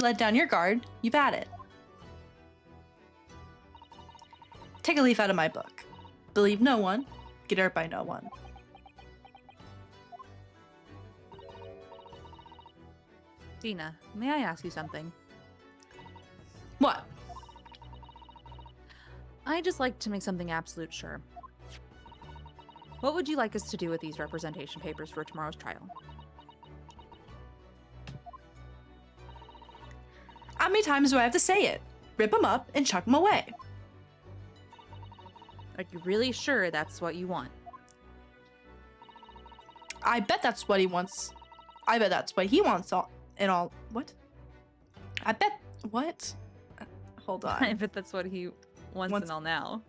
let down your guard, you've had it. Take a leaf out of my book. Believe no one, get hurt by no one. Dina, may I ask you something? What? I just like to make something absolute sure. What would you like us to do with these representation papers for tomorrow's trial? How many times do I have to say it? Rip them up and chuck them away. Are you really sure that's what you want? I bet that's what he wants. I bet that's what he wants all and all. What? I bet. What? Hold I on. bet that's what he wants Wants- and all now.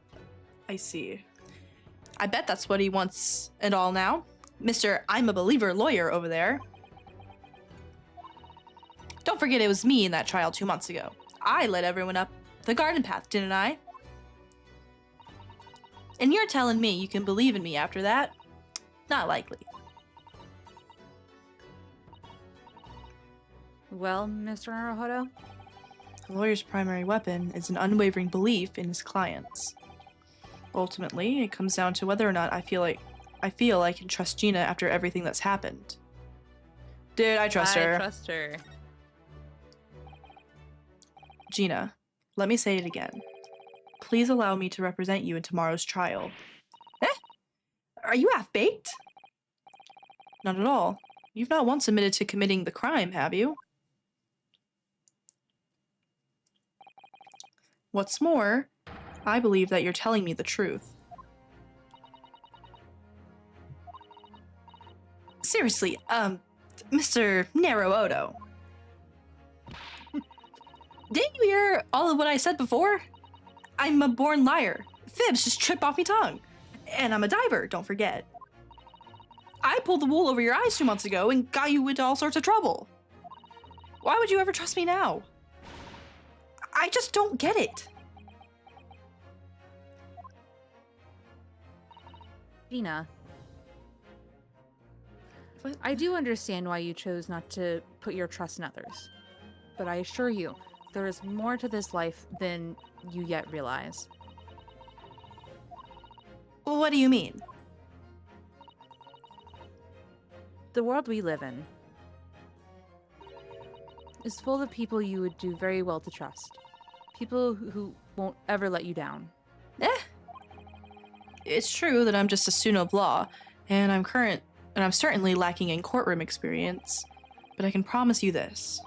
I see. I bet that's what he wants and all now. Mr. I'm a believer lawyer over there. Don't forget it was me in that trial 2 months ago. I led everyone up the garden path, didn't I? And you're telling me you can believe in me after that? Not likely. Well, Mr. Naruhodo, A lawyer's primary weapon is an unwavering belief in his clients. Ultimately, it comes down to whether or not I feel I can trust Gina after everything that's happened. Dude, I trust her. I trust her. Gina, let me say it again. Please allow me to represent you in tomorrow's trial. Eh? Are you half-baked? Not at all. You've not once admitted to committing the crime, have you? What's more, I believe that you're telling me the truth. Seriously, Mr. Narrow Odo. Didn't you hear all of what I said before? I'm a born liar. Fibs just trip off me tongue. And I'm a diver, don't forget. I pulled the wool over your eyes 2 months ago and got you into all sorts of trouble. Why would you ever trust me now? I just don't get it. Dina, What? I do understand why you chose not to put your trust in others. But I assure you, there is more to this life than you yet realize. What do you mean? The world we live in is full of people you would do very well to trust. People who won't ever let you down. It's true that I'm just a student of law, and I'm certainly lacking in courtroom experience, but I can promise you this.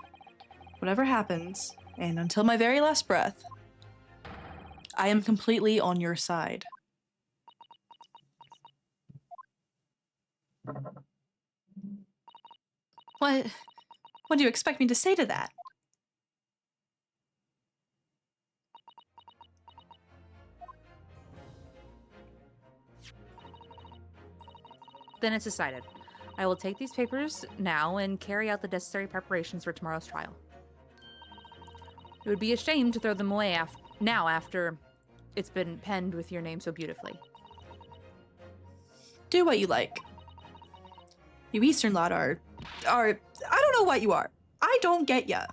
Whatever happens, and until my very last breath, I am completely on your side. What do you expect me to say to that? Then it's decided. I will take these papers now and carry out the necessary preparations for tomorrow's trial. It would be a shame to throw them away now after it's been penned with your name so beautifully. Do what you like. You Eastern lot are I don't know what you are. I don't get ya.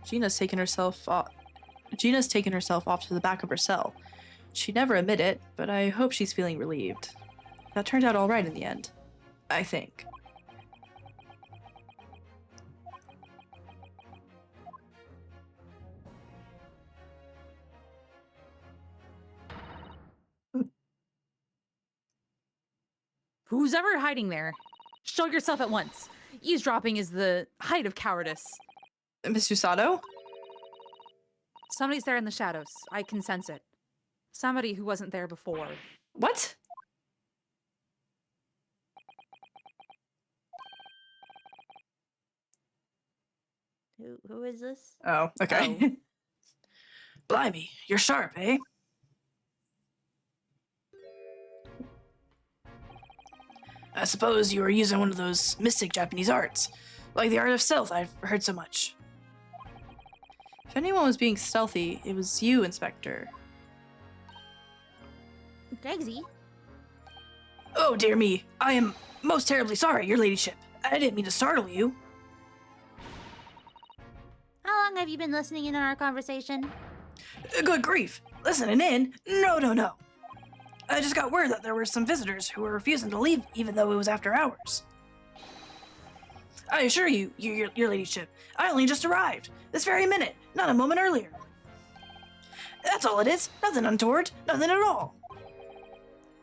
Gina's taken herself off to the back of her cell. She'd never admit it, but I hope she's feeling relieved. That turned out all right in the end. I think. Who's ever hiding there? Show yourself at once. Eavesdropping is the height of cowardice. Miss Usato? Somebody's there in the shadows. I can sense it. Somebody who wasn't there before. What? Who is this? Oh, okay. Blimey, you're sharp, eh? I suppose you were using one of those mystic Japanese arts, like the art of stealth I've heard so much. If anyone was being stealthy, it was you, Inspector. Gregsy, Oh, dear me. I am most terribly sorry, your ladyship. I didn't mean to startle you. how long have you been listening in on our conversation? Good grief. Listening in? No. I just got word that there were some visitors who were refusing to leave even though it was after hours. I assure you, your ladyship, I only just arrived. This very minute, not a moment earlier. That's all it is. Nothing untoward. Nothing at all.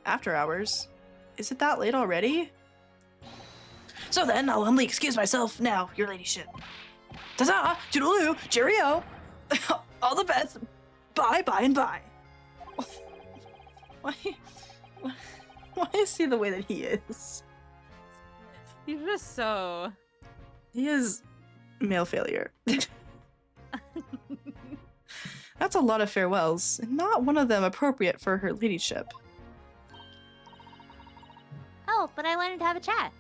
After hours? Is it that late already? So then, I'll humbly excuse myself now, your ladyship. Ta-ta! Toodaloo! Cheerio! All the best. Bye, bye, and bye. Why? Why is he the way that he is? He's just so. He is male failure. That's a lot of farewells, and not one of them appropriate for her ladyship. Oh, but I wanted to have a chat.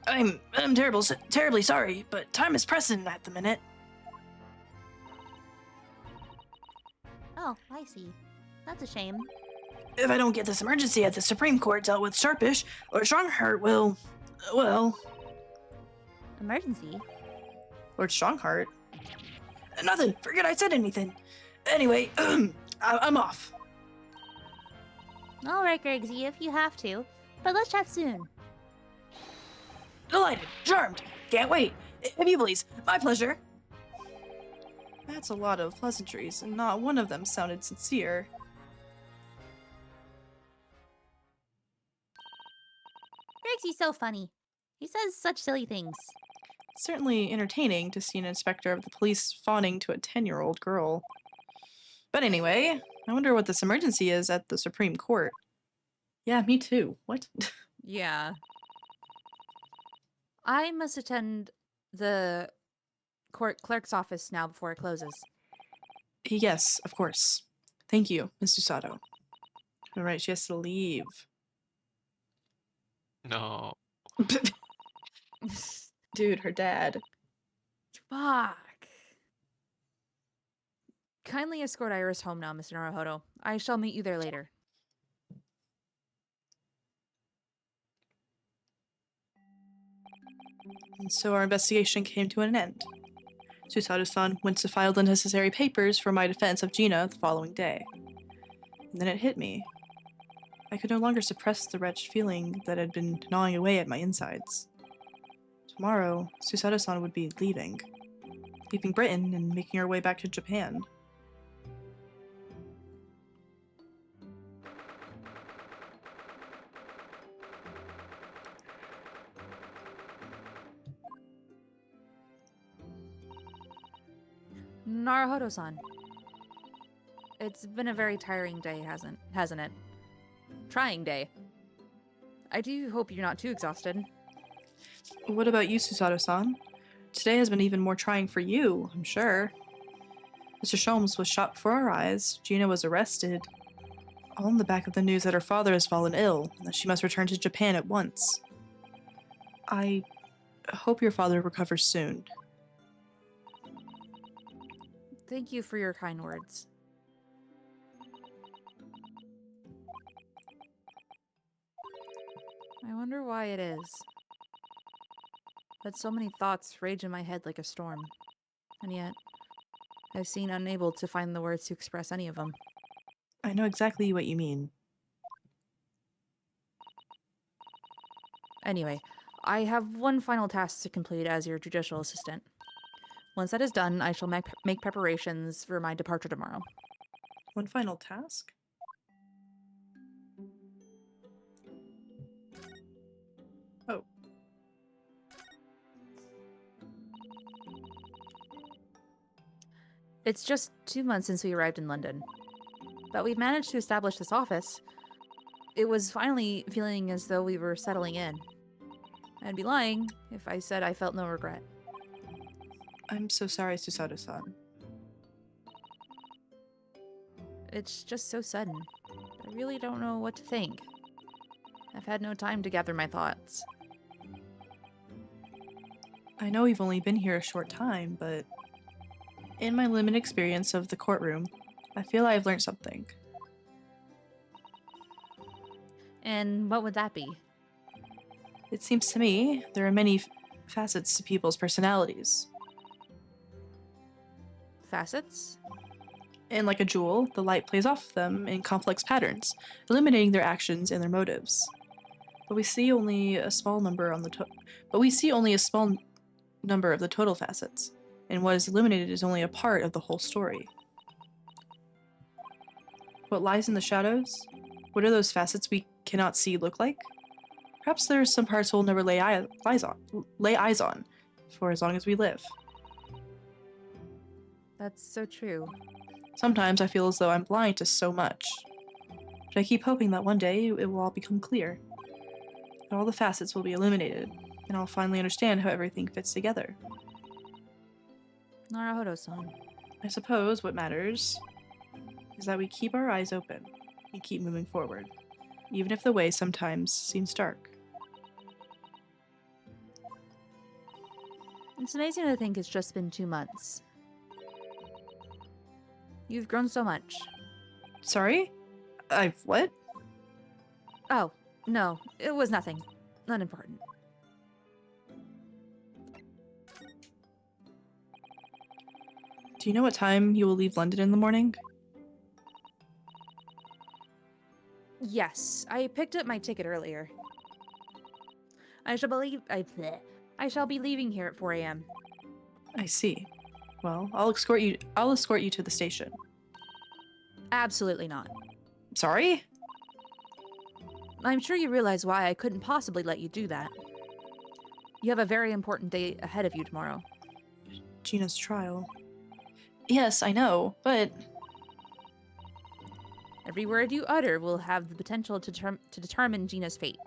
I'm terribly sorry, but time is pressing at the minute. Oh, I see. That's a shame. If I don't get this emergency at the Supreme Court dealt with sharpish, Lord Strongheart will, well, Emergency? Lord Strongheart? nothing. Forget I said anything. Anyway, I'm off. All right, Gregsy, if you have to. But let's chat soon. Delighted. Charmed. Can't wait. If you please. My pleasure. That's a lot of pleasantries, and not one of them sounded sincere. Gregsy's so funny. He says such silly things. It's certainly entertaining to see an inspector of the police fawning to a 10-year-old girl. But anyway, I wonder what this emergency is at the Supreme Court. Yeah, me too. What? Yeah. I must attend the court clerk's office now before it closes. Yes, of course. Thank you, Miss Susato. Alright, she has to leave. No. Dude, her dad. Fuck. Kindly escort Iris home now, Mr. Naruhodo. I shall meet you there later. And so our investigation came to an end. Susato-san went to file the necessary papers for my defense of Gina the following day. And then it hit me. I could no longer suppress the wretched feeling that had been gnawing away at my insides. Tomorrow, Susato-san would be leaving Britain and making her way back to Japan. Naruhodo-san. It's been a very tiring day, hasn't it? Trying day. I do hope you're not too exhausted. What about you, Susato-san? Today has been even more trying for you, I'm sure. Mr. Sholmes was shot before our eyes, Gina was arrested, all in the back of the news that her father has fallen ill and that she must return to Japan at once. I hope your father recovers soon. Thank you for your kind words. I wonder why it is that so many thoughts rage in my head like a storm, and yet I seem unable to find the words to express any of them. I know exactly what you mean. Anyway, I have one final task to complete as your judicial assistant. Once that is done, I shall make preparations for my departure tomorrow. One final task? Oh. It's just 2 months since we arrived in London, but we've managed to establish this office. It was finally feeling as though we were settling in. I'd be lying if I said I felt no regret. I'm so sorry, Susato-san. It's just so sudden. I really don't know what to think. I've had no time to gather my thoughts. I know we've only been here a short time, but in my limited experience of the courtroom, I feel I've learned something. And what would that be? It seems to me there are many facets to people's personalities. Facets? And like a jewel, the light plays off them in complex patterns, illuminating their actions and their motives. But we see only a small number of the total facets, and what is illuminated is only a part of the whole story. What lies in the shadows? What are those facets we cannot see look like? Perhaps there are some parts we'll never lay eyes on for as long as we live. That's so true. Sometimes I feel as though I'm blind to so much, but I keep hoping that one day it will all become clear. That all the facets will be illuminated, and I'll finally understand how everything fits together. Naruhodo-san. I suppose what matters is that we keep our eyes open and keep moving forward, even if the way sometimes seems dark. It's amazing to think it's just been 2 months. You've grown so much. Sorry? I've what? Oh, no, it was nothing. Not important. Do you know what time you will leave London in the morning? Yes, I picked up my ticket earlier. I shall be leaving here at 4 a.m. I see. Well, I'll escort you to the station. Absolutely not. Sorry? I'm sure you realize why I couldn't possibly let you do that. You have a very important day ahead of you tomorrow. Gina's trial. Yes, I know, but Every word you utter will have the potential to determine Gina's fate.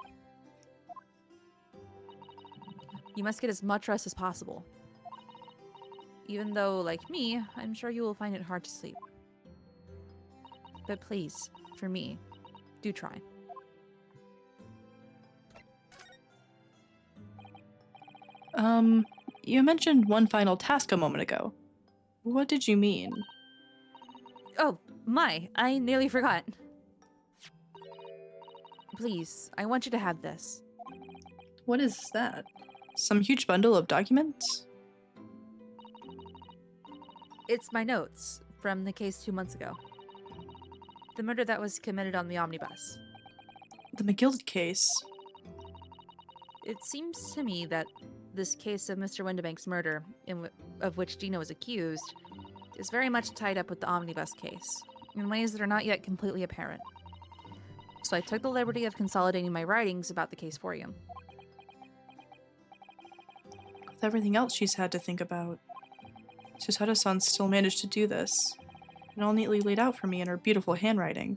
You must get as much rest as possible. Even though, like me, I'm sure you will find it hard to sleep. But please, for me, do try. You mentioned one final task a moment ago. What did you mean? Oh, I nearly forgot. Please, I want you to have this. What is that? Some huge bundle of documents? It's my notes from the case 2 months ago. The murder that was committed on the omnibus. The McGill case. It seems to me that this case of Mr. Windibank's murder, of which Gina was accused, is very much tied up with the omnibus case, in ways that are not yet completely apparent. So I took the liberty of consolidating my writings about the case for you. With everything else she's had to think about, Susato-san still managed to do this, and all neatly laid out for me in her beautiful handwriting.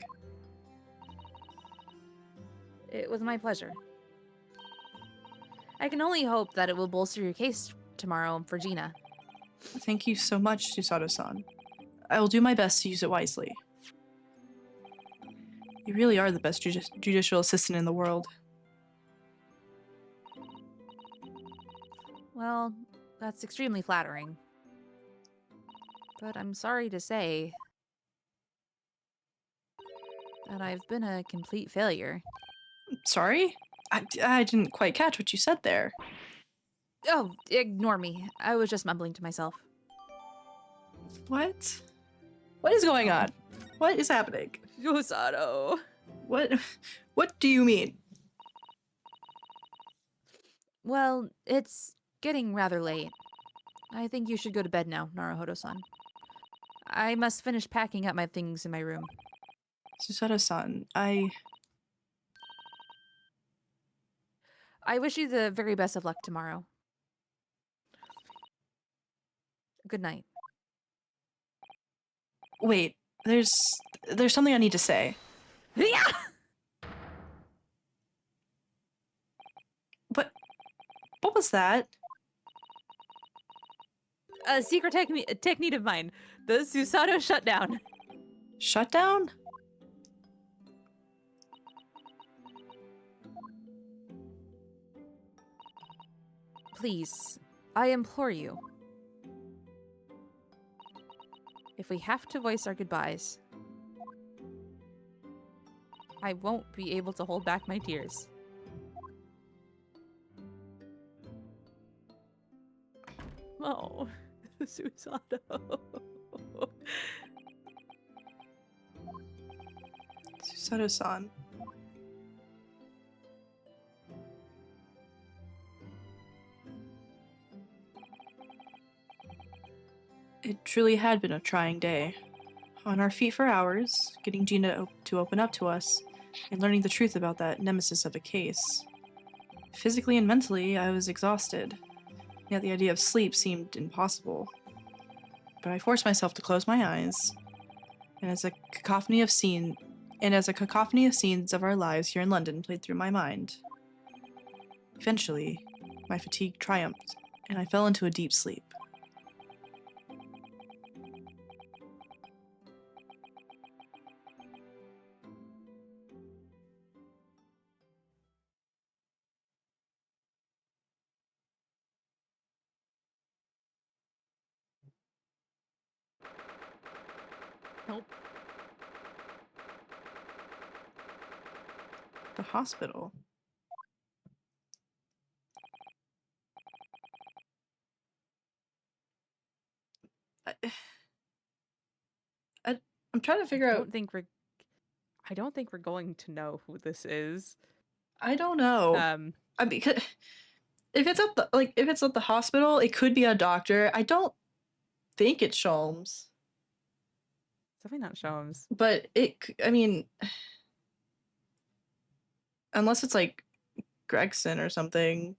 It was my pleasure. I can only hope that it will bolster your case tomorrow for Gina. Thank you so much, Susato-san. I will do my best to use it wisely. You really are the best judicial assistant in the world. Well, that's extremely flattering. But I'm sorry to say that I've been a complete failure. Sorry? I didn't quite catch what you said there. Oh, ignore me. I was just mumbling to myself. What? What is going on? What is happening? Yosato. What do you mean? Well, it's getting rather late. I think you should go to bed now, Naruhodo-san. I must finish packing up my things in my room. Susato-san, I wish you the very best of luck tomorrow. Good night. Wait, there's something I need to say. Yeah! What was that? A secret technique of mine. The Susato shutdown. Shutdown? Please, I implore you. If we have to voice our goodbyes, I won't be able to hold back my tears. Oh, Susanoo. Susato-san. It truly had been a trying day. On our feet for hours, getting Gina to open up to us, and learning the truth about that nemesis of a case. Physically and mentally, I was exhausted, yet the idea of sleep seemed impossible. But I forced myself to close my eyes, and as a cacophony of scenes of our lives here in London played through my mind. Eventually, my fatigue triumphed, and I fell into a deep sleep. Nope. The hospital. I'm trying to figure out. I don't think we're going to know who this is. I don't know. I mean, if it's at the hospital, it could be a doctor. I don't think it's Sholmes, Definitely not Sholmes. but I mean, unless it's like Gregson or something.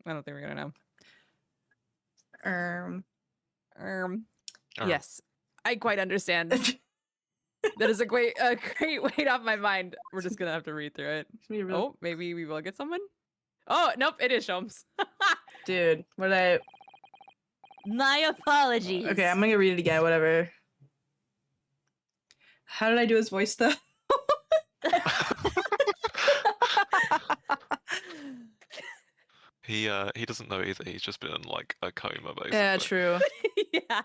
I don't think we're gonna know. Oh. Yes, I quite understand. That is a great weight off my mind. We're just gonna have to read through it. It's gonna be real- Oh, maybe we will get someone. Oh, nope, it is Sholmes. Dude, what I? My apologies. Okay, I'm gonna read it again. Whatever. How did I do his voice though? He doesn't know either. He's just been in like a coma basically. Yeah, true. Yeah.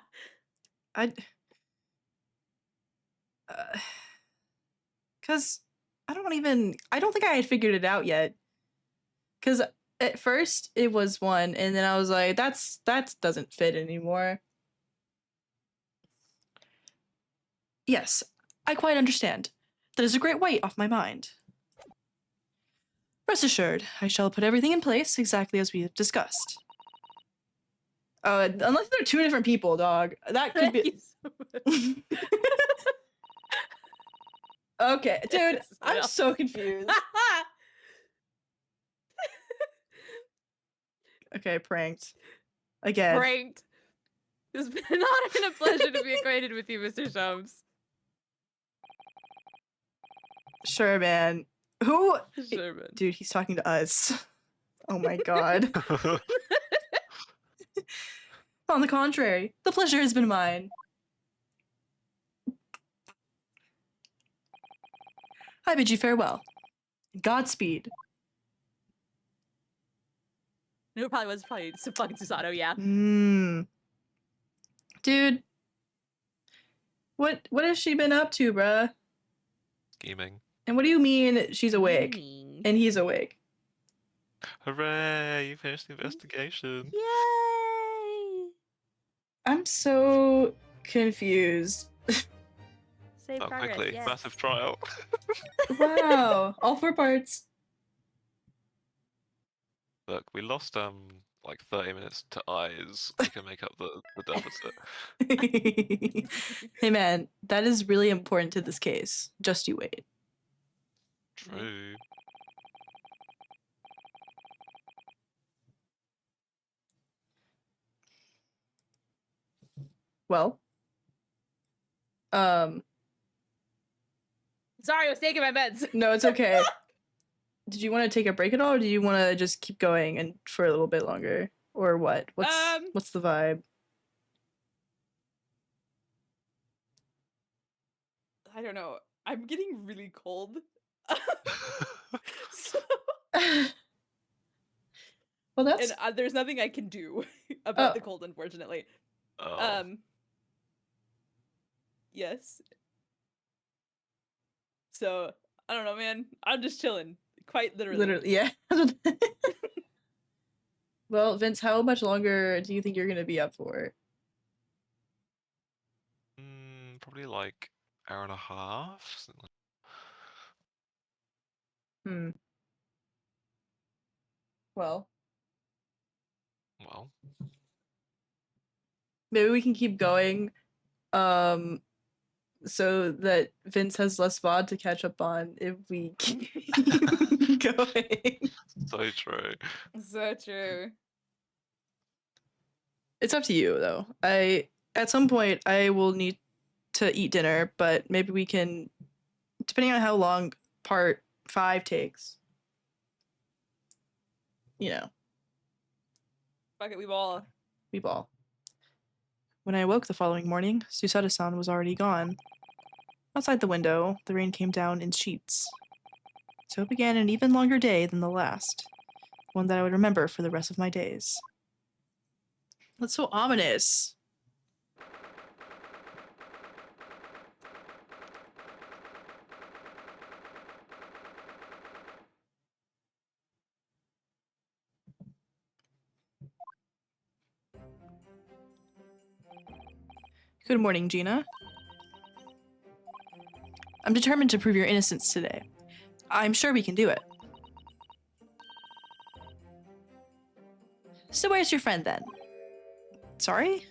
Cause I don't think I had figured it out yet. Cause at first it was one, and then I was like, that doesn't fit anymore. Yes, I quite understand. That is a great weight off my mind. Rest assured, I shall put everything in place exactly as we have discussed. Unless they're two different people, dog. That could be. Okay, dude, I'm so confused. Okay, pranked. Again. Pranked. It's been an honor and a pleasure to be acquainted with you, Mr. Sholmes. Sure, man. Who? Sure, man. Dude, he's talking to us. Oh my god. On the contrary, the pleasure has been mine. I bid you farewell. Godspeed. No, it probably was some fucking Susanoo, yeah. Dude. What has she been up to, bruh? Scheming. And what do you mean she's awake? And he's awake. Hooray! You finished the investigation. Yay! I'm so confused. Save That progress. quickly. Yes. Massive trial. Wow. All 4 parts. Look, we lost like 30 minutes to eyes. We can make up the deficit. Hey man, that is really important to this case. Just you wait. True. Well. Sorry, I was taking my meds. No, it's okay. Did you want to take a break at all, or do you want to just keep going and for a little bit longer, or what? What's the vibe? I don't know. I'm getting really cold. So Well, that's and there's nothing I can do about Oh. the cold, unfortunately. Oh. Yes. So I don't know, man. I'm just chilling, quite literally. literally yeah. Well, Vince, how much longer do you think you're gonna be up for? Probably like hour and a half. Something like- Hmm. Well, Well, maybe we can keep going, so that Vince has less VOD to catch up on if we keep going. so true. So true. It's up to you, though. At some point I will need to eat dinner, but maybe we can, depending on how long part 5 takes. You know, Fuck it, we ball. we ball. When I awoke the following morning, Susada-san was already gone. Outside the window, the rain came down in sheets. So began an even longer day than the last, one that I would remember for the rest of my days. That's so ominous. Good morning, Gina. I'm determined to prove your innocence today. I'm sure we can do it. So where's your friend then? Sorry?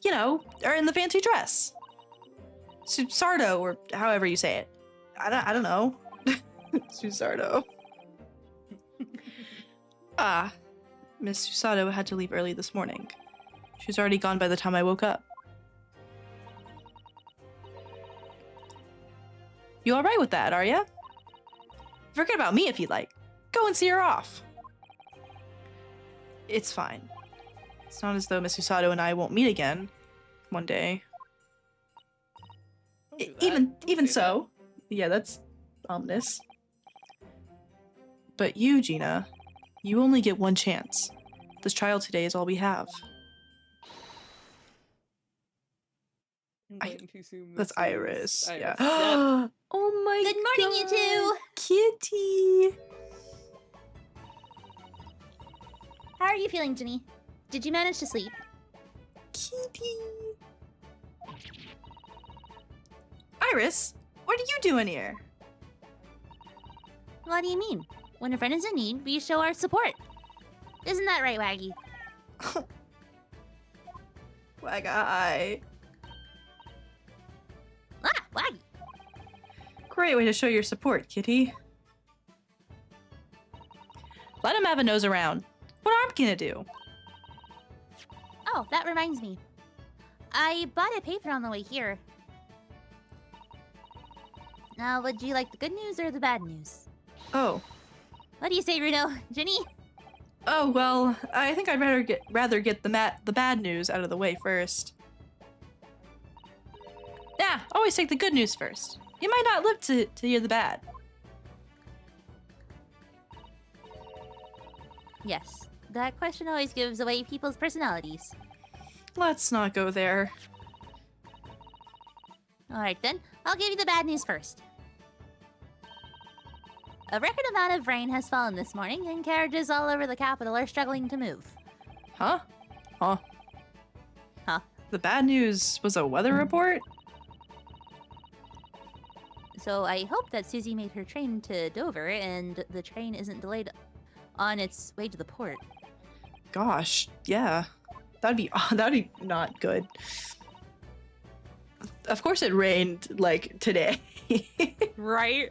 You know, or in the fancy dress. Susardo, or however you say it. I don't know. Susardo. Ah, Miss Susado had to leave early this morning. She was already gone by the time I woke up. You alright with that, are ya? Forget about me if you'd like. Go and see her off. It's fine. It's not as though Miss Usado and I won't meet again one day. Don't do that. Even Don't say so. Yeah, that's ominous. But you, Gina, you only get one chance. This trial today is all we have. that. I'm I- going to assume That's this is Iris. Yeah. Yep. Oh my Good morning, you two. Kitty. How are you feeling, Ginny? Did you manage to sleep? Kitty. Iris, what are you doing here? What do you mean? When a friend is in need, we show our support. Isn't that right, Waggy? Wag eye. Ah, Waggy. Great way to show your support, Kitty. Let him have a nose around. What I'm gonna do? Oh, that reminds me. I bought a paper on the way here. Now, would you like the good news or the bad news? Oh. What do you say, Runo? Ginny? Oh, well, I think I'd rather get the bad news out of the way first. Yeah, always take the good news first. You might not live to hear the bad. Yes. That question always gives away people's personalities. Let's not go there. Alright then, I'll give you the bad news first. A record amount of rain has fallen this morning, and carriages all over the capital are struggling to move. Huh? Huh? Huh. The bad news was a weather report? So I hope that Susie made her train to Dover, and the train isn't delayed on its way to the port. Gosh, yeah. That'd be not good. Of course it rained, like, today. Right?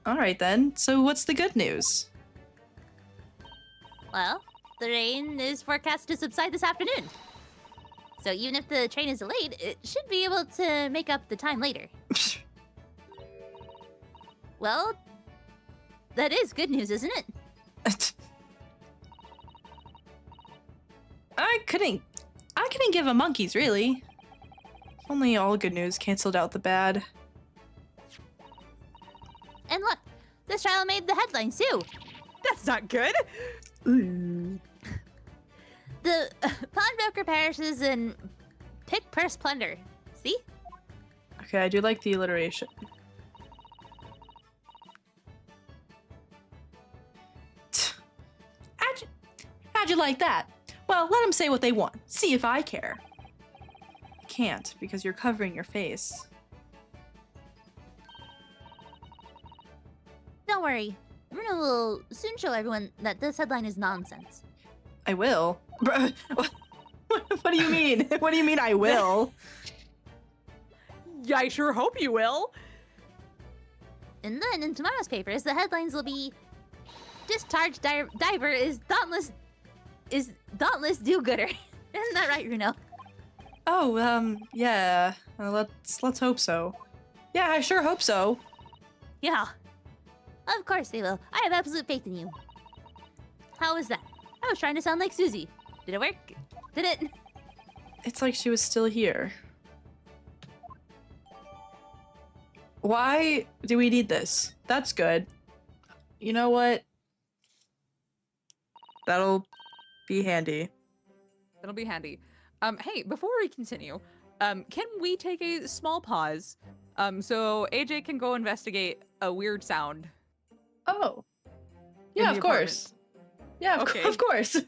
Alright then, so what's the good news? Well, the rain is forecast to subside this afternoon. So even if the train is delayed, it should be able to make up the time later. Well, that is good news, isn't it? I couldn't give a monkey's, really. Only all good news canceled out the bad. And look, this trial made the headlines too. That's That's not good. Ooh. The pawnbroker perishes in pick, purse, plunder. See? Okay, I do like the alliteration. How'd you like that? Well, let them say what they want. See if I care. I can't, because you're covering your face. Don't worry. Bruno will soon show everyone that this headline is nonsense. I will. What do you mean? What do you mean I will? Yeah, I sure hope you will. And then in tomorrow's papers, the headlines will be "Discharged diver is dauntless do-gooder." Isn't that right, Bruno? Oh, yeah. Let's hope so. Yeah, I sure hope so. Yeah. Of course they will. I have absolute faith in you. How was that? I was trying to sound like Susie. Did it work? Did it? It's like she was still here. Why do we need this? That's good. You know what? That'll be handy. That'll be handy. Hey, before we continue, can we take a small pause? So AJ can go investigate a weird sound. Oh. In Yeah, the of course. Yeah, Okay. of course.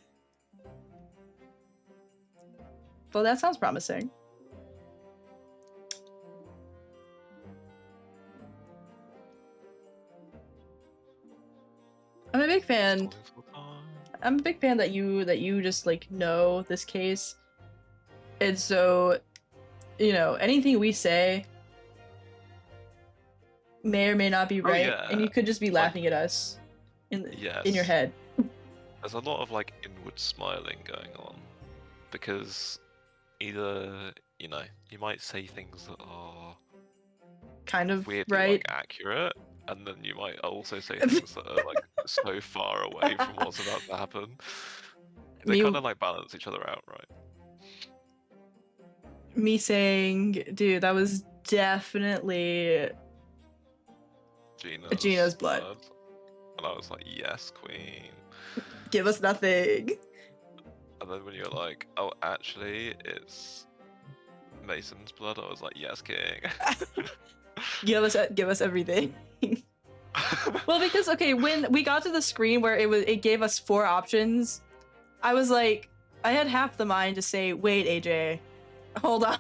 Well, that sounds promising. I'm a big fan. I'm a big fan that you just like know this case. And so, you know, anything we say may or may not be Oh, right, yeah. and you could just be laughing at us in your Yes. head. There's a lot of like inward smiling going on because either you might say things that are Kind of weirdly right. like accurate, and then you might also say things that are like so far away from what's about to happen. They Me- kind of like balance each other out, right? Me saying, dude, that was definitely Gina's blood. And I was like, yes, queen. give us nothing. And then when you're like, oh, actually, it's Mason's blood, I was like, yes, king. Give us everything. Well, because okay, when we got to the screen where it gave us 4 options, I was like, I had half the mind to say, wait, AJ, hold on.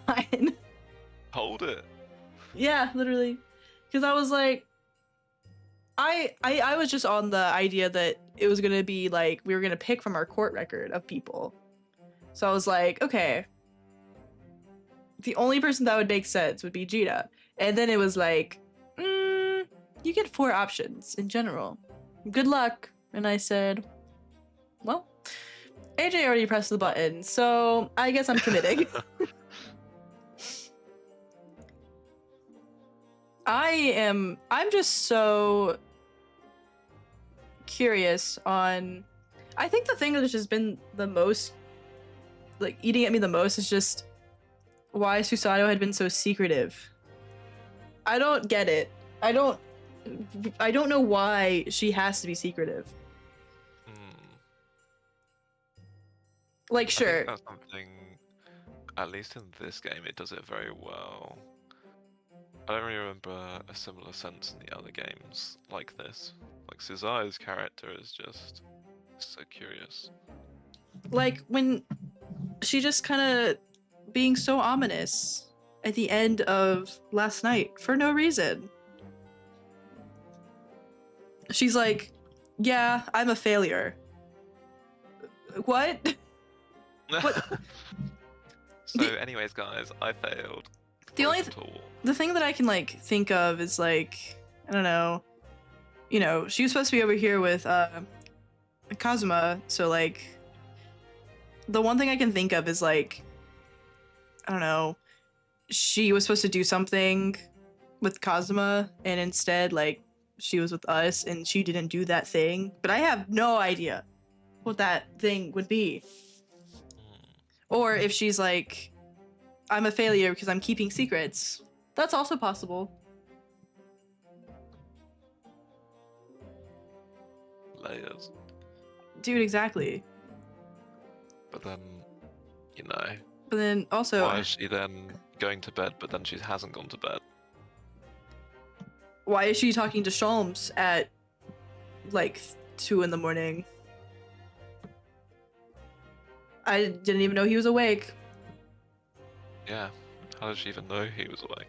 Hold it. Yeah, literally. Because I was like, I was just on the idea that it was gonna be like we were gonna pick from our court record of people. So I was like, okay. The only person that would make sense would be Gina. And then it was like, you get 4 options in general. Good luck. And I said, well, AJ already pressed the button, so I guess I'm committing. I'm just so curious on, I think the thing that has just been the most, like, eating at me the most is just why Susato had been so secretive. I don't get it. I don't know why she has to be secretive. Like, I sure. think that's something, at least in this game, it does it very well. I don't really remember a similar sense in the other games like this. Like, Suzaya's character is just so curious. Like, when she just kind of being so ominous at the end of last night for no reason. She's like, yeah, I'm a failure. What? What? So, anyways, guys, I failed. The only Broken tool. The thing that I can like think of is like, I don't know, you know, she was supposed to be over here with Kazuma, so like the one thing I can think of is like, I don't know, she was supposed to do something with Kazuma and instead like she was with us and she didn't do that thing, but I have no idea what that thing would be. Or if she's like, I'm a failure because I'm keeping secrets. That's also possible. Layers. Dude, exactly. But then, you know, But then also, why is she then going to bed, but then she hasn't gone to bed? why is she talking to Sholmes at like 2 in the morning? I didn't even know he was awake. Yeah, how did she even know he was awake?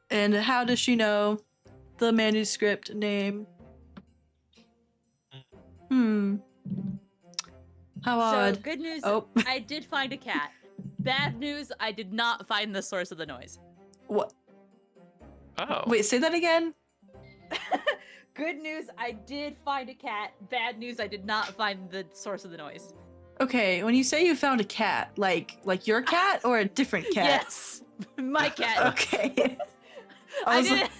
And how does she know the manuscript name? Hmm. How So odd. good news, Oh. I did find a cat. Bad news, I did not find the source of the noise. What? Oh. Wait, say that again? Good news, I did find a cat. Bad news, I did not find the source of the noise. Okay, when you say you found a cat, like your cat or a different cat? Yes, my cat. Okay. I I was like- didn't.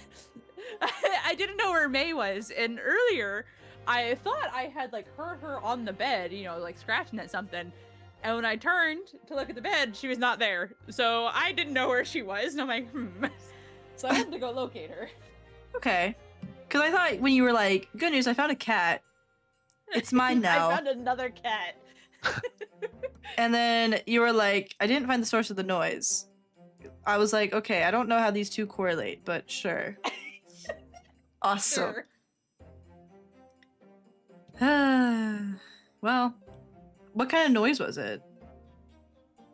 I didn't know where May was, and earlier I thought I had like heard her on the bed, you know, like scratching at something. And when I turned to look at the bed, she was not there. So I didn't know where she was, and I'm like, So I had to go locate her. Okay. Because I thought when you were like, good news, I found a cat. It's mine now. I found another cat. And then you were like, I didn't find the source of the noise. I was like, okay, I don't know how these two correlate, but sure. Awesome. Sure. Well, what kind of noise was it?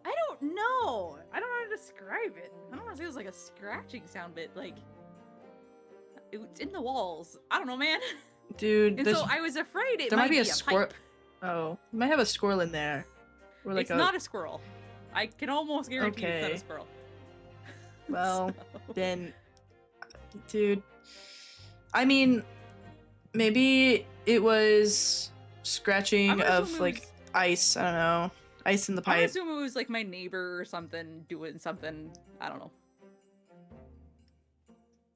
I don't know. I don't know how to describe it. I don't want to say it was like a scratching sound, but like it's in the walls. I don't know, man. Dude, And there's- so I was afraid it there might be a pipe. squirrel. Oh, you might have a squirrel in there. Or like It's not a squirrel. I can almost guarantee it's not Okay. a squirrel. Well, So- then, dude. I mean, maybe it was I'm scratching gonna of assume it like was- ice. I don't know, ice in the I'm gonna pipe. assume it was like my neighbor or something doing something. I don't know.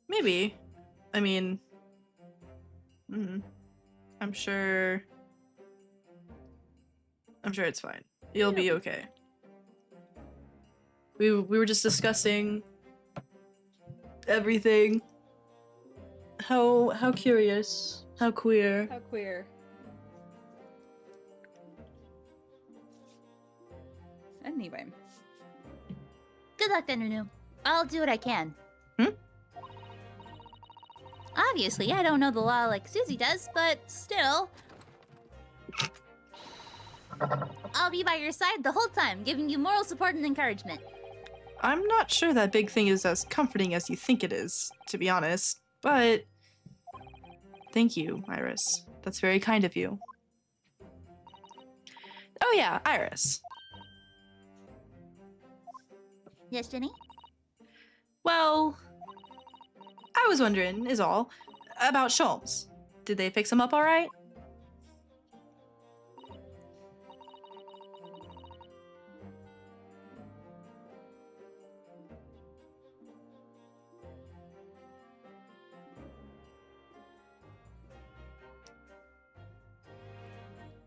Maybe. I mean, I'm sure. I'm sure it's fine. You'll be okay. We were just discussing everything. How curious. How queer. How queer. Anyway. Good luck then, Nunu. I'll do what I can. Obviously, I don't know the law like Susie does, but still. I'll be by your side the whole time, giving you moral support and encouragement. I'm not sure that big thing is as comforting as you think it is, to be honest. But thank you, Iris. That's very kind of you. Oh yeah, Iris. Yes, Jenny? Well, I was wondering, is all, about Sholmes. Did they fix him up all right?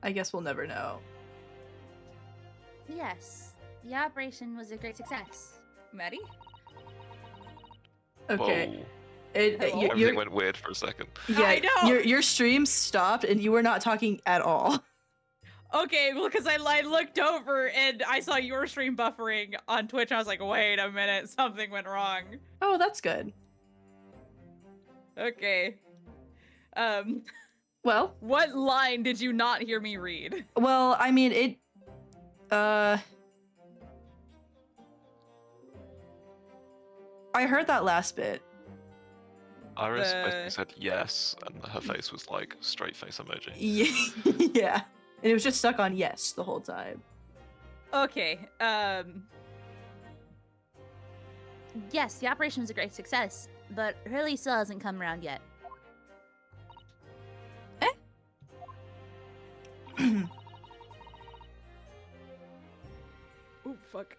I guess we'll never know. Yes. The operation was a great success. Maddie? Okay. Whoa. Hello? Everything went weird for a second. Yeah, I know! your stream stopped and you were not talking at all. Okay, well, because I looked over and I saw your stream buffering on Twitch. I was like, wait a minute, something went wrong. Oh, that's good. Okay. Well, What line did you not hear me read? well, I mean it I heard that last bit. Iris The- basically said yes, and her face was like straight face emoji. Yeah. And it was just stuck on yes the whole time. Okay, Yes, the operation was a great success, but Hurley still hasn't come around yet. oh, fuck.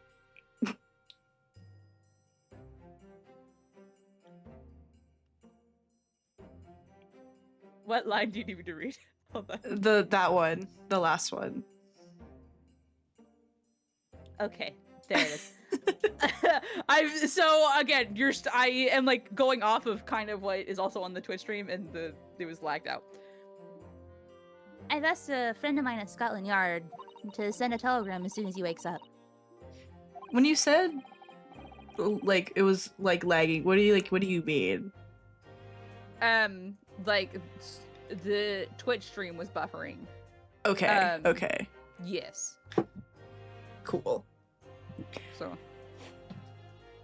What line do you need me to read? Hold on. That one, the last one. Okay, there it is. I am like going off of kind of what is also on the Twitch stream, and it was lagged out. I've asked a friend of mine at Scotland Yard to send a telegram as soon as he wakes up. When you said like it was like lagging, what do you mean? Like the Twitch stream was buffering. Okay. Um, Okay. Yes. Cool. So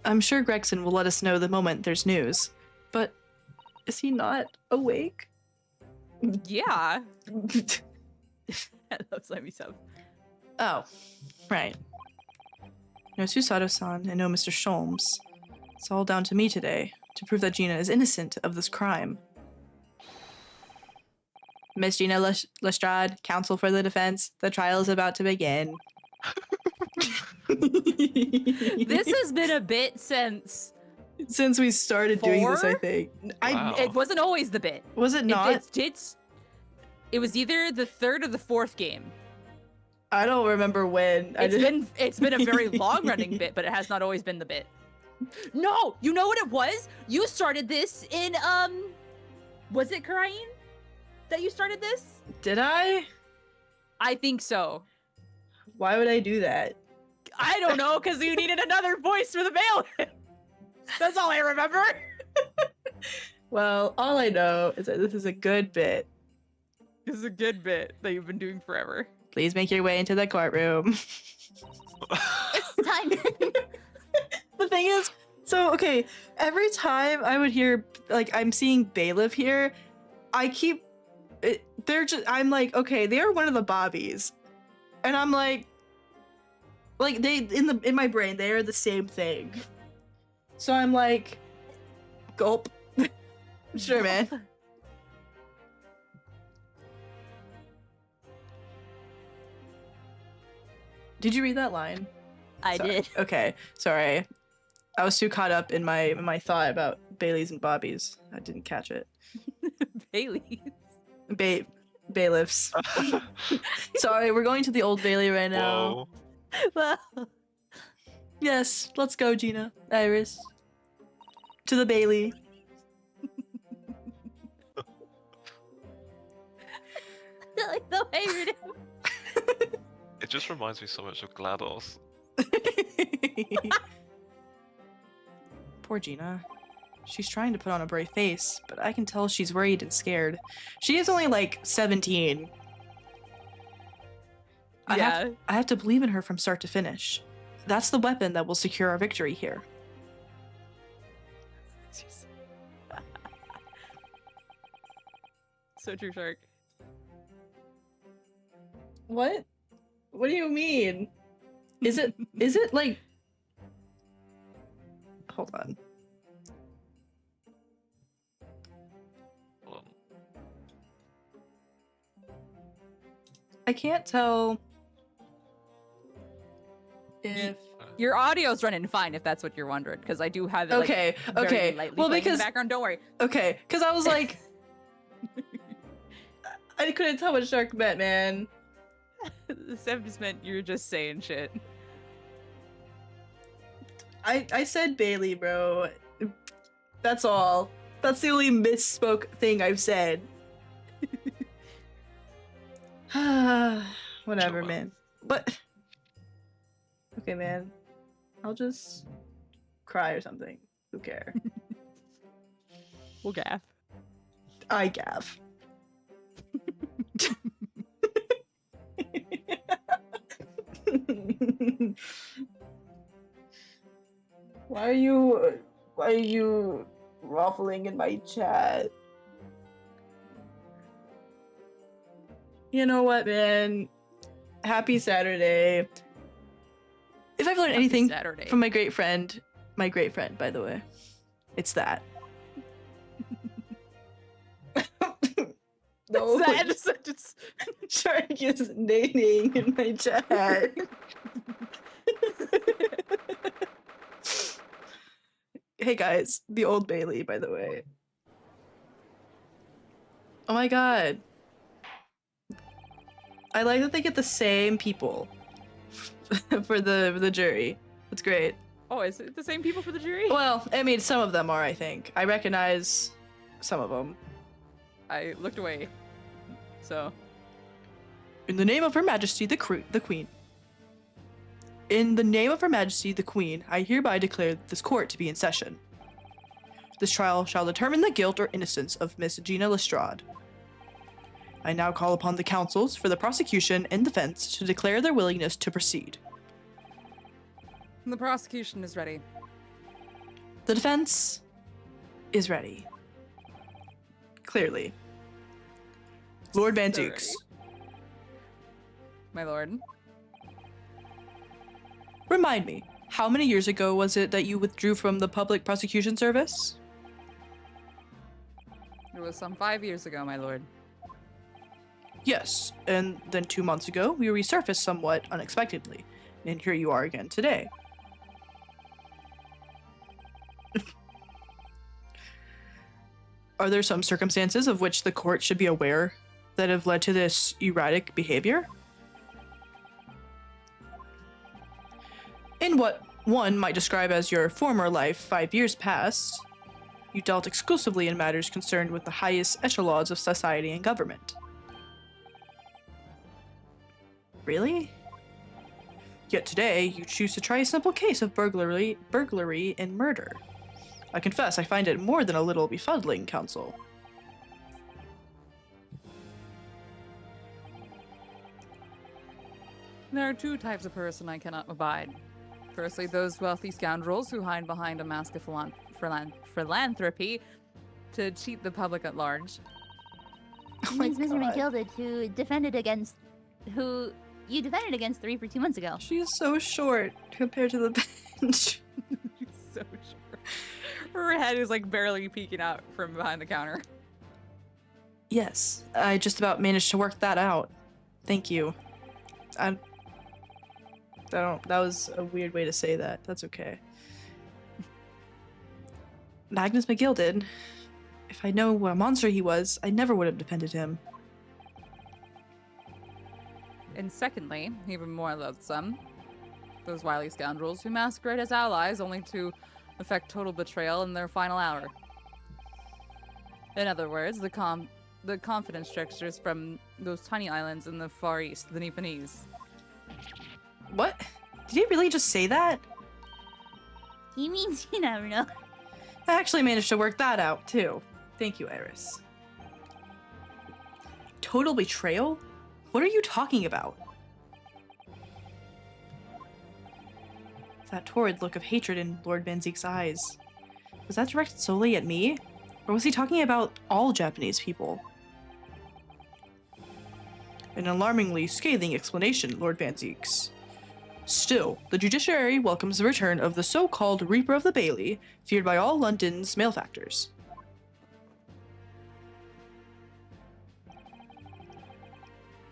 I'm sure Gregson will let us know the moment there's news. But is he not awake? yeah, I love slimy stuff. Oh, right. No Susato-san and no Mr. Sholmes. It's all down to me today to prove that Gina is innocent of this crime. Miss Gina Lestrade, counsel for the defense. The trial is about to begin. This has been a bit since Since we started doing this, I 4? think. Wow. it wasn't always the bit. Was it not? It was either the third or the fourth game. I don't remember when. It's been a very long running bit, but it has not always been the bit. No, you know what it was? You started this in was it Karain that you started this? Did I? I think so. Why would I do that? I don't know, because you needed another voice for the bailiff. That's all I remember. Well, all I know is that this is a good bit. This is a good bit that you've been doing forever. Please make your way into the courtroom. It's time. The thing is, so okay, every time I would hear like I'm seeing bailiff here, I'm like, okay, they are one of the Bobbies, and I'm like they in my brain they are the same thing. So I'm like, gulp. Sure, man. Did you read that line? I Sorry. did. Okay, sorry. I was too caught up in my thought about Baileys and Bobbies. I didn't catch it. Bailey. Bailiffs. Sorry, we're going to the Old Bailey right now. Whoa. Well, Yes, let's go, Gina. Iris. To the Bailey. like the way you do. It just reminds me so much of GLaDOS. Poor Gina. She's trying to put on a brave face, but I can tell she's worried and scared. She is only like 17. I have to believe in her from start to finish. That's the weapon that will secure our victory here. So true, Shark. What? What do you mean? Is it like... Hold on. Hold on. I can't tell if... Your audio's running fine, if that's what you're wondering, because I do have it Okay, very okay. lightly Well, playing in because... the background. Don't worry. Okay, because I was like... I couldn't tell what Shark meant, man. Sev just meant you're just saying shit. I said Bailey, bro. That's all. That's the only misspoke thing I've said. Whatever, Chill out. man. But... Okay, man. I'll just cry or something. Who cares? We'll gaff. I gaff. Why are you ruffling in my chat? You know what, man? Happy Saturday. If I've learned anything Saturday. from my great friend, by the way, it's that. No, That is such a- Shark is dating in my chat. Hey guys, the Old Bailey, by the way. Oh my god. I like that they get the same people for the jury. That's great. Oh, is it the same people for the jury? Well, I mean, some of them are, I think. I recognize some of them. I looked away. So, In the name of Her Majesty, the Queen. In the name of Her Majesty, the Queen, I hereby declare this court to be in session. This trial shall determine the guilt or innocence of Miss Gina Lestrade. I now call upon the counsels for the prosecution and defense to declare their willingness to proceed. the prosecution is ready. The defense is ready. Clearly. Lord Van Sorry. Dukes, My lord. remind me, how many years ago was it that you withdrew from the Public Prosecution Service? It was some 5 years ago, my lord. Yes, and then 2 months ago, we resurfaced somewhat unexpectedly, and here you are again today. Are there some circumstances of which the court should be aware that have led to this erratic behavior? In what one might describe as your former life 5 years past, you dealt exclusively in matters concerned with the highest echelons of society and government. Really? Yet today, you choose to try a simple case of burglary and murder. I confess, I find it more than a little befuddling, Counsel. There are two types of person I cannot abide. Firstly, those wealthy scoundrels who hide behind a mask of philanthropy to cheat the public at large. Oh my Means Mr. God. McGilded, who you defended against the Reaper 2 months ago. She is so short compared to the bench. So short. Her head is like barely peeking out from behind the counter. Yes, I just about managed to work that out. Thank you. That was a weird way to say that. That's okay. Magnus McGilded. If I know what a monster he was, I never would have defended him. And secondly, even more loathsome, those wily scoundrels who masquerade as allies only to effect total betrayal in their final hour. In other words, the confidence tricksters from those tiny islands in the Far East, the Nipponese. What? Did he really just say that? He means you never know. I actually managed to work that out, too. Thank you, Iris. Total betrayal? What are you talking about? That torrid look of hatred in Lord Van Zeek's eyes. Was that directed solely at me? Or was he talking about all Japanese people? An alarmingly scathing explanation, Lord Van Zeek's. Still, the judiciary welcomes the return of the so-called Reaper of the Bailey, feared by all London's malefactors.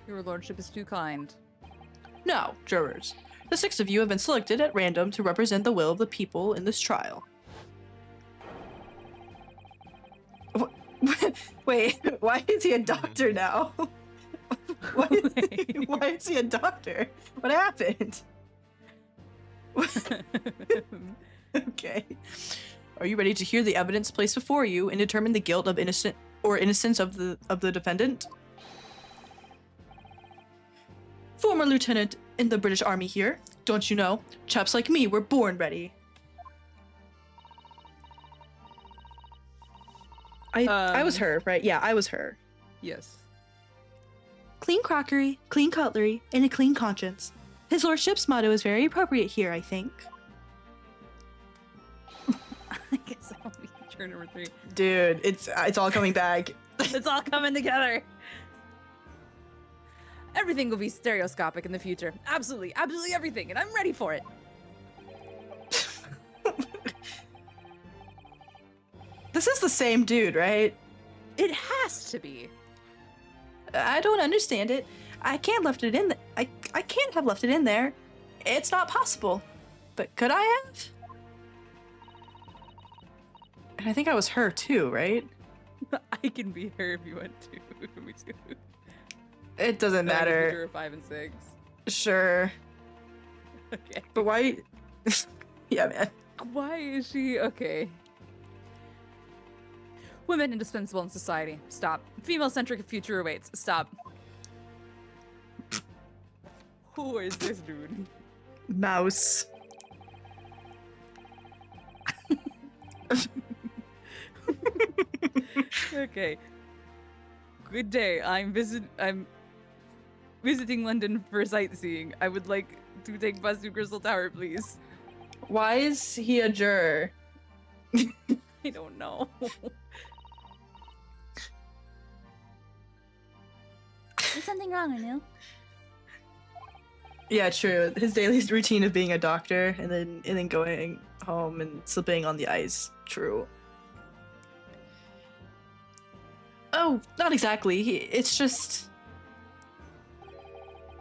Your lordship is too kind. Now, jurors, the 6 of you have been selected at random to represent the will of the people in this trial. Wait, why is he a doctor now? Why is he a doctor? What happened? Okay. Are you ready to hear the evidence placed before you and determine the guilt of innocence of the defendant? Former lieutenant in the British Army here. Don't you know? Chaps like me were born ready. I was her, right? Yeah, I was her. Yes. Clean crockery, clean cutlery, and a clean conscience. His lordship's motto is very appropriate here, I think. I guess I'll be turn number 3. Dude, it's all coming back. It's all coming together. Everything will be stereoscopic in the future. Absolutely, absolutely everything, and I'm ready for it. This is the same dude, right? It has to be. I don't understand it. I can't left it in. I can't have left it in there. It's not possible. But could I have? And I think I was her too, right? I can be her if you want to. Me too. It doesn't matter. 5 and 6. Sure. Okay. But why? Yeah, man. Why is she okay? Women indispensable in society. Stop. Female-centric future awaits. Stop. Who is this dude? Mouse. Okay. Good day. I'm visiting London for sightseeing. I would like to take bus to Crystal Tower, please. Why is he a juror? I don't know. There's something wrong, Anu. Yeah, true. His daily routine of being a doctor and then going home and slipping on the ice. True. Oh, not exactly. It's just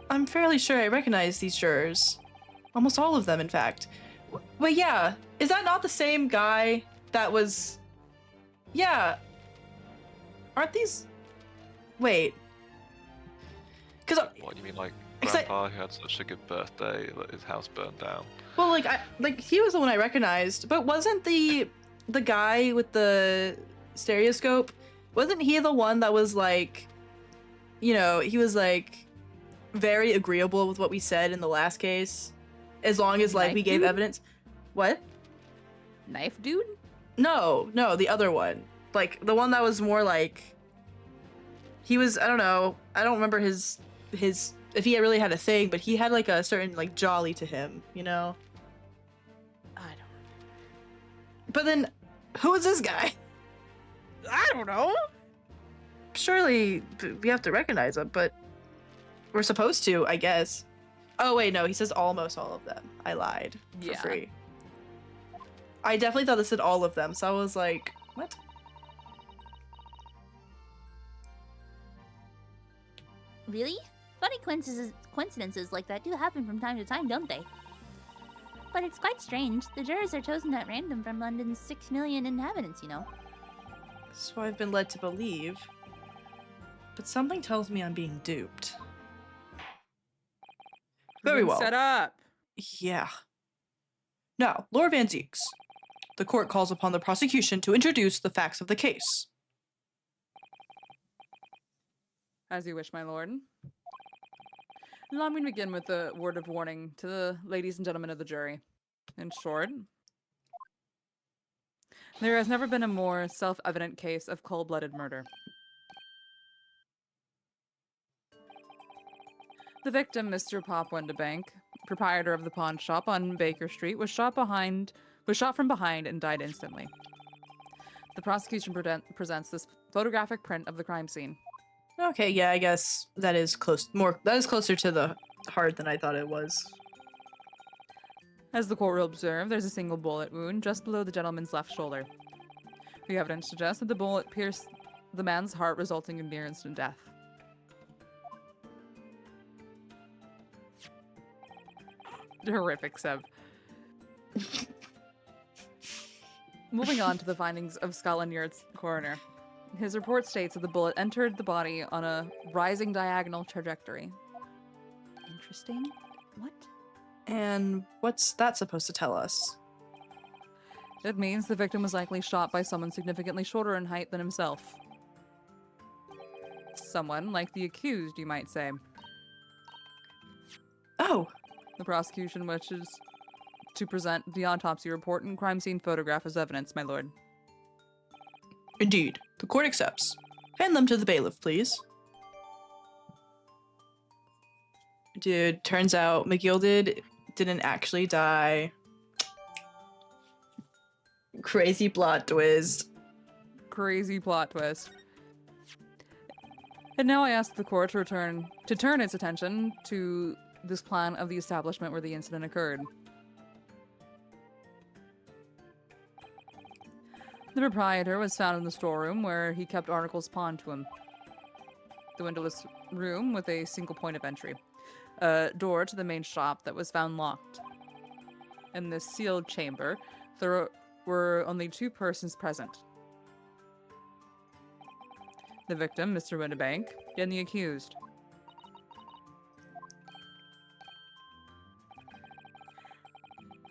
I'm fairly sure I recognize these jurors. Almost all of them, in fact. Wait, yeah. Is that not the same guy that was... Yeah. Aren't these... Wait. Because... What do you mean, like Except- Grandpa who had such a good birthday that his house burned down? Well, like he was the one I recognized, but wasn't the guy with the stereoscope? Wasn't he the one that was like, you know, he was like very agreeable with what we said in the last case, as long as like we Knife gave dude? evidence. What? Knife dude? No, the other one, like the one that was more like. He was, I don't know, I don't remember his if he really had a thing, but he had like a certain like jolly to him, you know. I don't. But then, who is this guy? I don't know. Surely we have to recognize him, but we're supposed to, I guess. Oh wait, no, he says almost all of them. I lied for Yeah. free. I definitely thought this said all of them, so I was like, what? Really? Funny coincidences like that do happen from time to time, don't they? But it's quite strange. The jurors are chosen at random from London's 6 million inhabitants, you know. So I've been led to believe. But something tells me I'm being duped. Very Being well. Set up. Yeah. Now, Lord Van Zieks. The court calls upon the prosecution to introduce the facts of the case. As you wish, my lord. Allow me to begin with a word of warning to the ladies and gentlemen of the jury. In short, there has never been a more self-evident case of cold-blooded murder. The victim, Mr. Pop Windebank, proprietor of the pawn shop on Baker Street, was shot from behind and died instantly. The prosecution presents this photographic print of the crime scene. Okay, yeah, I guess that is closer to the heart than I thought it was. As the court will observe, there's a single bullet wound just below the gentleman's left shoulder. The evidence suggests that the bullet pierced the man's heart, resulting in near instant death. Horrific, Seb. Moving on to the findings of Scotland Yard's coroner. His report states that the bullet entered the body on a rising diagonal trajectory. Interesting. What? And what's that supposed to tell us? It means the victim was likely shot by someone significantly shorter in height than himself. Someone like the accused, you might say. Oh, The prosecution wishes to present the autopsy report and crime scene photograph as evidence, my lord. indeed. The court accepts. Hand them to the bailiff, please. Dude, turns out McGilded didn't actually die. Crazy plot twist. Crazy plot twist. And now I ask the court to turn its attention to this plan of the establishment where the incident occurred. The proprietor was found in the storeroom where he kept articles pawned to him. The windowless room with a single point of entry. A door to the main shop that was found locked. In this sealed chamber, there were only two persons present. The victim, Mr. Windebank, and the accused.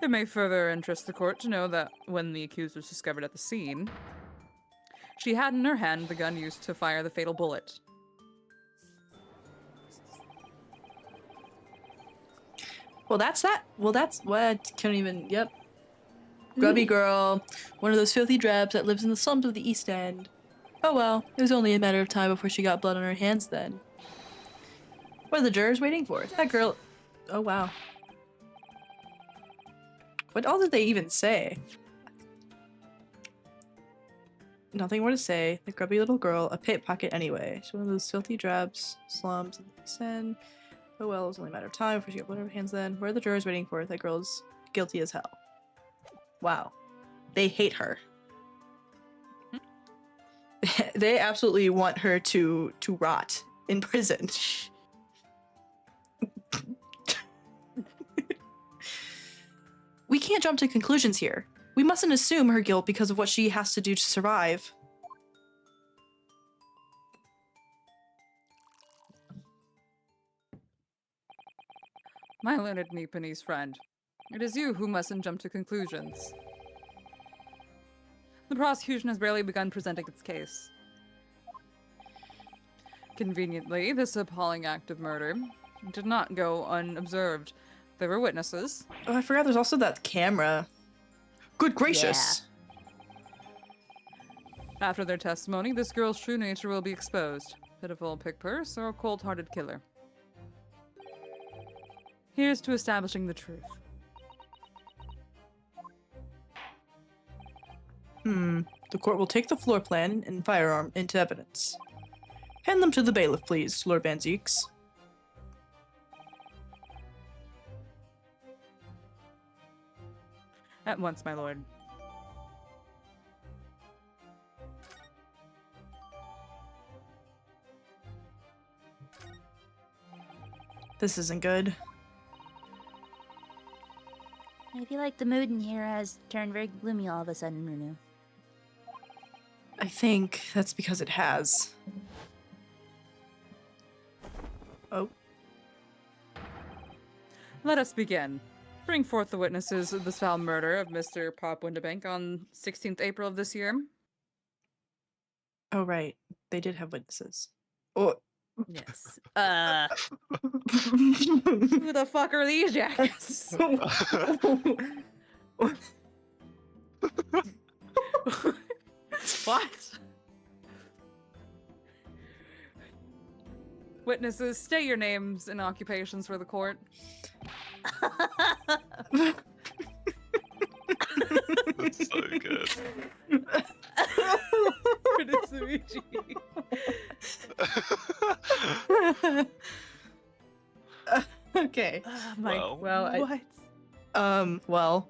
It may further interest the court to know that when the accused was discovered at the scene, she had in her hand the gun used to fire the fatal bullet. Well, that's that. Well, that's what. Can't even. Yep. Grubby girl. One of those filthy drabs that lives in the slums of the East End. Oh well, it was only a matter of time before she got blood on her hands then. What are the jurors waiting for? That girl. Oh wow. What all did they even say? Nothing more to say. The grubby little girl, a pickpocket anyway. She's one of those filthy drabs, slums, and sin. Oh well, it was only a matter of time before she got blood on her hands then. What are the jurors waiting for? That girl's guilty as hell. Wow. They hate her. They absolutely want her to rot in prison. We can't jump to conclusions here. We mustn't assume her guilt because of what she has to do to survive. My learned Nipponese friend, it is you who mustn't jump to conclusions. The prosecution has barely begun presenting its case. Conveniently, this appalling act of murder did not go unobserved. There were witnesses. Oh, I forgot there's also that camera. Good gracious. After their testimony, this girl's true nature will be exposed. Pitiful pick purse or a cold-hearted killer. Here's to establishing the truth. The court will take the floor plan and firearm into evidence. Hand them to the bailiff, please, Lord Van Zeeks. At once, my lord. This isn't good. I feel like the mood in here has turned very gloomy all of a sudden, Runu. I think that's because it has. Oh. Let us begin. Bring forth the witnesses of the foul murder of Mr. Pop Windebank on 16th April of this year. Oh, right. They did have witnesses. Oh. Yes. Who the fuck are these jacks? What? Witnesses, state your names and occupations for the court. That's so good. Ritsuichi. Okay. Oh my. Well, Well, I- what? Well.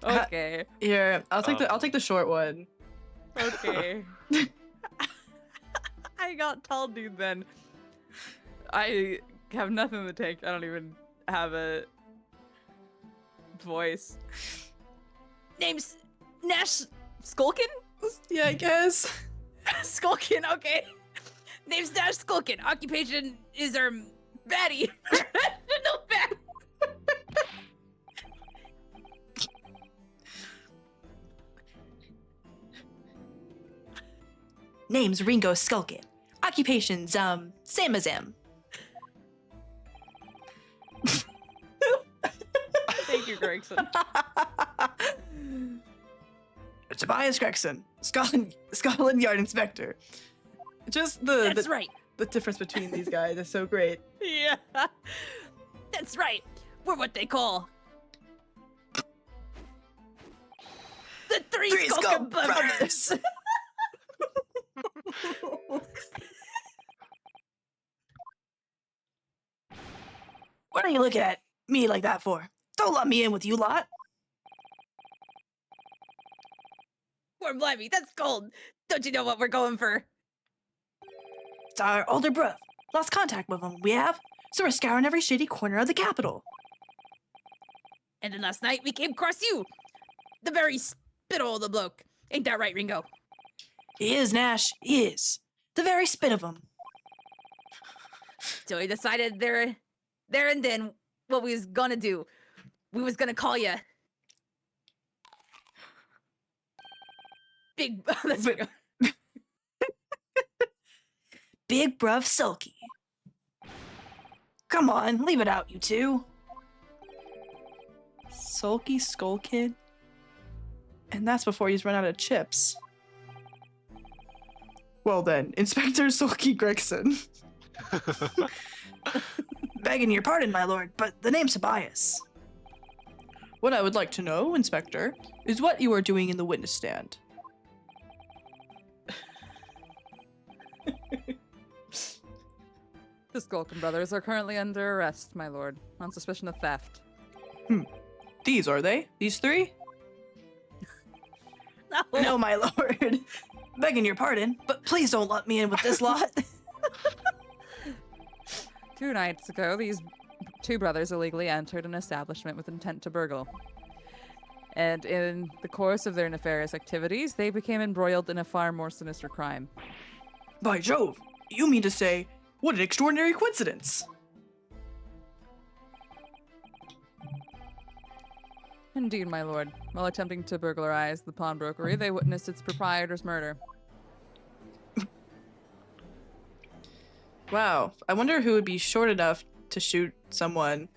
Okay. Here, I'll take the short one. Okay. I got tall, dude. Then I have nothing to take. I don't even have a voice. Name's Nash Skulkin? Yeah, I guess. Skulkin, okay. Name's Nash Skulkin. Occupation is baddie. No bad. Name's Ringo Skulkin. Occupation's, same as him. Thank you, Gregson. Tobias Gregson, Scotland Yard Inspector. Just That's right. the difference between these guys is so great. Yeah. That's right. We're what they call the Three Skulkin Brothers. What are you looking at me like that for? Don't let me in with you lot. Poor Blimey, that's gold. Don't you know what we're going for? It's our older bruv. Lost contact with him, we have. So we're scouring every shady corner of the capital. And then last night we came across you. The very spittle of the bloke. Ain't that right, Ringo? He is, Nash. He is. The very spit of him. So we decided there There and then, what we was gonna do, we was gonna call you Big. That's But- Big Bruv Sulky. Come on, leave it out, you two. Sulky Skull Kid? And that's before he's run out of chips. Well then, Inspector Sulky Gregson. Begging your pardon, my lord, but the name's Tobias. What I would like to know, Inspector, is what you are doing in the witness stand. The Skulkin brothers are currently under arrest, my lord, on suspicion of theft. These are they? These three? No, my lord. Begging your pardon, but please don't let me in with this lot. 2 nights ago, these 2 brothers illegally entered an establishment with intent to burgle. And in the course of their nefarious activities, they became embroiled in a far more sinister crime. By Jove, you mean to say, what an extraordinary coincidence! Indeed, my lord. While attempting to burglarize the pawnbrokery, they witnessed its proprietor's murder. Wow, I wonder who would be short enough to shoot someone.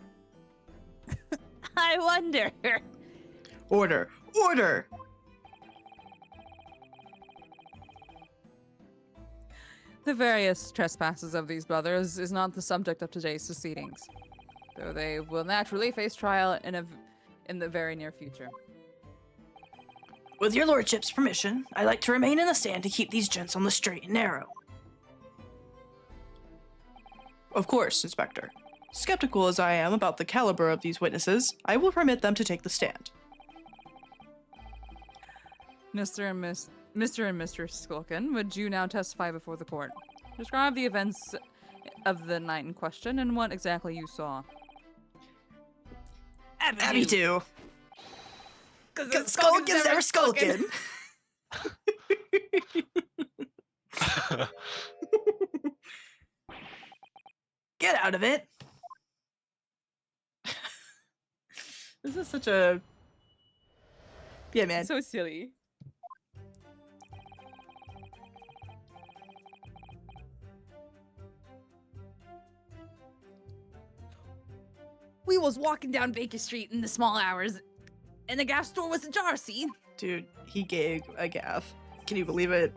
I wonder. Order! Order! The various trespasses of these brothers is not the subject of today's proceedings, though they will naturally face trial in the very near future. With your lordship's permission, I'd like to remain in the stand to keep these gents on the straight and narrow. Of course, Inspector. Skeptical as I am about the caliber of these witnesses, I will permit them to take the stand. Mr. and Mr. Skulkin, would you now testify before the court? Describe the events of the night in question and what exactly you saw. Abby too. Because Because Skulkin's never skulking. Get out of it. This is such a... Yeah, man. So silly. We was walking down Baker Street in the small hours, and the gas store was ajar, see? Dude, he gave a gaff. Can you believe it?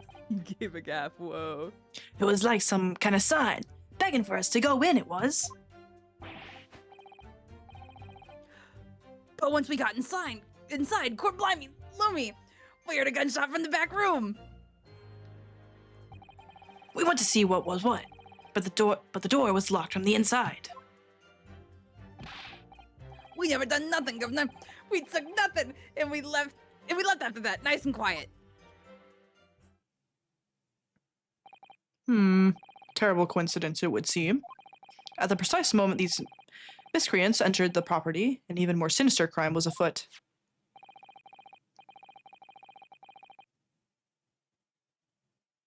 Gave a gap, whoa. It was like some kind of sign, begging for us to go in, it was. But once we got inside, court blimey, lummy, we heard a gunshot from the back room. We went to see what was what, but the door was locked from the inside. We never done nothing, Governor. We took nothing, and we left after that, nice and quiet. Terrible coincidence, it would seem. At the precise moment these miscreants entered the property, an even more sinister crime was afoot.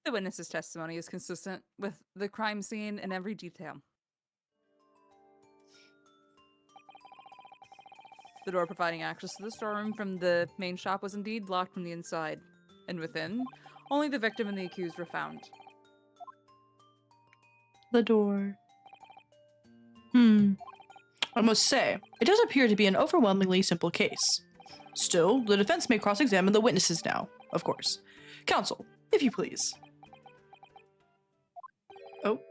The witness's testimony is consistent with the crime scene in every detail. The door providing access to the storeroom from the main shop was indeed locked from the inside, and within, only the victim and the accused were found. The door. I must say, it does appear to be an overwhelmingly simple case. Still, the defense may cross-examine the witnesses now, of course. Counsel, if you please. Oh.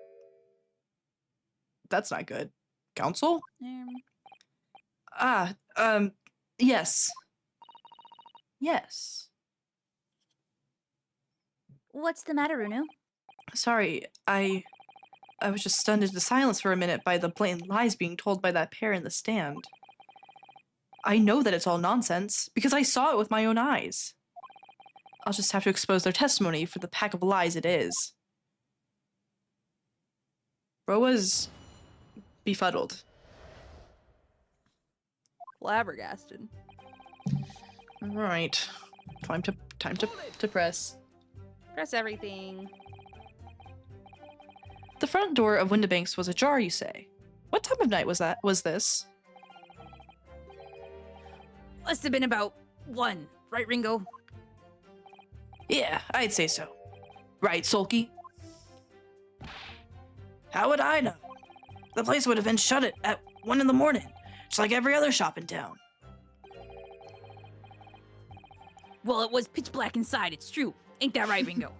That's not good. Counsel? Yes. Yes. What's the matter, Runu? Sorry, I was just stunned into silence for a minute by the blatant lies being told by that pair in the stand. I know that it's all nonsense, because I saw it with my own eyes. I'll just have to expose their testimony for the pack of lies it is. Roa's befuddled. Flabbergasted. Right. Time to press. Press everything. The front door of Windibanks was ajar, you say? What time of night was that? Was this? Must have been about 1, right, Ringo? Yeah, I'd say so. Right, Sulky? How would I know? The place would have been shut at 1 in the morning, just like every other shop in town. Well, it was pitch black inside, it's true. Ain't that right, Ringo?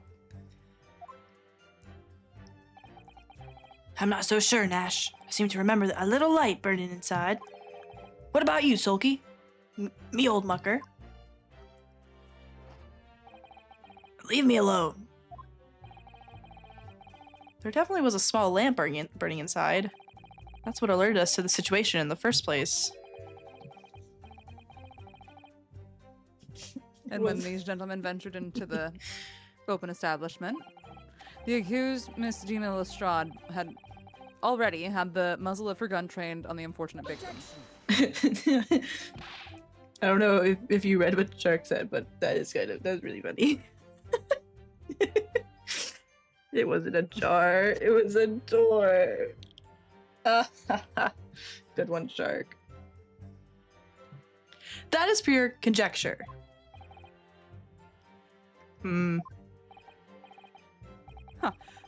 I'm not so sure, Nash. I seem to remember a little light burning inside. What about you, Sulky? Me old mucker. Leave me alone. There definitely was a small lamp burning inside. That's what alerted us to the situation in the first place. And when these gentlemen ventured into the open establishment, the accused, Miss Gina Lestrade, had already had the muzzle of her gun trained on the unfortunate victim. I don't know if you read what Shark said, but that's really funny. It wasn't a jar, it was a door. Good one, Shark. That is pure conjecture.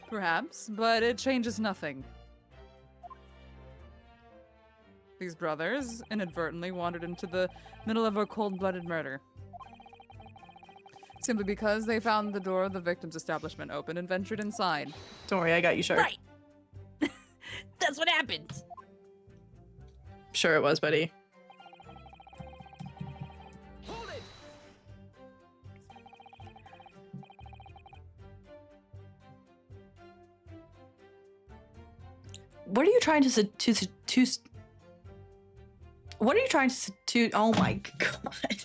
Perhaps, but it changes nothing. These brothers inadvertently wandered into the middle of a cold-blooded murder. Simply because they found the door of the victim's establishment open and ventured inside. Don't worry, I got you, Shark. Right. That's what happened. Sure it was, buddy. What are you trying what are you trying to oh my god.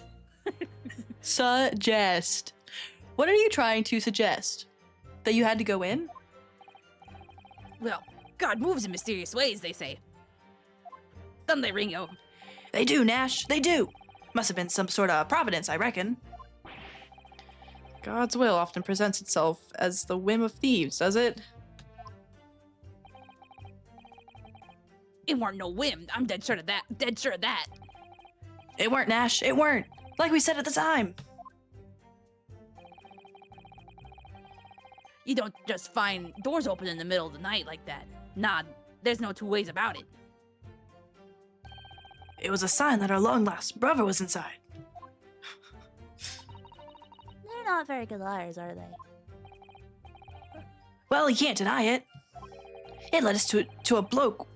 Suggest. What are you trying to suggest? That you had to go in? Well, God moves in mysterious ways, they say. Don't they, Ringo? They do, Nash. They do. Must have been some sort of providence, I reckon. God's will often presents itself as the whim of thieves, does it? It weren't no whim. I'm dead sure of that. Dead sure of that. It weren't, Nash. It weren't. Like we said at the time. You don't just find doors open in the middle of the night like that. Nah, there's no two ways about it. It was a sign that our long-lost brother was inside. They're not very good liars, are they? Well, you can't deny it. It led us to a bloke.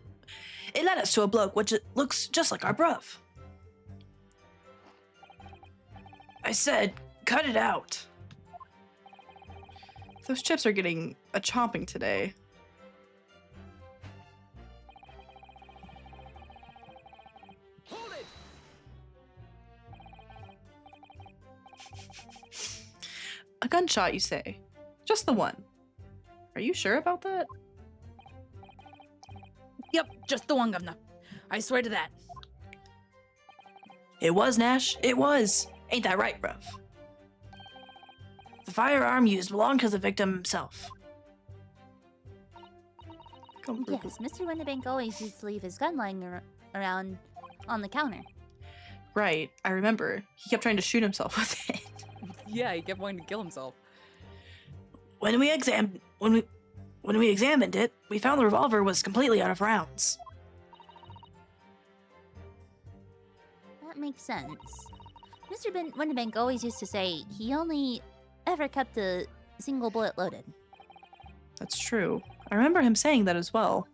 It led us to a bloke which looks just like our bruv. I said, cut it out. Those chips are getting a chomping today. A gunshot, you say? Just the one. Are you sure about that? Yep, just the one, Governor. I swear to that. It was, Nash. It was. Ain't that right, bruv? The firearm used belonged to the victim himself. Yes, Mr. Windibank always used to leave his gun lying around on the counter. Right, I remember. He kept trying to shoot himself with it. Yeah, he kept wanting to kill himself. When we examined it, we found the revolver was completely out of rounds. That makes sense. Mr. Windibank always used to say he only ever kept a single bullet loaded. That's true. I remember him saying that as well.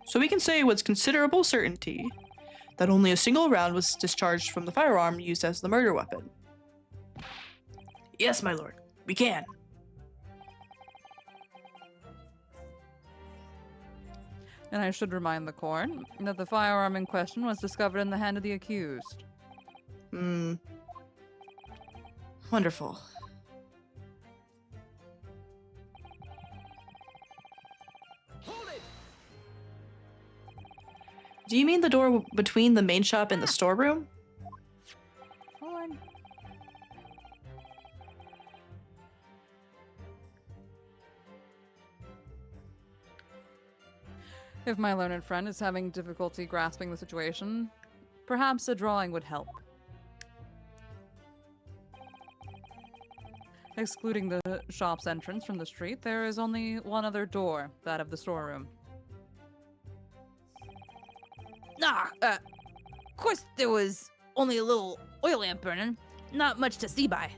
So we can say with considerable certainty that only a single round was discharged from the firearm used as the murder weapon. Yes, my lord. We can. And I should remind the court that the firearm in question was discovered in the hand of the accused. Wonderful. Do you mean the door between the main shop and the storeroom? Hold on. If my learned friend is having difficulty grasping the situation, perhaps a drawing would help. Excluding the shop's entrance from the street, there is only one other door, that of the storeroom. Of course there was only a little oil lamp burning. Not much to see by.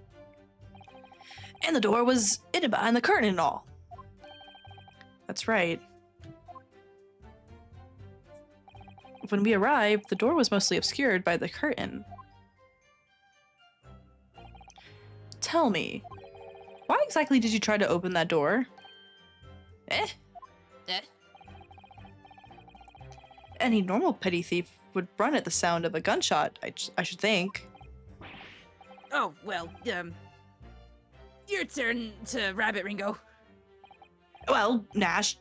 And the door was hidden behind the curtain and all. That's right. When we arrived, the door was mostly obscured by the curtain. Tell me, why exactly did you try to open that door? Eh? Any normal petty thief would run at the sound of a gunshot, I should think. Oh, well, your turn to rabbit, Ringo. Well, Nash,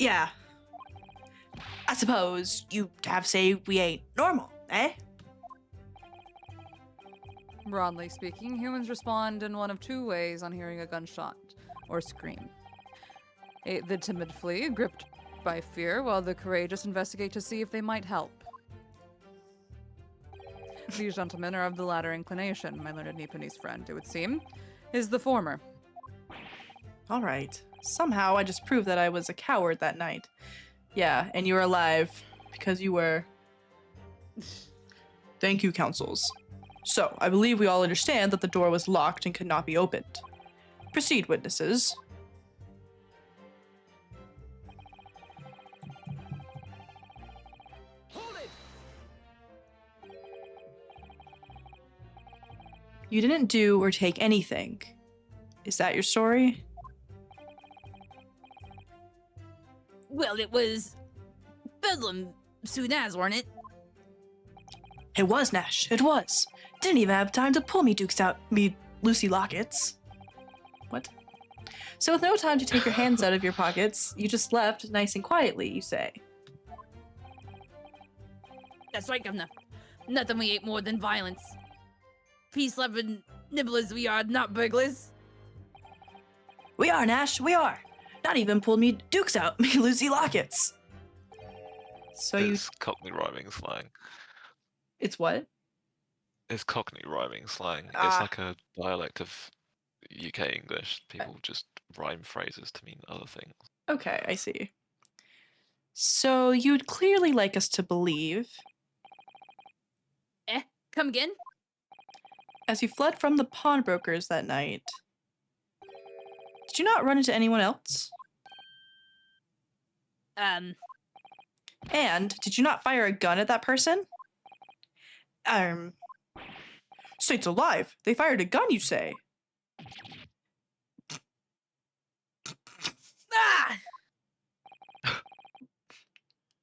yeah. I suppose you have to say we ain't normal, eh? Broadly speaking, humans respond in one of two ways on hearing a gunshot or scream. The timid flee, gripped by fear, while the courageous investigate to see if they might help. These gentlemen are of the latter inclination, my learned Nipponese friend, it would seem, is the former. All right. Somehow I just proved that I was a coward that night. Yeah, and you're alive because you were. Thank you, councils. So, I believe we all understand that the door was locked and could not be opened. Proceed, witnesses. You didn't do or take anything. Is that your story? Well, it was Bedlam soon as, weren't it? It was, Nash, it was. Didn't even have time to pull me dukes out, me Lucy Lockets. What? So with no time to take your hands out of your pockets, you just left nice and quietly, you say. That's right, Governor. Nothing we ain't more than violence. Peace-loving nibblers we are, not burglars. We are, Nash, we are. Not even pulled me dukes out, me Lucy Lockets. So It's Cockney rhyming slang. It's what? It's Cockney rhyming slang. It's Ah. like a dialect of UK English. People just rhyme phrases to mean other things. Okay, I see. So you'd clearly like us to believe, Come again? as you fled from the pawnbrokers that night, did you not run into anyone else? And did you not fire a gun at that person? Saints alive! They fired a gun, you say? Ah!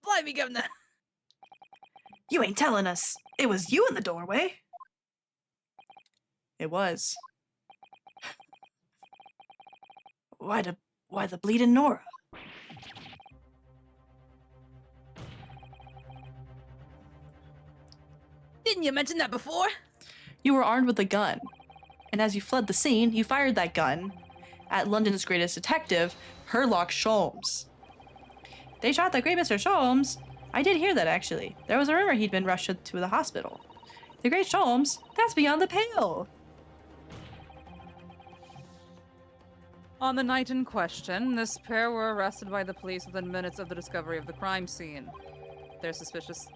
Blimey, Governor. You ain't telling us it was you in the doorway. It was. Why the bleeding Nora? Didn't you mention that before? You were armed with a gun, and as you fled the scene, you fired that gun at London's greatest detective, Herlock Sholmes. They shot the great Mr. Sholmes. I did hear that, actually. There was a rumor he'd been rushed to the hospital. The great Sholmes? That's beyond the pale! On the night in question, this pair were arrested by the police within minutes of the discovery of the crime scene. Their suspicious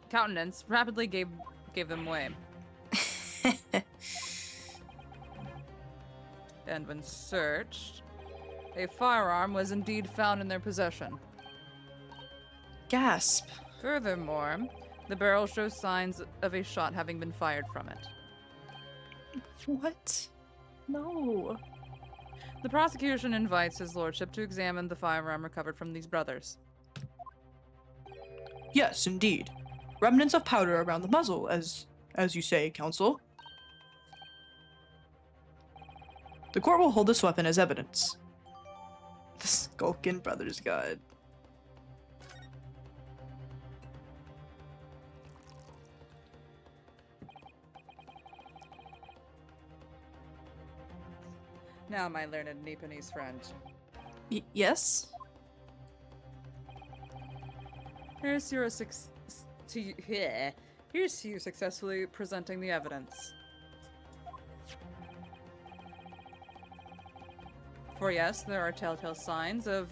countenance rapidly gave them way. And when searched, a firearm was indeed found in their possession. Gasp. Furthermore, the barrel shows signs of a shot having been fired from it. What? No. The prosecution invites his lordship to examine the firearm recovered from these brothers. Yes, indeed. Remnants of powder around the muzzle, as you say, counsel. The court will hold this weapon as evidence. The Skulkin Brothers God. Now, my learned Nipponese friend, Yes? Here's your Here's to you successfully presenting the evidence. For yes, there are telltale signs of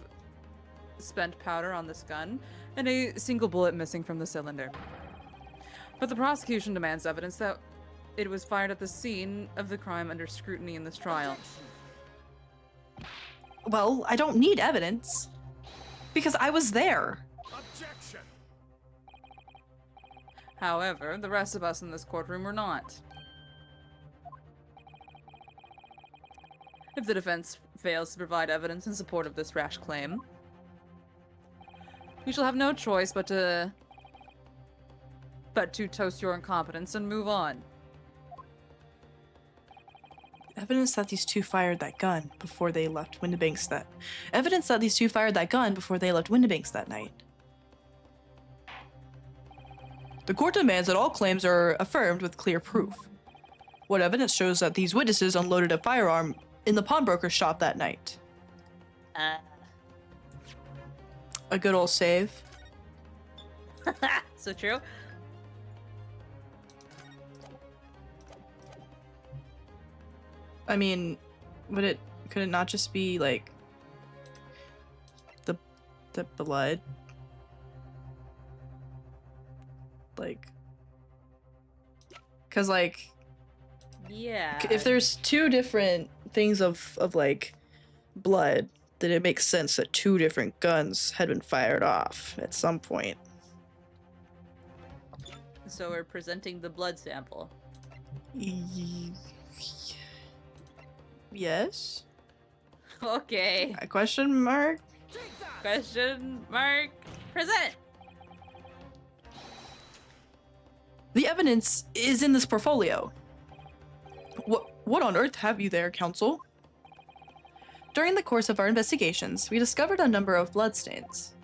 spent powder on this gun, and a single bullet missing from the cylinder. But the prosecution demands evidence that it was fired at the scene of the crime under scrutiny in this trial. Well, I don't need evidence. Because I was there. Objection! However, the rest of us in this courtroom were not. If the defense fails to provide evidence in support of this rash claim, we shall have no choice but to toast your incompetence and move on. Evidence that these two fired that gun before they left Windibanks that... Evidence that these two fired that gun before they left Windibanks that night. The court demands that all claims are affirmed with clear proof. What evidence shows that these witnesses unloaded a firearm in the pawnbroker's shop that night? A good old save. So true. I mean, could it not just be like the blood? Like, cause like, Yeah. if there's two different things of like blood, then it makes sense that two different guns had been fired off at some point. So we're presenting the blood sample. Yes? Okay. A question mark? Question mark. Present. The evidence is in this portfolio. What on earth have you there, counsel? During the course of our investigations, we discovered a number of bloodstains.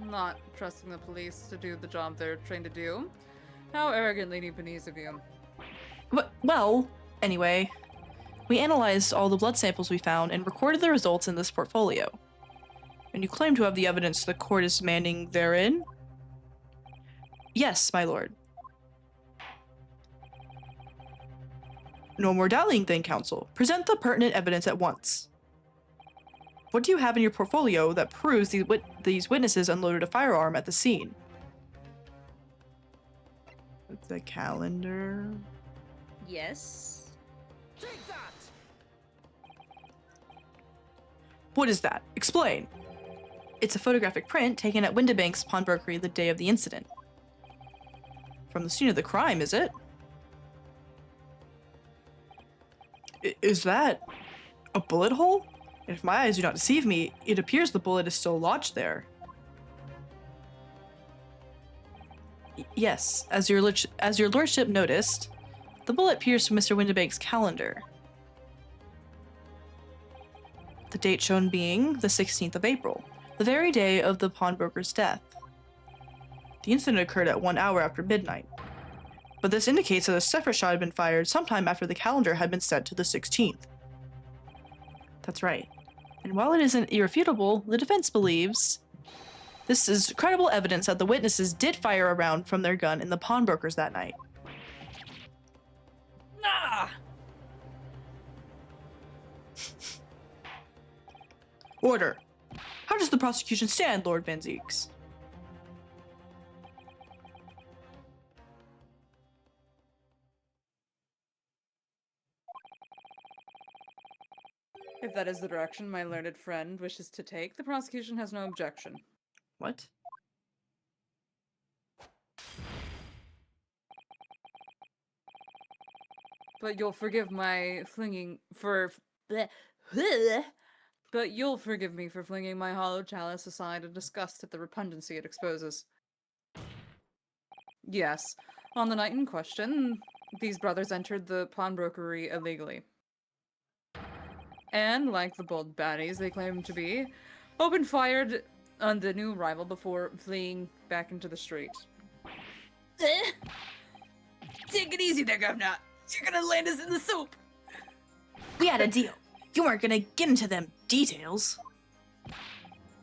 Not trusting the police to do the job they're trained to do. How arrogantly Nipponese of you. Well, anyway, we analyzed all the blood samples we found and recorded the results in this portfolio. And you claim to have the evidence the court is demanding therein? Yes, my lord. No more dallying then, counsel. Present the pertinent evidence at once. What do you have in your portfolio that proves these witnesses unloaded a firearm at the scene? The calendar. Yes. Take that! What is that? Explain. It's a photographic print taken at Windibanks Pawnbrokery the day of the incident. From the scene of the crime, is it? Is that a bullet hole? If my eyes do not deceive me, it appears the bullet is still lodged there. Yes, as your lordship noticed, the bullet pierced Mr. Windibank's calendar. The date shown being the 16th of April, the very day of the pawnbroker's death. The incident occurred at 1 hour after midnight, but this indicates that a separate shot had been fired sometime after the calendar had been set to the 16th. That's right. And while it isn't irrefutable, the defense believes this is credible evidence that the witnesses did fire a round from their gun in the pawnbrokers that night. Nah. Order. How does the prosecution stand, Lord Van Zieks? If that is the direction my learned friend wishes to take, the prosecution has no objection. What? But you'll forgive my flinging for... But you'll forgive me for flinging my hollow chalice aside in disgust at the repugnancy it exposes. Yes, on the night in question, these brothers entered the pawnbrokery illegally. And, like the bold baddies they claim to be, opened fire on the new arrival before fleeing back into the street. Take it easy there, Governor. You're gonna land us in the soup. We had a deal. You weren't gonna get into them details.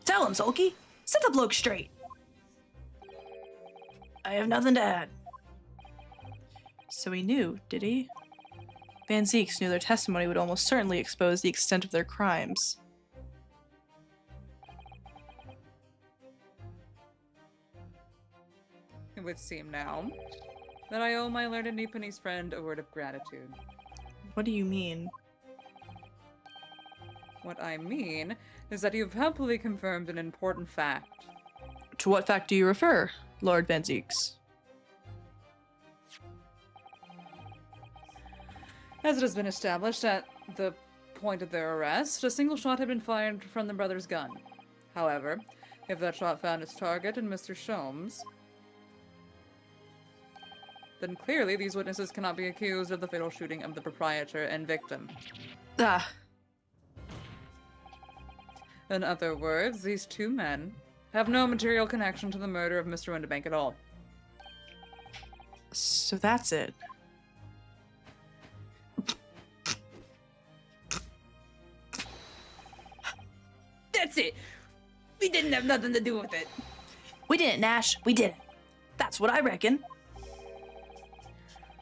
Tell him, Sulky. Set the bloke straight. I have nothing to add. So he knew, did he? Van Zeeks knew their testimony would almost certainly expose the extent of their crimes. It would seem now that I owe my learned Nipponese friend a word of gratitude. What do you mean? What I mean is that you've helpfully confirmed an important fact. To what fact do you refer, Lord Van Zeeks? As it has been established at the point of their arrest, a single shot had been fired from the brother's gun. However, if that shot found its target in Mr. Sholmes, then clearly these witnesses cannot be accused of the fatal shooting of the proprietor and victim. Ah, In other words, these two men have no material connection to the murder of Mr. Windibank at all. so that's it. That's it. We didn't have nothing to do with it. We didn't, Nash. We didn't. That's what I reckon.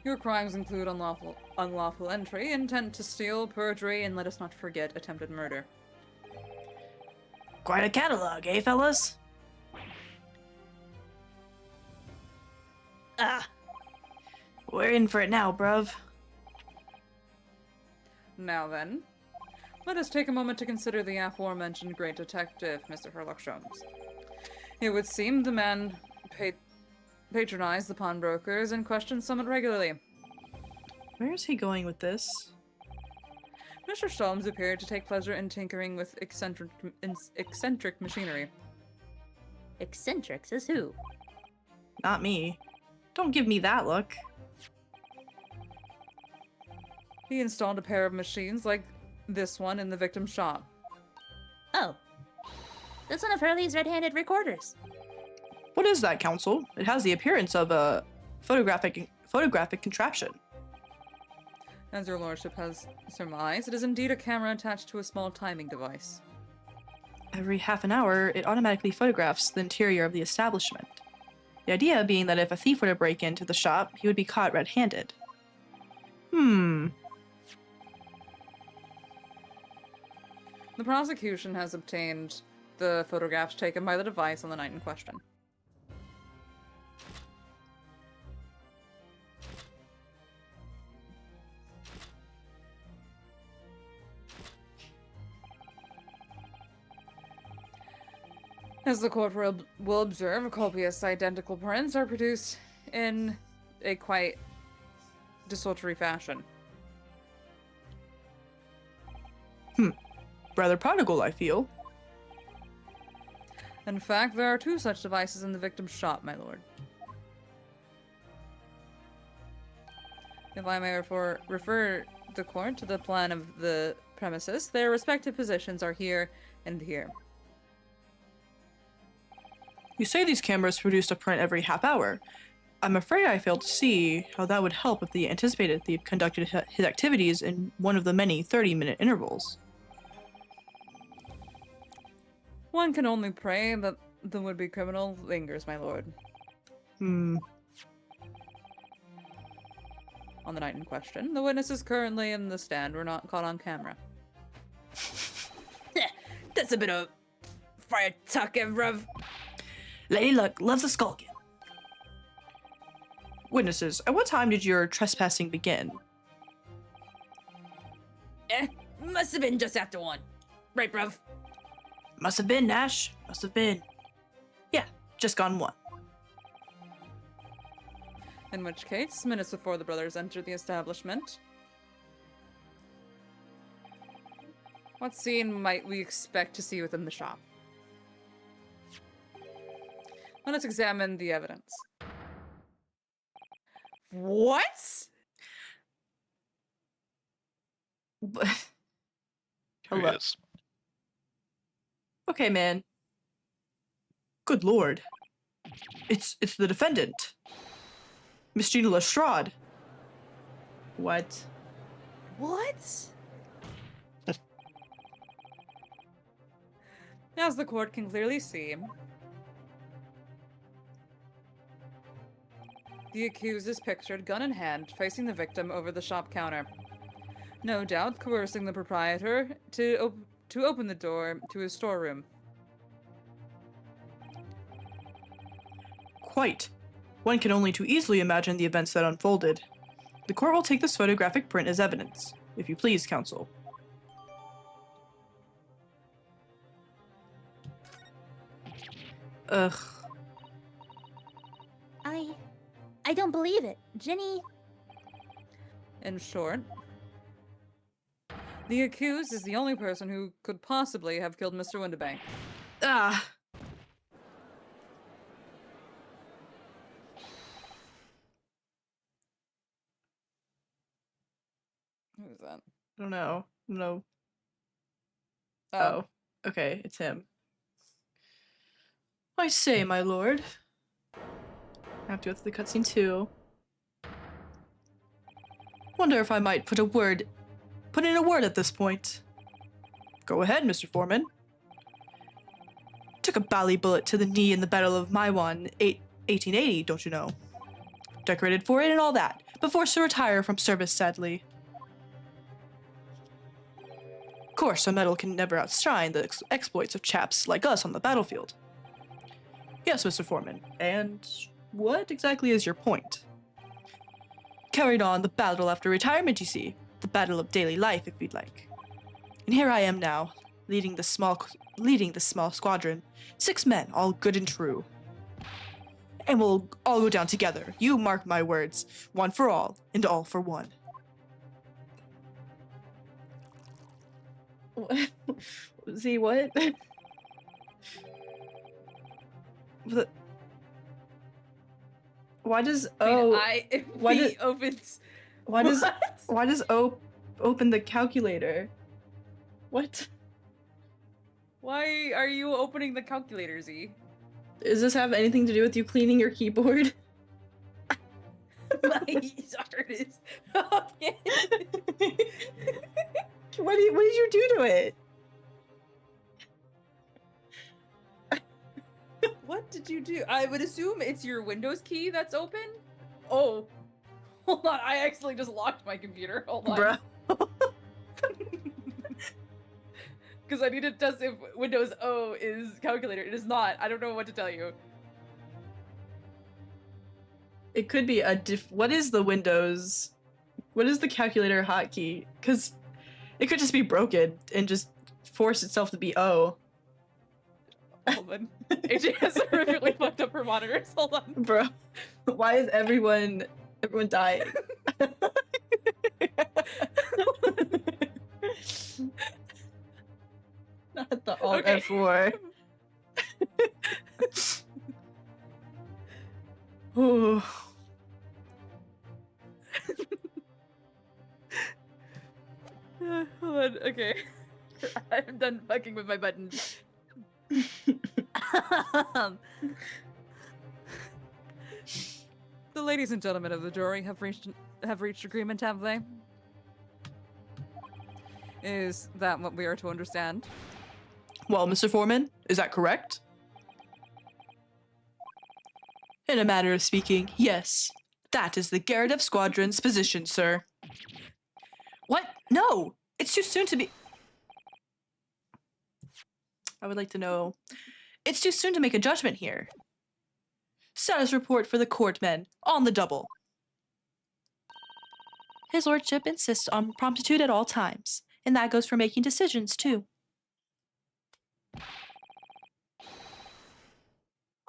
Your crimes include unlawful entry, intent to steal, perjury, and let us not forget, attempted murder. Quite a catalog, eh, fellas? Ah, We're in for it now, bruv. Now then, let us take a moment to consider the aforementioned great detective, Mr. Herlock Sholmes. It would seem the man patronized the pawnbrokers and questioned somewhat regularly. Where is he going with this? Mr. Sholmes appeared to take pleasure in tinkering with eccentric machinery. Eccentrics is who? Not me. Don't give me that look. He installed a pair of machines like this one in the victim's shop. Oh. That's one of Hurley's red-handed recorders. What is that, Counsel? It has the appearance of a photographic contraption. As your lordship has surmised, it is indeed a camera attached to a small timing device. Every half an hour, it automatically photographs the interior of the establishment. The idea being that if a thief were to break into the shop, he would be caught red-handed. The prosecution has obtained the photographs taken by the device on the night in question. As the court will observe, copious identical prints are produced in a quite desultory fashion. Rather prodigal, I feel. In fact, there are two such devices in the victim's shop, my lord. If I may refer the court to the plan of the premises, their respective positions are here and here. You say these cameras produced a print every half hour. I'm afraid I fail to see how that would help if the anticipated thief conducted his activities in one of the many 30-minute intervals. One can only pray that the would-be criminal lingers, my lord. On the night in question, the witnesses currently in the stand were not caught on camera. that's a bit of fire talk, bruv. Lady Luck loves a skulking. Witnesses, at what time did your trespassing begin? Must have been just after 1. Right, bruv? Must have been, Nash. Must have been. Yeah, just gone 1. In which case, minutes before the brothers entered the establishment. What scene might we expect to see within the shop? Let us examine the evidence. What? Who Hello. is? Okay, man. Good lord. It's the defendant. Miss Gina Lestrade. What? What? As the court can clearly see, the accused is pictured, gun in hand, facing the victim over the shop counter. No doubt coercing the proprietor to open the door to his storeroom. Quite. One can only too easily imagine the events that unfolded. The court will take this photographic print as evidence, if you please, counsel. Ugh. I don't believe it. Ginny. In short, the accused is the only person who could possibly have killed Mr. Windibank. Ah. Who is that? I don't know. No. Oh. Oh. Okay, it's him. I say, my lord. I have to go through the cutscene too. Wonder if I might put in a word at this point. Go ahead, Mr. Foreman. Took a bally bullet to the knee in the Battle of Maiwan 1880, don't you know? Decorated for it and all that, but forced to retire from service, sadly. Of course, a medal can never outshine the exploits of chaps like us on the battlefield. Yes, Mr. Foreman, and what exactly is your point? Carried on the battle after retirement, you see. The battle of daily life, if you'd like. And here I am now, leading the small squadron. 6 men, all good and true. And we'll all go down together. You mark my words. One for all, and all for one. See what? Why does why does opens? why does What? why does O open the calculator? What? Why are you opening the calculator, Z? Does this have anything to do with you cleaning your keyboard? My heart is okay. What did you do to it? What did you do? I would assume it's your Windows key that's open. Oh, hold on. I actually just locked my computer. Hold on. Bruh. Because I need to test if Windows O is calculator. It is not. I don't know what to tell you. It could be a what is the Windows? What is the calculator hotkey? Because it could just be broken and just force itself to be O. Hold on. AJ has horrifically fucked up her monitors. Hold on. Bro, why is everyone dying? Not the Alt Okay. F4. Ooh. Hold on. Okay. I'm done fucking with my buttons. The ladies and gentlemen of the jury have reached agreement, have they? Is that what we are to understand? Well, Mr. Foreman, is that correct? In a manner of speaking, yes. That is the Gyaradev Squadron's position, sir. What? No! It's too soon to be... I would like to know... It's too soon to make a judgment here. Status report for the courtmen, on the double. His lordship insists on promptitude at all times, and that goes for making decisions, too.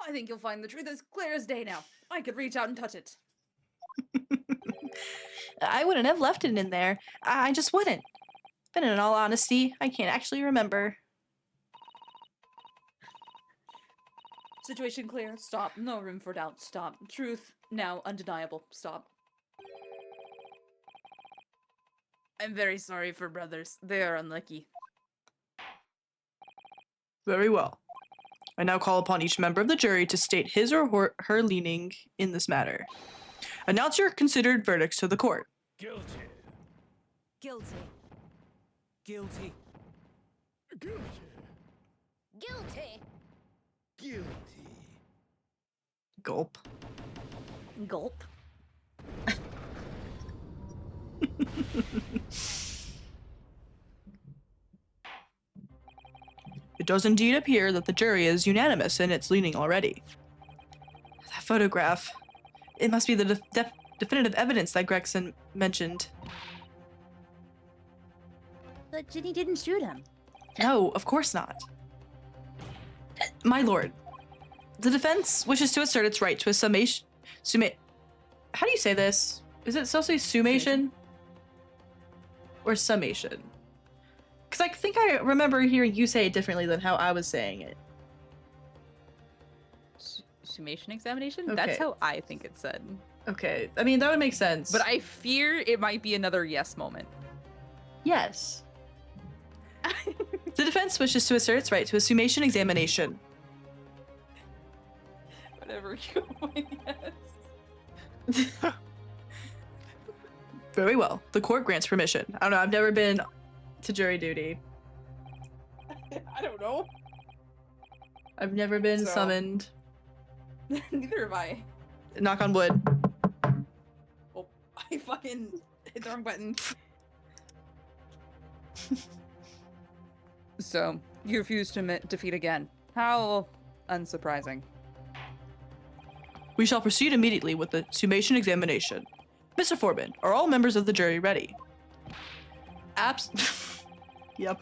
I think you'll find the truth as clear as day now. I could reach out and touch it. I wouldn't have left it in there. I just wouldn't. But in all honesty, I can't actually remember. Situation clear. Stop. No room for doubt. Stop. Truth now undeniable. Stop. I'm very sorry for brothers. They are unlucky. Very well. I now call upon each member of the jury to state his or her leaning in this matter. Announce your considered verdicts to the court. Guilty. Guilty. Guilty. Guilty. Guilty. Guilty. Gulp. Gulp. It does indeed appear that the jury is unanimous in its leaning already. That photograph. It must be the definitive evidence that Gregson mentioned. But Ginny didn't shoot him. No, of course not. My lord, the defense wishes to assert its right to a summation. How do you say this? Is it supposed to be summation? Or summation? Because I think I remember hearing you say it differently than how I was saying it. Summation examination? That's Okay. how I think it said. Okay, I mean, that would make sense. But I fear it might be another yes moment. Yes. The defense wishes to assert its right to a summation examination. Whatever you want, yes. Very well. The court grants permission. I don't know, I've never been to jury duty. I don't know. I've never been So- summoned. Neither have I. Knock on wood. Oh, I fucking hit the wrong button. So, you refuse to defeat again. How unsurprising. We shall proceed immediately with the summation examination. Mr. Forbin, are all members of the jury ready? Yep.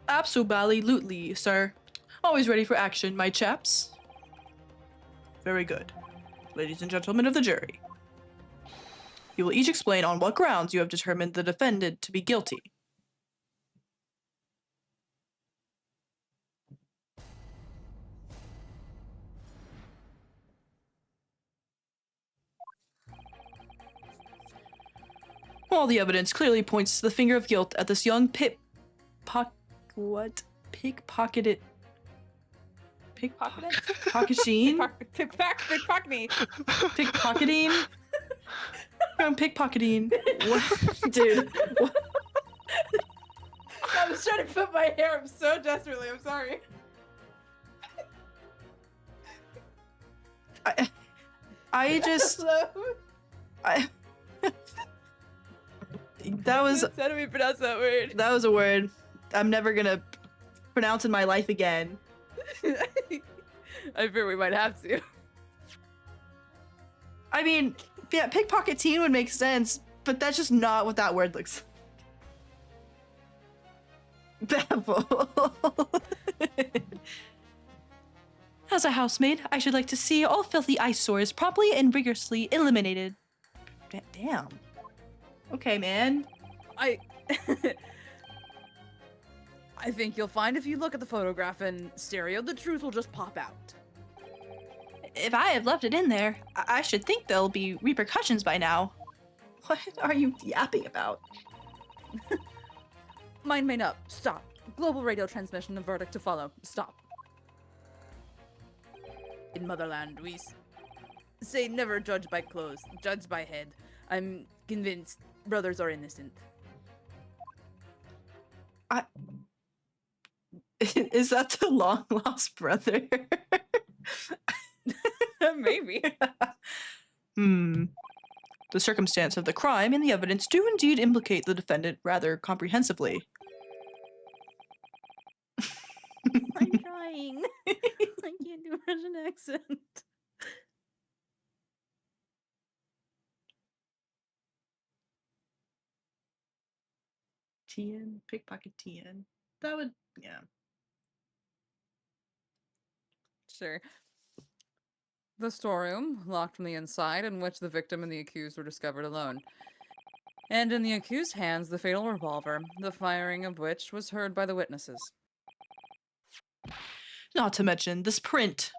Absolutely, sir. Always ready for action, my chaps. Very good. Ladies and gentlemen of the jury. You will each explain on what grounds you have determined the defendant to be guilty. All the evidence clearly points to the finger of guilt at this young pickpocketed pickpocketing pickpocketing young pickpocketing. What? Dude, what? I was trying to put my hair up so desperately. I'm sorry. I just Hello? I that was How do we pronounce that word? a word I'm never gonna pronounce in my life again. I fear we might have to. I mean, yeah, pickpocketing would make sense, but that's just not what that word looks like. Baffle. As a housemaid, I should like to see all filthy eyesores promptly and rigorously eliminated. Damn. Okay, man. I think you'll find if you look at the photograph in stereo, the truth will just pop out. If I have left it in there, I should think there'll be repercussions by now. What are you yapping about? Mine made up. Stop. Global radio transmission, the verdict to follow. Stop. In Motherland, we say never judge by clothes, judge by head. I'm convinced brothers are innocent. Is that the long lost brother? Maybe. The circumstance of the crime and the evidence do indeed implicate the defendant rather comprehensively. I'm trying. I can't do a Russian accent. Tien, pickpocket Tien. That would, yeah. Sure. The storeroom, locked from the inside, in which the victim and the accused were discovered alone. And in the accused's hands, the fatal revolver, the firing of which was heard by the witnesses. Not to mention this print.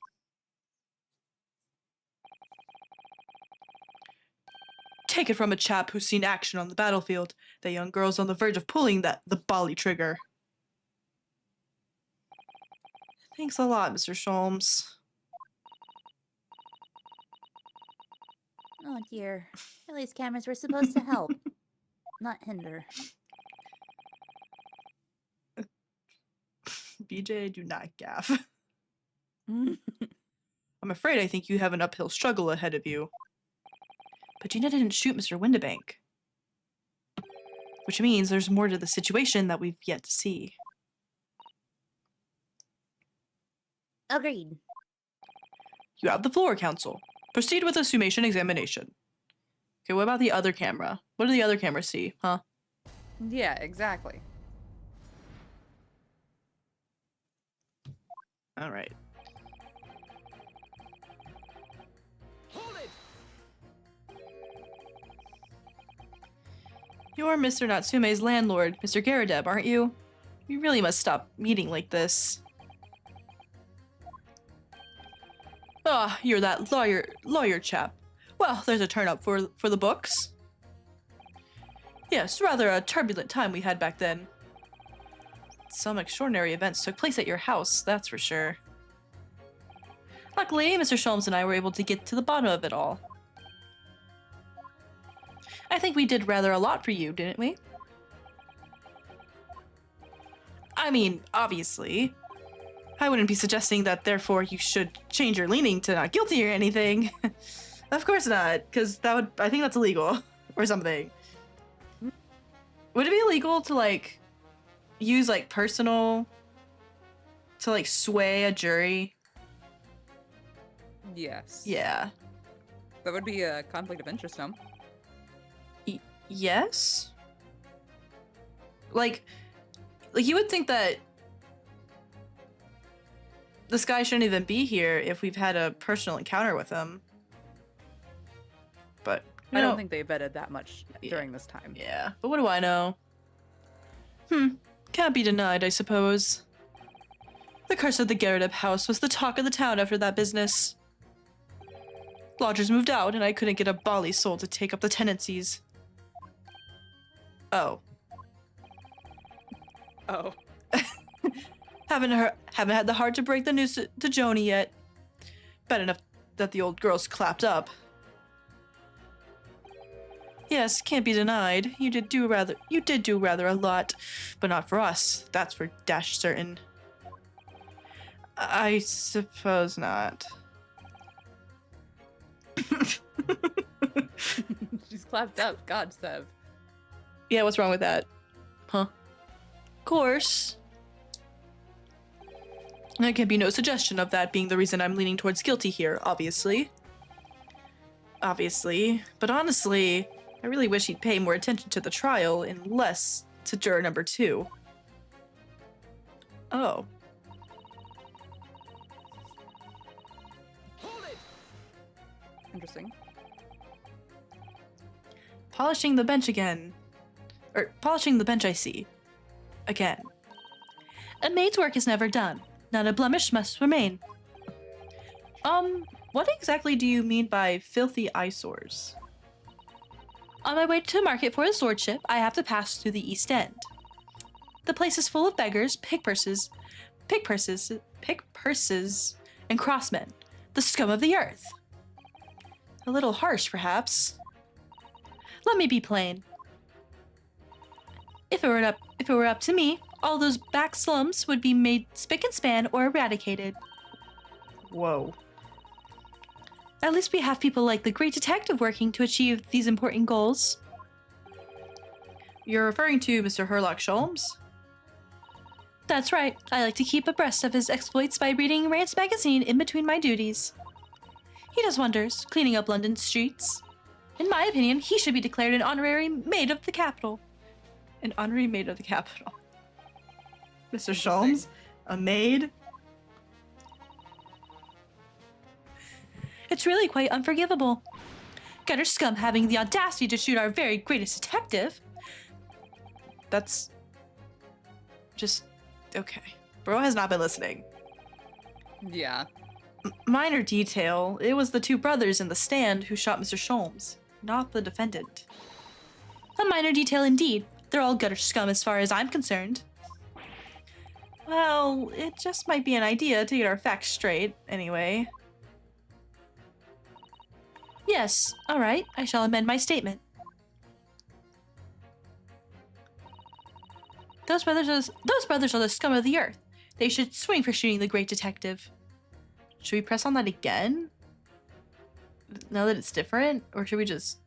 Take it from a chap who's seen action on the battlefield. That young girl's on the verge of pulling the bally trigger. Thanks a lot, Mr. Sholmes. Oh dear. At least cameras were supposed to help. not hinder. BJ, do not gaff. I'm afraid I think you have an uphill struggle ahead of you. But Gina didn't shoot Mr. Windibank. Which means there's more to the situation that we've yet to see. Agreed. You have the floor, Council. Proceed with the summation examination. Okay, what about the other camera? What do the other cameras see, huh? Yeah, exactly. All right. Hold it! You're Mr. Natsume's landlord, Mr. Garadeb, aren't you? You really must stop meeting like this. Ah, you're that lawyer chap. Well, there's a turn up for the books. Yes, rather a turbulent time we had back then. Some extraordinary events took place at your house, that's for sure. Luckily, Mr. Sholmes and I were able to get to the bottom of it all. I think we did rather a lot for you, didn't we? I mean, obviously. I wouldn't be suggesting that therefore you should change your leaning to not guilty or anything. Of course not, because I think that's illegal or something. Would it be illegal to like use like personal to like sway a jury? Yes. Yeah. That would be a conflict of interest, no? Yes? Like you would think that this guy shouldn't even be here if we've had a personal encounter with him. But I don't think they vetted that much during this time. Yeah, but what do I know? Can't be denied, I suppose. The curse of the Garadeb house was the talk of the town after that business. Lodgers moved out, and I couldn't get a bally soul to take up the tenancies. Oh. Oh. Haven't had the heart to break the news to Joni yet. Bad enough that the old girl's clapped up. Yes, can't be denied. You did do rather a lot, but not for us. That's for dash certain. I suppose not. She's clapped up. God, Sev. Yeah, what's wrong with that? Huh? Course. There can be no suggestion of that being the reason I'm leaning towards guilty here, obviously. But honestly, I really wish he'd pay more attention to the trial and less to juror number 2. Oh. Hold it! Interesting. Polishing the bench again. Polishing the bench, I see. Again. A maid's work is never done. Not a blemish must remain. What exactly do you mean by filthy eyesores? On my way to market for his lordship, I have to pass through the East End. The place is full of beggars, pick purses, and crossmen, the scum of the earth. A little harsh, perhaps. Let me be plain. If it were up to me, all those back slums would be made spick and span or eradicated. Whoa. At least we have people like the great detective working to achieve these important goals. You're referring to Mr. Herlock Sholmes? That's right. I like to keep abreast of his exploits by reading Rance magazine in between my duties. He does wonders, cleaning up London streets. In my opinion, he should be declared an honorary maid of the capital. An honorary maid of the capital. Mr. Sholmes? A maid? It's really quite unforgivable. Gutter scum having the audacity to shoot our very greatest detective. That's just okay. Bro has not been listening. Yeah. Minor detail, it was the 2 brothers in the stand who shot Mr. Sholmes, not the defendant. A minor detail indeed. They're all gutter scum as far as I'm concerned. Well, it just might be an idea to get our facts straight, anyway. Yes, all right, I shall amend my statement. Those brothers are the scum of the earth. They should swing for shooting the great detective. Should we press on that again? Now that it's different? Or should we just...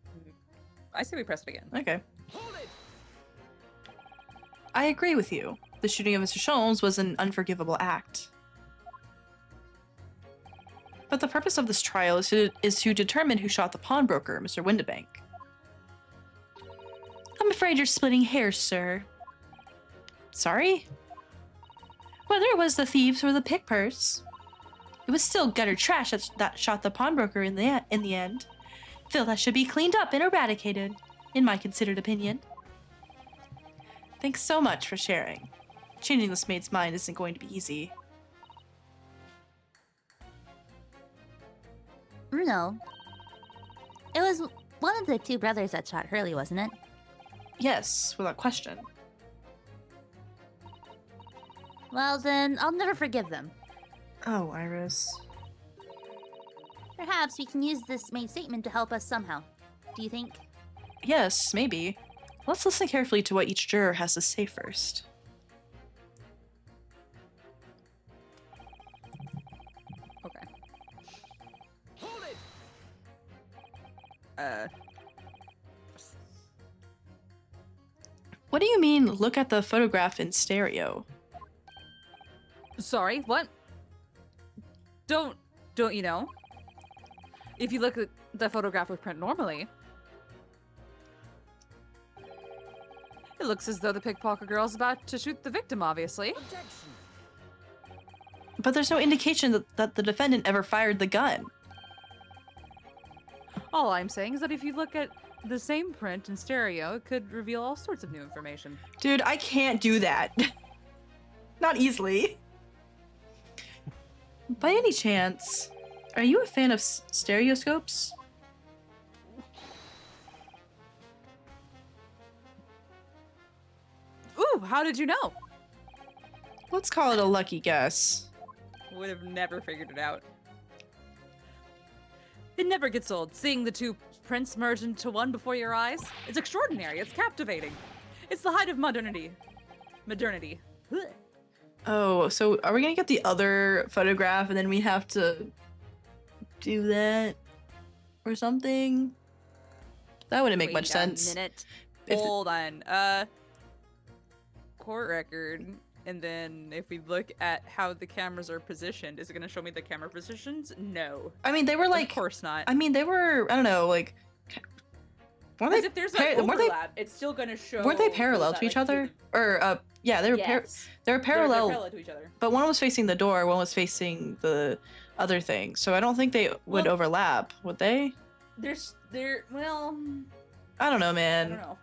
I say we press it again. Okay. Hold it! I agree with you. The shooting of Mr. Sholmes was an unforgivable act. But the purpose of this trial is to determine who shot the pawnbroker, Mr. Windibank. I'm afraid you're splitting hairs, sir. Sorry? Whether it was the thieves or the pickpurse, it was still gutter trash that shot the pawnbroker in the end. Filth that should be cleaned up and eradicated, in my considered opinion. Thanks so much for sharing. Changing this maid's mind isn't going to be easy. Bruno, it was one of the two brothers that shot Hurley, wasn't it? Yes, without question. Well, then I'll never forgive them. Oh, Iris. Perhaps we can use this main statement to help us somehow. Do you think? Yes, maybe. Let's listen carefully to what each juror has to say first. Okay. Hold it! What do you mean, look at the photograph in stereo? Sorry, what? Don't you know? If you look at the photograph with print normally, it looks as though the pickpocket girl's about to shoot the victim, obviously. Objection! But there's no indication that the defendant ever fired the gun. All I'm saying is that if you look at the same print in stereo, it could reveal all sorts of new information. Dude, I can't do that. Not easily. By any chance, are you a fan of stereoscopes? Ooh, how did you know? Let's call it a lucky guess. Would have never figured it out. It never gets old, seeing the two prints merge into one before your eyes. It's extraordinary, it's captivating. It's the height of modernity. Modernity. Ugh. Oh, so are we gonna get the other photograph and then we have to do that or something? That wouldn't make much Wait sense. A minute. If- Hold on. Court record. And then if we look at how the cameras are positioned, is it going to show me the camera positions? No. I mean, they were like, Of course not. I mean, they were, I don't know, like, weren't Because they, if there's like weren't they, overlap, it's still gonna show. weren't they those parallel that, to each like, do other? the- Or, yeah, they were, Yes. they were They're parallel, parallel to each other. but one was facing the door, one was facing the other thing. So I don't think they would Well- overlap, would they? Well, I don't know, I man. don't know.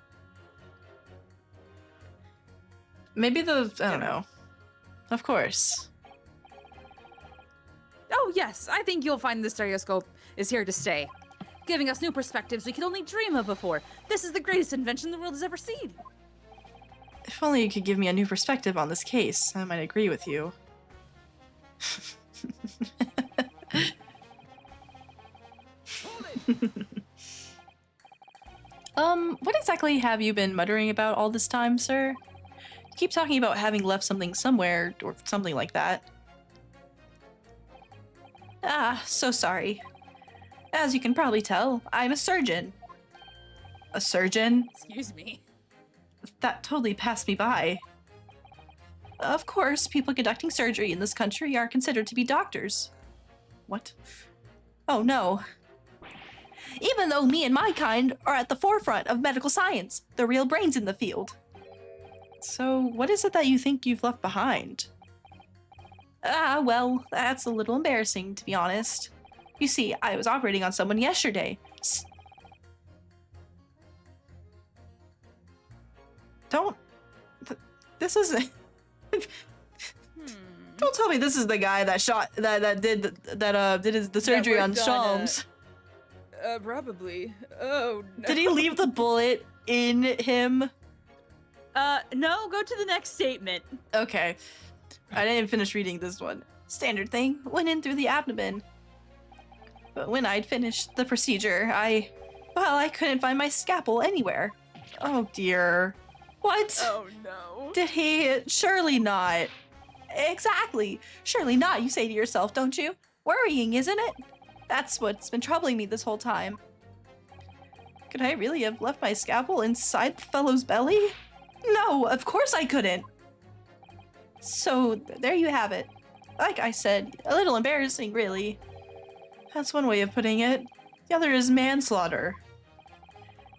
Maybe I don't know. Of course. Oh, yes, I think you'll find the stereoscope is here to stay, giving us new perspectives we could only dream of before. This is the greatest invention the world has ever seen. If only you could give me a new perspective on this case, I might agree with you. Hold it! What exactly have you been muttering about all this time, sir? You keep talking about having left something somewhere, or something like that. Ah, so sorry. As you can probably tell, I'm a surgeon. A surgeon? Excuse me. That totally passed me by. Of course, people conducting surgery in this country are considered to be doctors. What? Oh no. Even though me and my kind are at the forefront of medical science, the real brains in the field. So, what is it that you think you've left behind? Ah, well, that's a little embarrassing, to be honest. You see, I was operating on someone yesterday. Don't. This isn't. Don't tell me this is the guy that shot that did the surgery on worked on, Sholmes. Probably. Oh no. Did he leave the bullet in him? No, go to the next statement. Okay. I didn't finish reading this one. Standard thing, went in through the abdomen. But when I'd finished the procedure, I couldn't find my scalpel anywhere. Oh dear. What? Oh no. Did he? Surely not. Exactly. Surely not, you say to yourself, don't you? Worrying, isn't it? That's what's been troubling me this whole time. Could I really have left my scalpel inside the fellow's belly? No, of course I couldn't. So, there you have it. Like I said, a little embarrassing, really. That's one way of putting it. The other is manslaughter.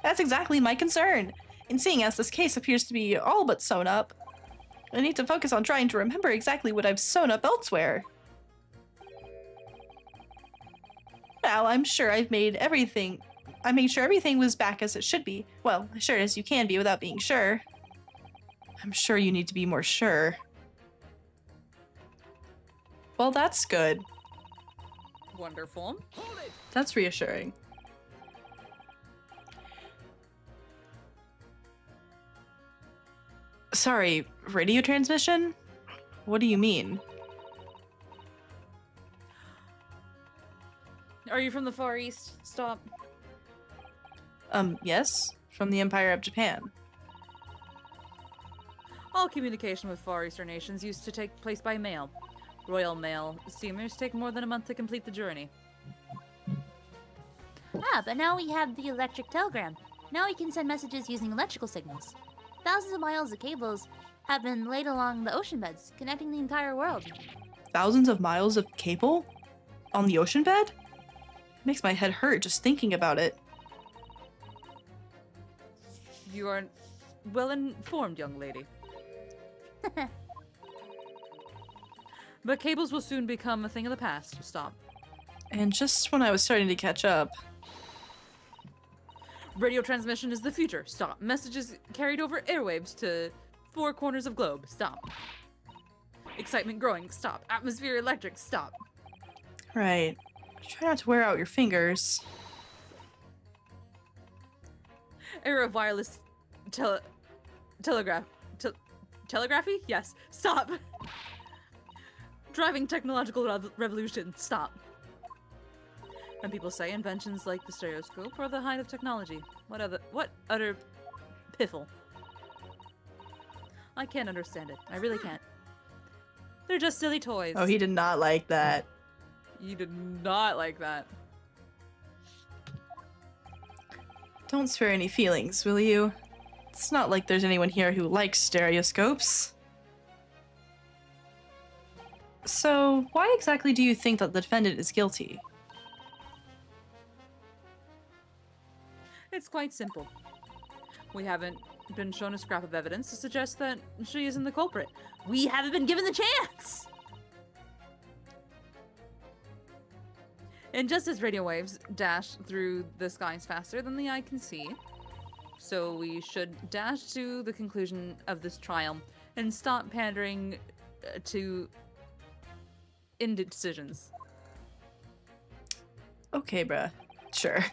That's exactly my concern. And seeing as this case appears to be all but sewn up, I need to focus on trying to remember exactly what I've sewn up elsewhere. Now, I'm sure I made sure everything was back as it should be. Well, as sure as you can be without being sure. I'm sure you need to be more sure. Well, that's good. Wonderful. Hold it! That's reassuring. Sorry, radio transmission? What do you mean? Are you from the Far East? Stop. Yes, from the Empire of Japan. All communication with Far Eastern nations used to take place by mail. Royal Mail steamers take more than a month to complete the journey. Ah, but now we have the electric telegram. Now we can send messages using electrical signals. Thousands of miles of cables have been laid along the ocean beds, connecting the entire world. Thousands of miles of cable? On the ocean bed? Makes my head hurt just thinking about it. You are well informed, young lady. But cables will soon become a thing of the past. Stop. And just when I was starting to catch up, Radio transmission is the future. Stop. Messages carried over airwaves to 4 corners of globe. Stop. Excitement growing. Stop. Atmosphere electric. Stop. right. Try not to wear out your fingers. Era of wireless telegraphy? Yes. Stop. Driving technological revolution. Stop. And people say inventions like the stereoscope are the height of technology. What utter piffle. I can't understand it. I really can't. They're just silly toys. Oh, he did not like that. You did not like that. Don't spare any feelings, will you? It's not like there's anyone here who likes stereoscopes. So, why exactly do you think that the defendant is guilty? It's quite simple. We haven't been shown a scrap of evidence to suggest that she isn't the culprit. We haven't been given the chance! And just as radio waves dash through the skies faster than the eye can see, so we should dash to the conclusion of this trial and stop pandering to indecisions. Okay, bruh. Sure.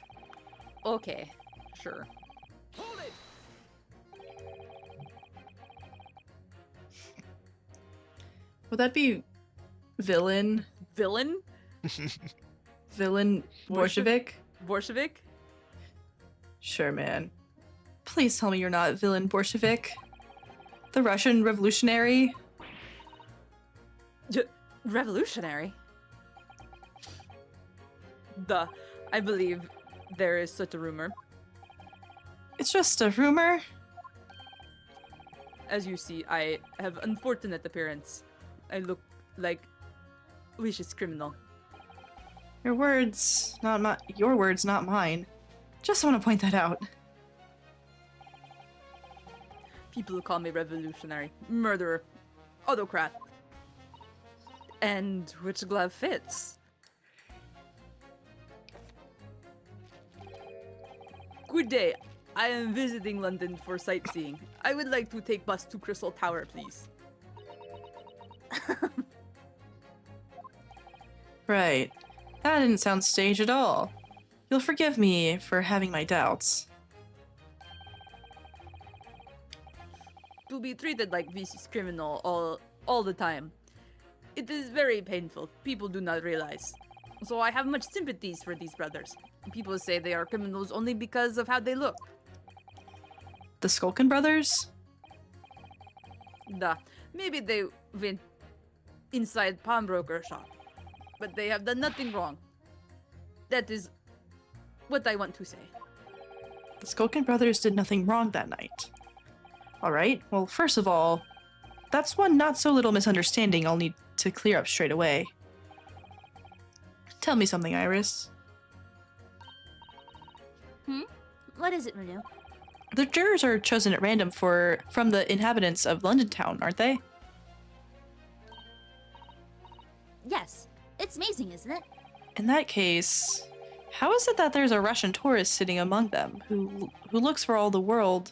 Okay, sure. Hold it! Would that be villain? Villain? Villain Bolshevik? Bolshevik? Sure, man. Please tell me you're not villain Bolshevik. The Russian revolutionary? Revolutionary? I believe there is such a rumor. It's just a rumor. As you see, I have unfortunate appearance. I look like vicious criminal. Your words, not mine. Just want to point that out. People call me revolutionary, murderer, autocrat. And which glove fits? Good day. I am visiting London for sightseeing. I would like to take bus to Crystal Tower, please. Right. That didn't sound staged at all. You'll forgive me for having my doubts. To be treated like vicious criminal all the time. It is very painful. People do not realize. So I have much sympathies for these brothers. People say they are criminals only because of how they look. The Skulkin brothers? Duh. Maybe they went inside pawnbroker shop, but they have done nothing wrong. That is what I want to say. The Skulkin brothers did nothing wrong that night. Alright, well, first of all, that's one not so little misunderstanding I'll need to clear up straight away. Tell me something, Iris. What is it, Renu? The jurors are chosen at random from the inhabitants of London Town, aren't they? Yes. It's amazing, isn't it? In that case, how is it that there's a Russian tourist sitting among them who looks for all the world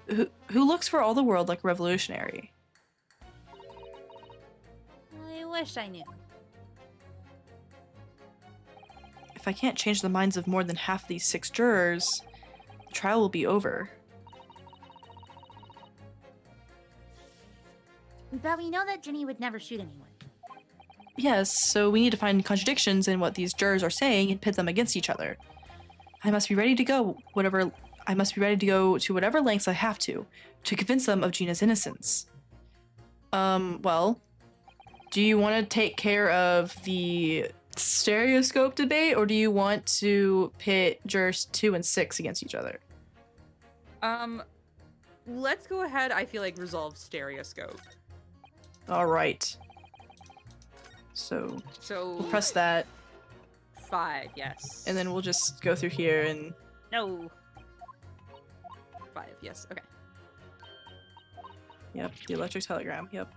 who looks for all the world like a revolutionary? I wish I knew. If I can't change the minds of more than half these 6 jurors, the trial will be over. But we know that Ginny would never shoot anyone. Yes, so we need to find contradictions in what these jurors are saying and pit them against each other. I must be ready to go to whatever lengths I have to convince them of Gina's innocence. Well, do you want to take care of the stereoscope debate, or do you want to pit jurors 2 and 6 against each other? Let's go ahead. I feel like resolve stereoscope. All right. So So we'll press that, 5, yes. and then we'll just go through here and no. 5, yes. Okay. yep, the electric telegram. Yep.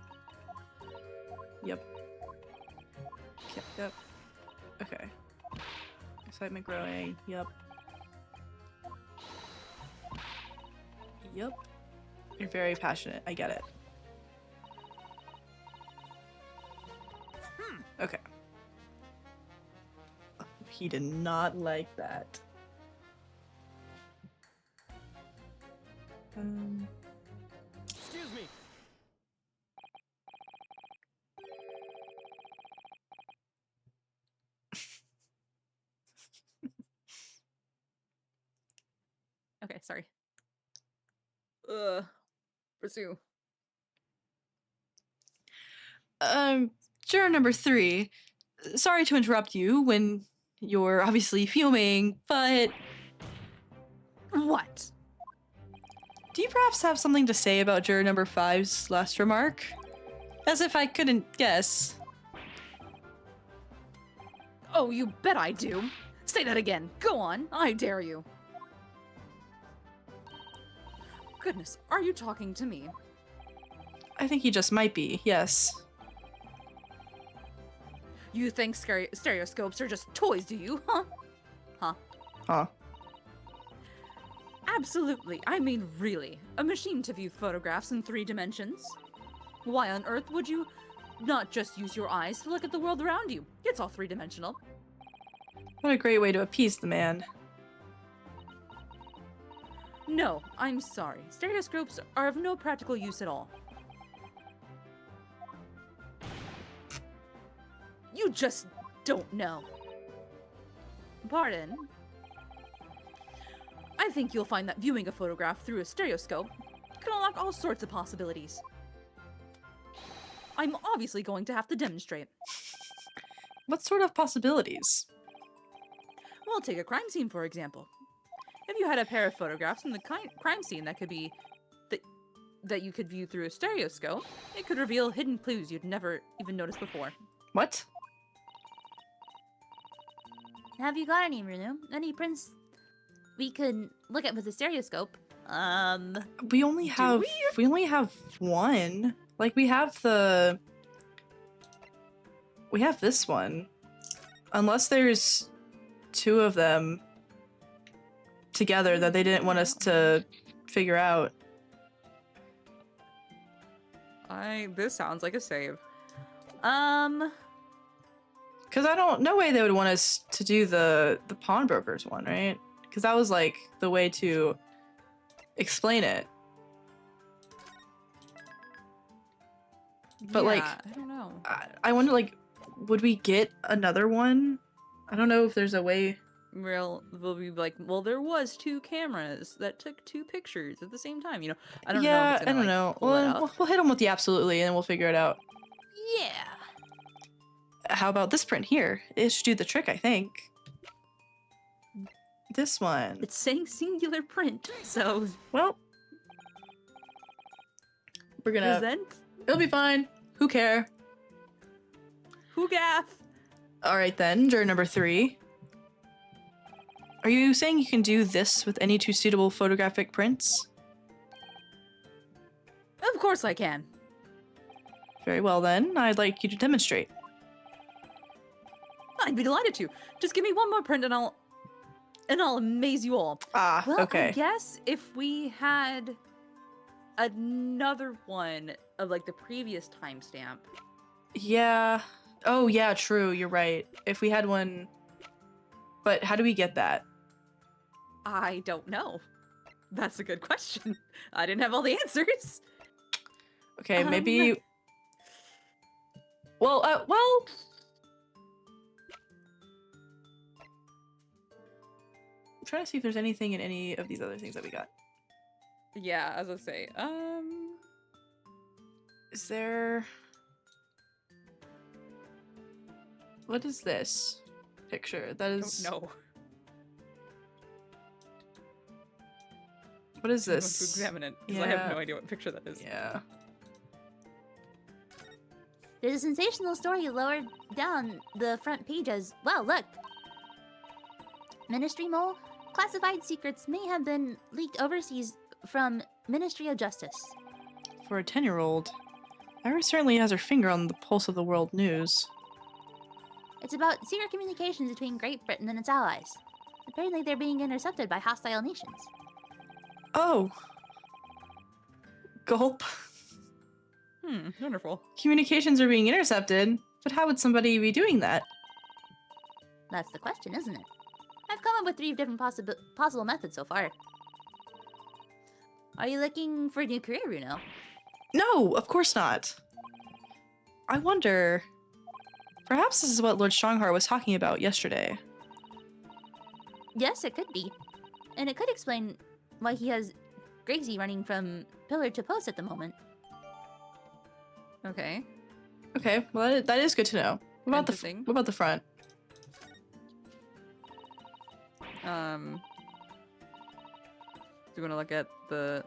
Okay. Excitement growing. Yep. You're very passionate. I get it. Okay. He did not like that. Excuse me. Okay, sorry. Pursue. Juror number 3. Sorry to interrupt you when you're obviously fuming, but What? do you perhaps have something to say about juror number 5's last remark? As if I couldn't guess. Oh, you bet I do. Say that again. Go on. I dare you. Goodness, are you talking to me? I think he just might be, yes. You think stereoscopes are just toys, do you? Huh? Huh. Absolutely. I mean, really. A machine to view photographs in 3 dimensions? Why on earth would you not just use your eyes to look at the world around you? It's all 3-dimensional. What a great way to appease the man. No, I'm sorry. Stereoscopes are of no practical use at all. You just don't know. Pardon? I think you'll find that viewing a photograph through a stereoscope can unlock all sorts of possibilities. I'm obviously going to have to demonstrate. What sort of possibilities? Well, take a crime scene, for example. If you had a pair of photographs from the crime scene that could be that you could view through a stereoscope, it could reveal hidden clues you'd never even noticed before. What? Have you got any, Renu? Any prints we could look at with a stereoscope? We only have one. Like we have this one. Unless there's 2 of them together that they didn't want us to figure out. This sounds like a save. Because no way they would want us to do the pawnbrokers one, right? Because that was like the way to explain it. But like, Yeah, I don't know. I wonder, like, would we get another one? I don't know if there's a way. we'll be like, well, there was 2 cameras that took 2 pictures at the same time. You know, I don't know. Yeah, If it's I gonna, don't like, know. pull it Well, up. we'll hit them with the absolutely, and then we'll figure it out. Yeah. How about this print here? It should do the trick, I think. This one. It's saying singular print, so Well, we're gonna. present. It'll be fine. Who care? Who gaff? All right then, juror number 3. Are you saying you can do this with any 2 suitable photographic prints? Of course I can. Very well then, I'd like you to demonstrate. I'd be delighted to. Just give me one more print and I'll amaze you all. Ah, Well, I okay. guess if we had another one of like the previous timestamp. Yeah. Oh yeah, true. You're right. If we had one, but how do we get that? I don't know. That's a good question. I didn't have all the answers. Okay, maybe. Well. I'm trying to see if there's anything in any of these other things that we got. Yeah, as I say, Is there? What is this picture? That is. no. What is I'm going to this? examine it because I have Yeah. no idea what picture that is. Yeah. There's a sensational story lower down the front page as well. Look. Ministry Mole? Classified secrets may have been leaked overseas from Ministry of Justice. For a 10-year-old, Iris certainly has her finger on the pulse of the world news. It's about secret communications between Great Britain and its allies. Apparently they're being intercepted by hostile nations. Oh. Gulp. Wonderful. Communications are being intercepted, but how would somebody be doing that? That's the question, isn't it? I've come up with 3 different possible methods so far. Are you looking for a new career, Runo? No, of course not. I wonder. Perhaps this is what Lord Strongheart was talking about yesterday. Yes, it could be. And it could explain why he has Gracie running from pillar to post at the moment. Okay. Okay, well that is good to know. What about Interesting. what about the front? Do you want to look at the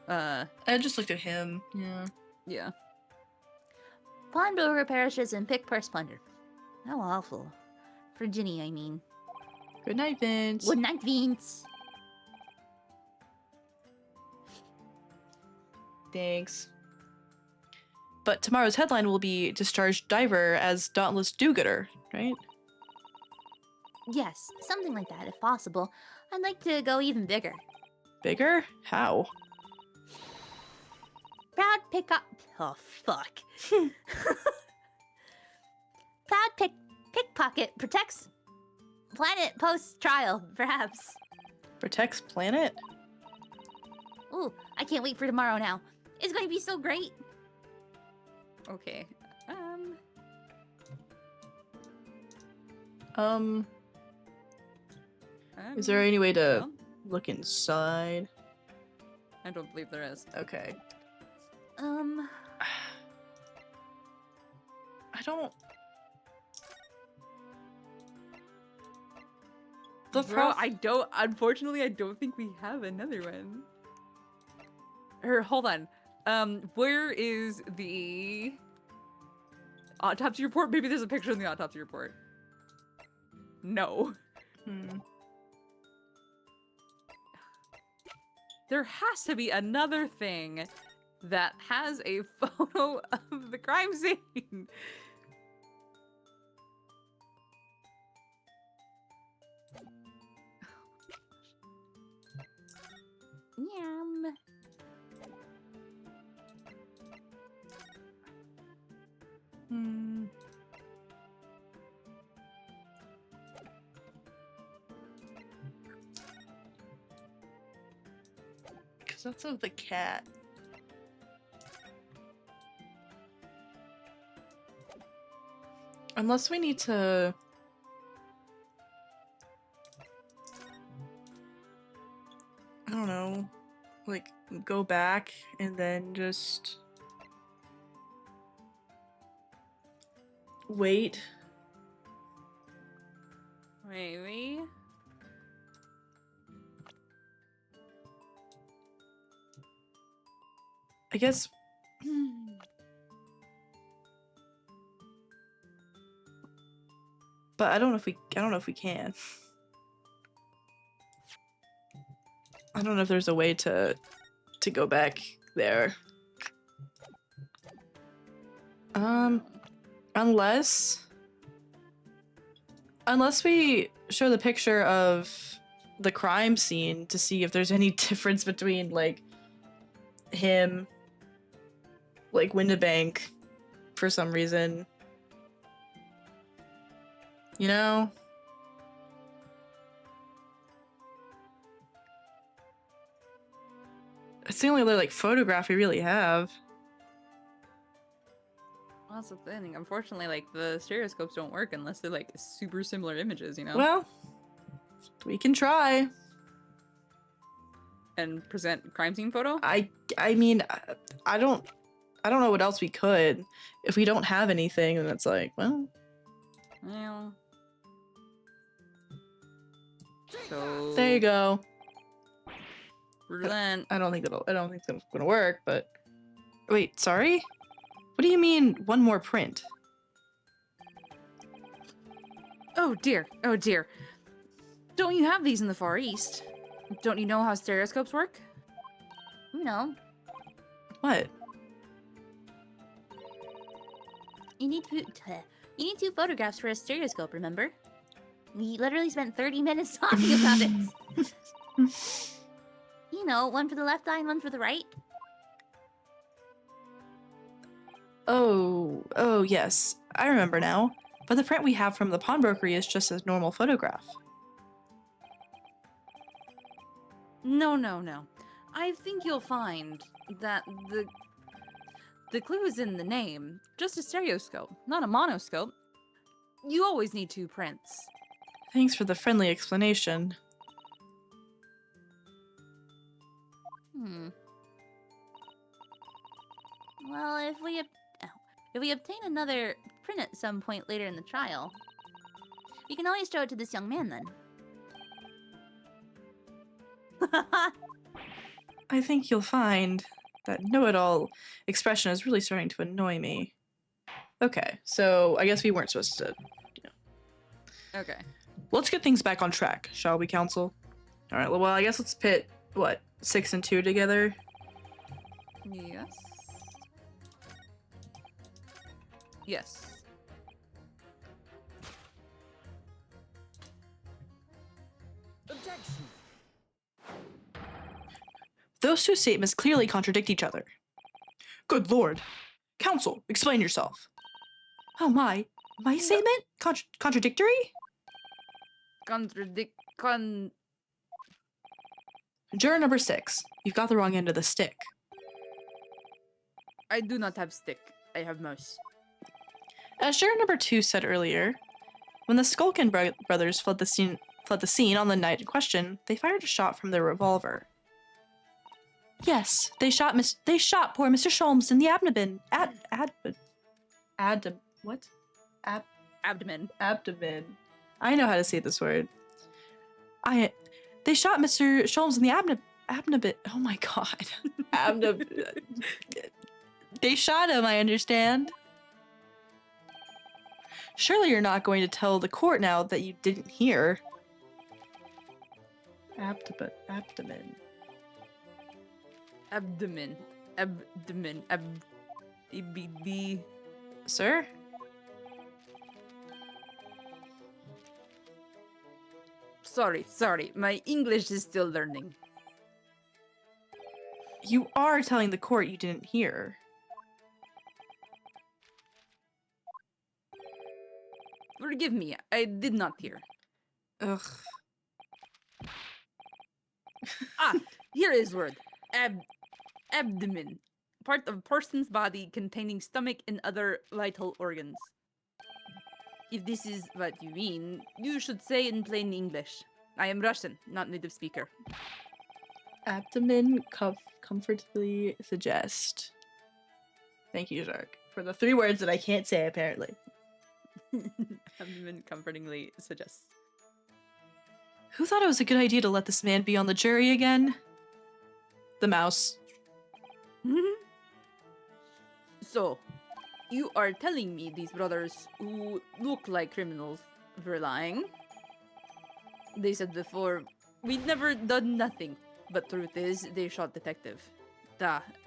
I just looked at him. Yeah. yeah. Pawnbroker parishes and pick purse plunder. How awful. For Ginny, I mean. Good night, Vince. Good night, Vince. Thanks. But tomorrow's headline will be Discharged Diver as Dauntless Do-Gooder, right? Yes, something like that, if possible. I'd like to go even bigger. Bigger? How? Proud Oh, fuck. Proud pickpocket protects planet post trial, perhaps. Protects planet? Ooh, I can't wait for tomorrow now. It's going to be so great. Okay. Is there any way to well, look inside? I don't believe there is. Okay. Um, I don't. The Bro, I don't. Unfortunately, I don't think we have another one. Or hold on. Where is the autopsy report? Maybe there's a picture in the autopsy report. No. There has to be another thing that has a photo of the crime scene. yum. Because that's of the cat. Unless we need to... don't know, like go back and then just wait. Maybe. I guess but I don't know if we can. I don't know if there's a way to go back there. Unless we show the picture of the crime scene to see if there's any difference between like him, like Windibank, for some reason. You know? It's the only other like photograph we really have. Well, that's the thing. Unfortunately, like the stereoscopes don't work unless they're like super similar images, you know? Well, we can try. And present crime scene photo? I mean, I don't know what else we could. If we don't have anything, then it's like, well, Yeah. So there you go. Relent. I don't think that's gonna work, but wait, sorry? What do you mean one more print? Oh dear, oh dear. Don't you have these in the Far East? Don't you know how stereoscopes work? No, What? you need two photographs for a stereoscope. Remember? We literally spent 30 minutes talking about it. You know, one for the left eye and one for the right. Oh yes, I remember now. But the print we have from the pawnbrokery is just a normal photograph. No, no, no. I think you'll find that the clue is in the name. Just a stereoscope, not a monoscope. You always need two prints. Thanks for the friendly explanation. Well, if we obtain another print at some point later in the trial, you can always show it to this young man then. I think you'll find that know-it-all expression is really starting to annoy me. Okay, so I guess we weren't supposed to. Okay. Let's get things back on track, shall we, Council? All right. Well, I guess let's pit what 6 and 2 together. Yes. Yes. Objection. Those two statements clearly contradict each other. Good lord. Council, explain yourself. Oh my statement? Contradictory? Juror number 6, you've got the wrong end of the stick. I do not have stick. I have mouse. As juror number 2 said earlier, when the Skulkin brothers fled the scene on the night in question, they fired a shot from their revolver. Yes, they shot poor Mr. Sholmes in the abdomen. Abdomen. Abdomen. I know how to say this word. They shot Mr. Sholmes in the abdomen. Oh my god. Abdomen. They shot him, I understand. Surely you're not going to tell the court now that you didn't hear. Abdomen. EBD. Sir? Sorry. My English is still learning. You are telling the court you didn't hear. Forgive me, I did not hear. Ugh. Here is word. Abdomen. Part of person's body containing stomach and other vital organs. If this is what you mean, you should say in plain English. I am Russian, not native speaker. Abdomen comfortably suggest. Thank you, Zark, for the 3 words that I can't say apparently. Abdomen comfortingly suggests. Who thought it was a good idea to let this man be on the jury again? The mouse. So, you are telling me these brothers who look like criminals were lying? They said before, we'd never done nothing. But truth is, they shot detective.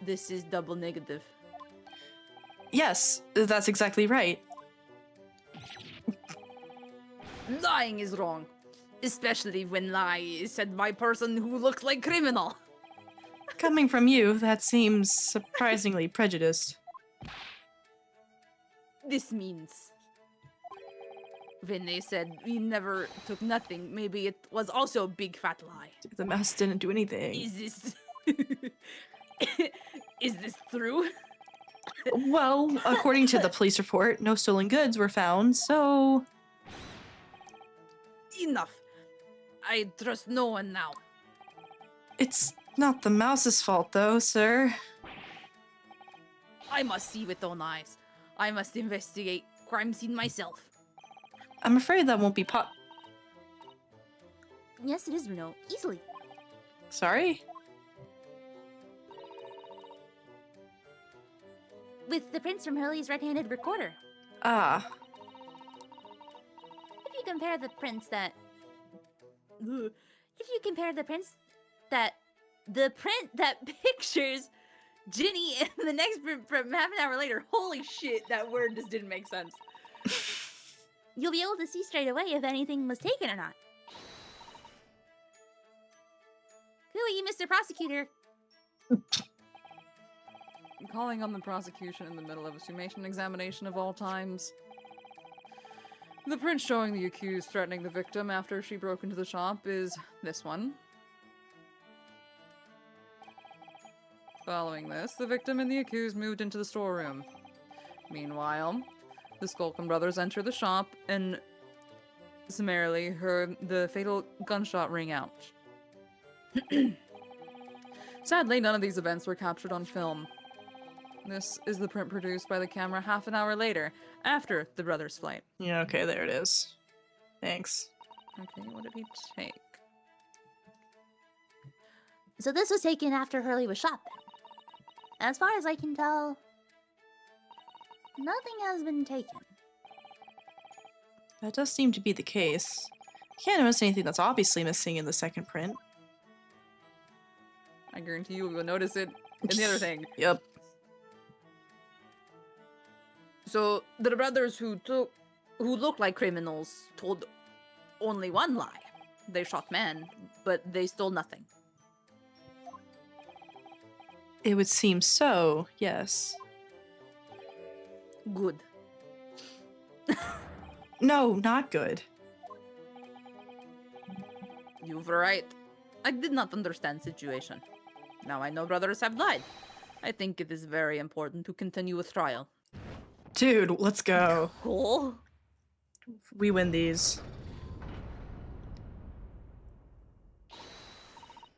This is double negative. Yes, that's exactly right. Lying is wrong. Especially when lie is said by person who looks like criminal. Coming from you, that seems surprisingly prejudiced. This means when they said we never took nothing, maybe it was also a big fat lie. The mouse didn't do anything. Is this is this true? Well, according to the police report, no stolen goods were found, so... Enough. I trust no one now. It's not the mouse's fault, though, sir. I must see with own eyes. I must investigate crime scene myself. I'm afraid that won't be Yes, it is, Bruno. Easily. Sorry? With the prints from Hurley's red-handed recorder. Ah. If you compare the prints that... If you compare the prints that... The print that pictures Ginny and the next print from half an hour later. Holy shit, that word just didn't make sense. You'll be able to see straight away if anything was taken or not. Cooey, Mr. Prosecutor. Calling on the prosecution in the middle of a summation examination of all times. The print showing the accused threatening the victim after she broke into the shop is this one. Following this, the victim and the accused moved into the storeroom. Meanwhile, the Skulkin brothers enter the shop and summarily heard the fatal gunshot ring out. Sadly, none of these events were captured on film. This is the print produced by the camera half an hour later, after the brothers' flight. Yeah, okay, there it is. Thanks. Okay, what did he take? So this was taken after Hurley was shot then. As far as I can tell, nothing has been taken. That does seem to be the case. I can't notice anything that's obviously missing in the second print. I guarantee you will notice it in the other thing. Yep. So the brothers who looked like criminals told only one lie. They shot men, but they stole nothing. It would seem so, yes. Good. No, not good. You were right. I did not understand situation. Now I know brothers have lied. I think it is very important to continue with trial. Dude, let's go. Cool. We win these.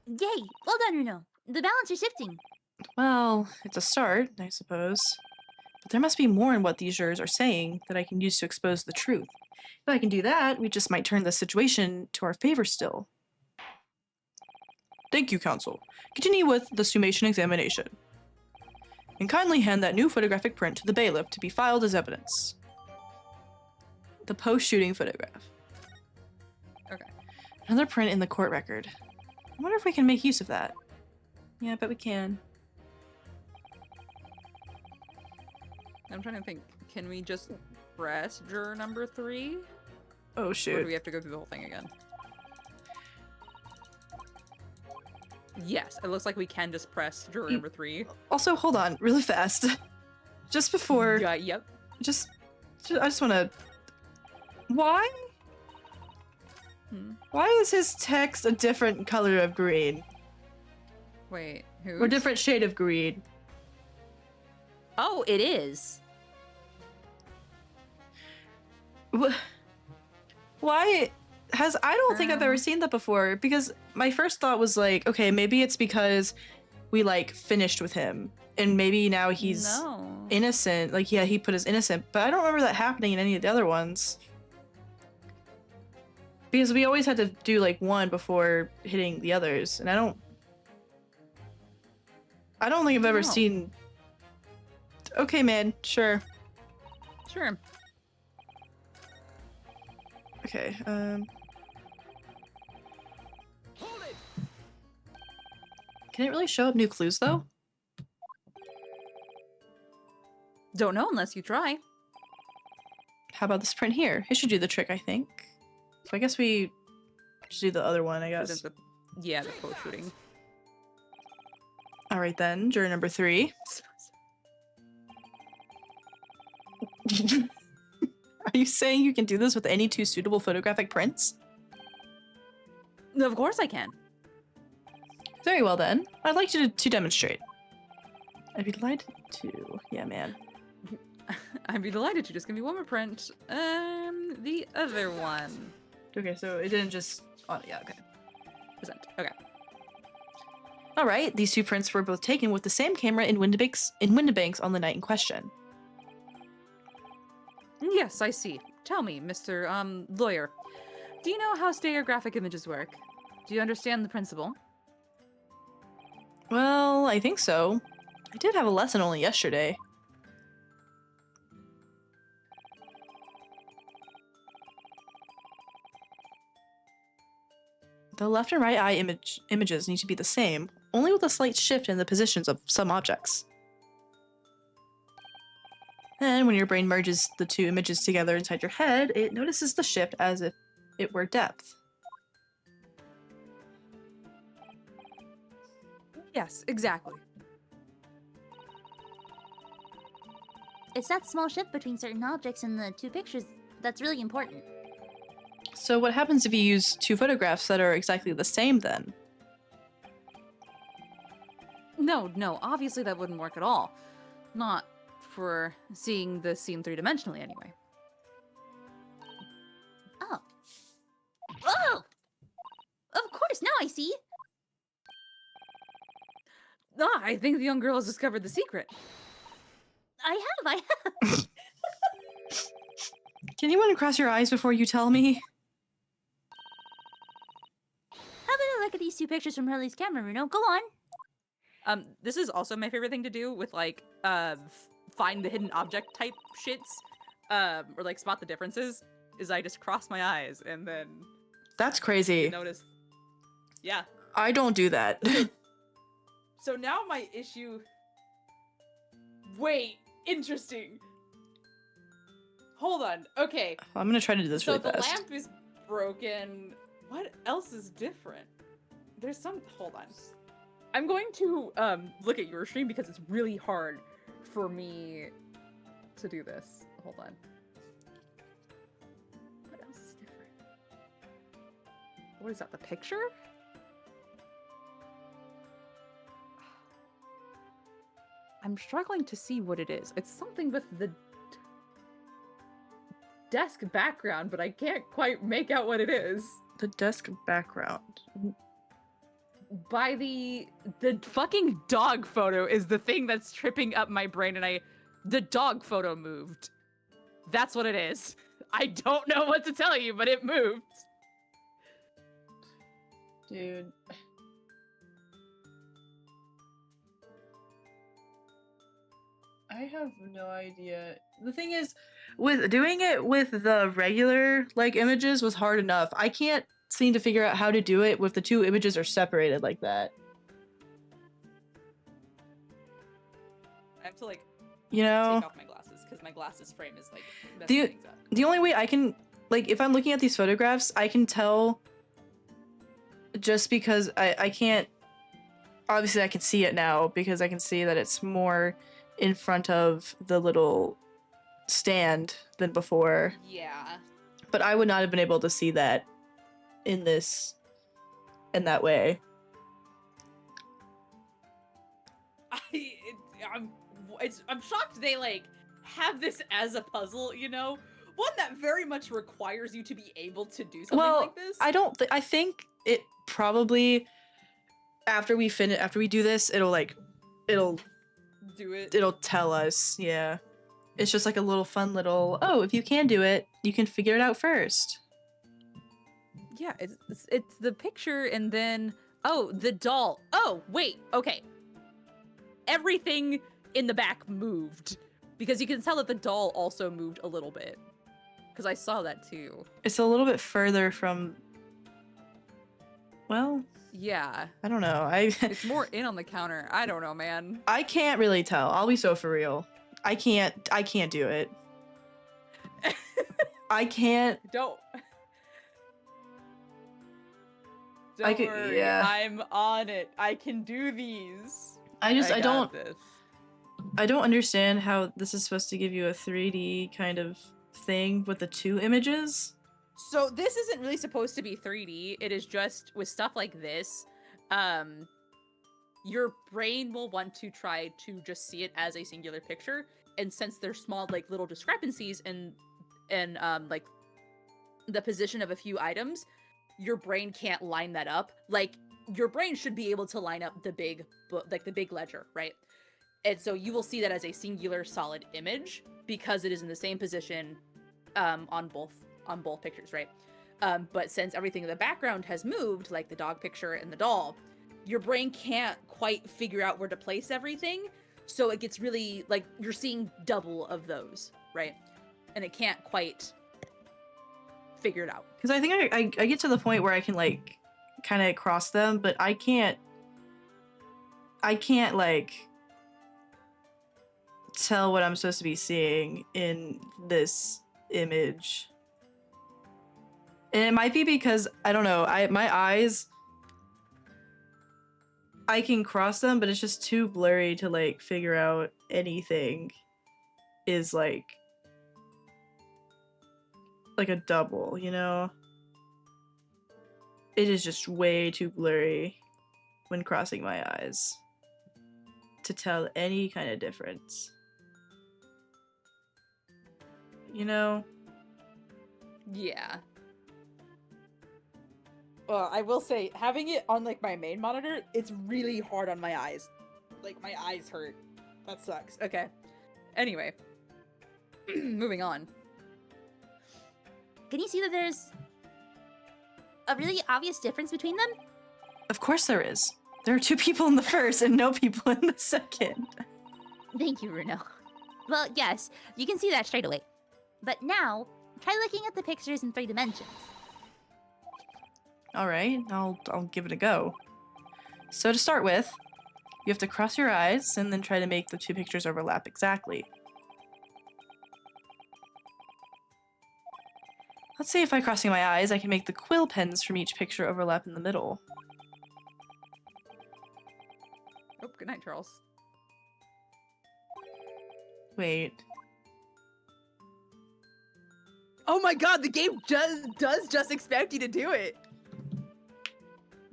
Yay! Well done, Runo. The balance is shifting. Well, it's a start, I suppose. But there must be more in what these jurors are saying that I can use to expose the truth. If I can do that, we just might turn the situation to our favor still. Thank you, counsel. Continue with the summation examination. And kindly hand that new photographic print to the bailiff to be filed as evidence. The post-shooting photograph. Okay. Another print in the court record. I wonder if we can make use of that. Yeah, I bet we can. I'm trying to think. Can we just press juror number 3? Oh, Or do shoot. we have to go through the whole thing again? Yes, it looks like we can just press juror number 3. Also, hold on, really fast. Just before... Yeah, yep. I just want to... Why? Hmm. Why is his text a different color of green? Wait, who? Or different shade of green? Oh, it is. Why? I don't think I've ever seen that before, because my first thought was like, okay, maybe it's because we like finished with him and maybe now he's No. innocent. Like, yeah, he put his innocent, but I don't remember that happening in any of the other ones. Because we always had to do like one before hitting the others, and I don't think I've ever No. seen. Okay, man, sure. Sure. Okay, Hold it! can it really show up new clues though? Don't know unless you try. How about this print here? It should do the trick, I think. So I guess we just do the other one, I guess. Isn't the- Yeah, the post shooting. All right then, juror number 3. Are you saying you can do this with any 2 suitable photographic prints? Of course I can. Very well then. I'd like you to demonstrate. I'd be delighted to. Yeah, man. I'd be delighted to. Just give me one more print. The other one. Okay, so it didn't just. Oh, yeah, okay. Present. Okay. All right, these 2 prints were both taken with the same camera in Windibanks on the night in question. Yes, I see. Tell me, Mr. Lawyer. Do you know how stereographic images work? Do you understand the principle? Well, I think so. I did have a lesson only yesterday. The left and right eye images need to be the same, only with a slight shift in the positions of some objects. Then, when your brain merges the 2 images together inside your head, it notices the shift as if it were depth. Yes, exactly. It's that small shift between certain objects in the 2 pictures that's really important. So what happens if you use 2 photographs that are exactly the same then? No, obviously that wouldn't work at all. Not for seeing the scene 3-dimensionally, anyway. Oh. Oh! Of course, now I see! Ah, I think the young girl has discovered the secret. I have! Can you uncross your eyes before you tell me? How about I look at these 2 pictures from Hurley's camera, Runo? Go on! This is also my favorite thing to do with, like, find the hidden object type shits, or, like, spot the differences, is I just cross my eyes and then That's crazy. notice. Yeah. I don't do that. So now my issue. Wait, interesting. Hold on. Okay. I'm gonna try to do this So really the fast. lamp is broken. What else is different? There's some. Hold on. I'm going to look at your stream because it's really hard for me to do this. Hold on. What else is different? What is that, the picture? I'm struggling to see what it is. It's something with the desk background, but I can't quite make out what it is. The desk background. By the fucking dog photo is the thing that's tripping up my brain, and the dog photo moved. That's what it is. I don't know what to tell you, but it moved. Dude. I have no idea. The thing is, with doing it with the regular like images was hard enough. I can't seem to figure out how to do it with the 2 images are separated like that. I have to like You know? take off my glasses because my glasses frame is like Do messing you- things up. The only way I can, like, if I'm looking at these photographs, I can tell just because I can't, obviously I can see it now because I can see that it's more in front of the little stand than before, Yeah. but I would not have been able to see that in that way. I'm shocked they like have this as a puzzle, you know, one that very much requires you to be able to do something Well, like this. I think it probably after we do this, it'll do it. it'll tell us. Yeah. It's just like a little fun little, oh, if you can do it, you can figure it out first. Yeah, it's the picture and then oh, the doll. Oh, wait. Okay. Everything in the back moved because you can tell that the doll also moved a little bit. Because I saw that too. It's a little bit further from, well, Yeah. I don't know. It's more in on the counter. I don't know, man. I can't really tell. I'll be so for real. I can't do it. I can't. Don't I could- worry. yeah. I'm on it. I can do these. I got don't this. I don't understand how this is supposed to give you a 3D kind of thing with the two images. So this isn't really supposed to be 3D. It is just with stuff like this, your brain will want to try to just see it as a singular picture. And since there's small like little discrepancies in like the position of a few items, your brain can't line that up. Like your brain should be able to line up the big like the big ledger, right? And so you will see that as a singular solid image because it is in the same position on both pictures, right? But since everything in the background has moved, like the dog picture and the doll, your brain can't quite figure out where to place everything. So it gets really, like, you're seeing double of those, right? And it can't quite figure it out. Because I think I get to the point where I can, like, kind of cross them, but I can't, like, tell what I'm supposed to be seeing in this image. And it might be because, I don't know, my eyes, I can cross them, but it's just too blurry to, like, figure out anything is, like a double, you know? It is just way too blurry when crossing my eyes to tell any kind of difference. You know? Yeah. Well, I will say, having it on, like, my main monitor, it's really hard on my eyes. Like, my eyes hurt. That sucks. Okay. Anyway. Moving on. Can you see that there's a really obvious difference between them? Of course there is. There are 2 people in the first and no people in the second. Thank you, Bruno. Well, yes, you can see that straight away. But now, try looking at the pictures in 3 dimensions. All right, I'll give it a go. So to start with, you have to cross your eyes and then try to make the 2 pictures overlap exactly. Let's see if by crossing my eyes, I can make the quill pens from each picture overlap in the middle. Oh, good night, Charles. Wait. Oh my god, the game does just expect you to do it.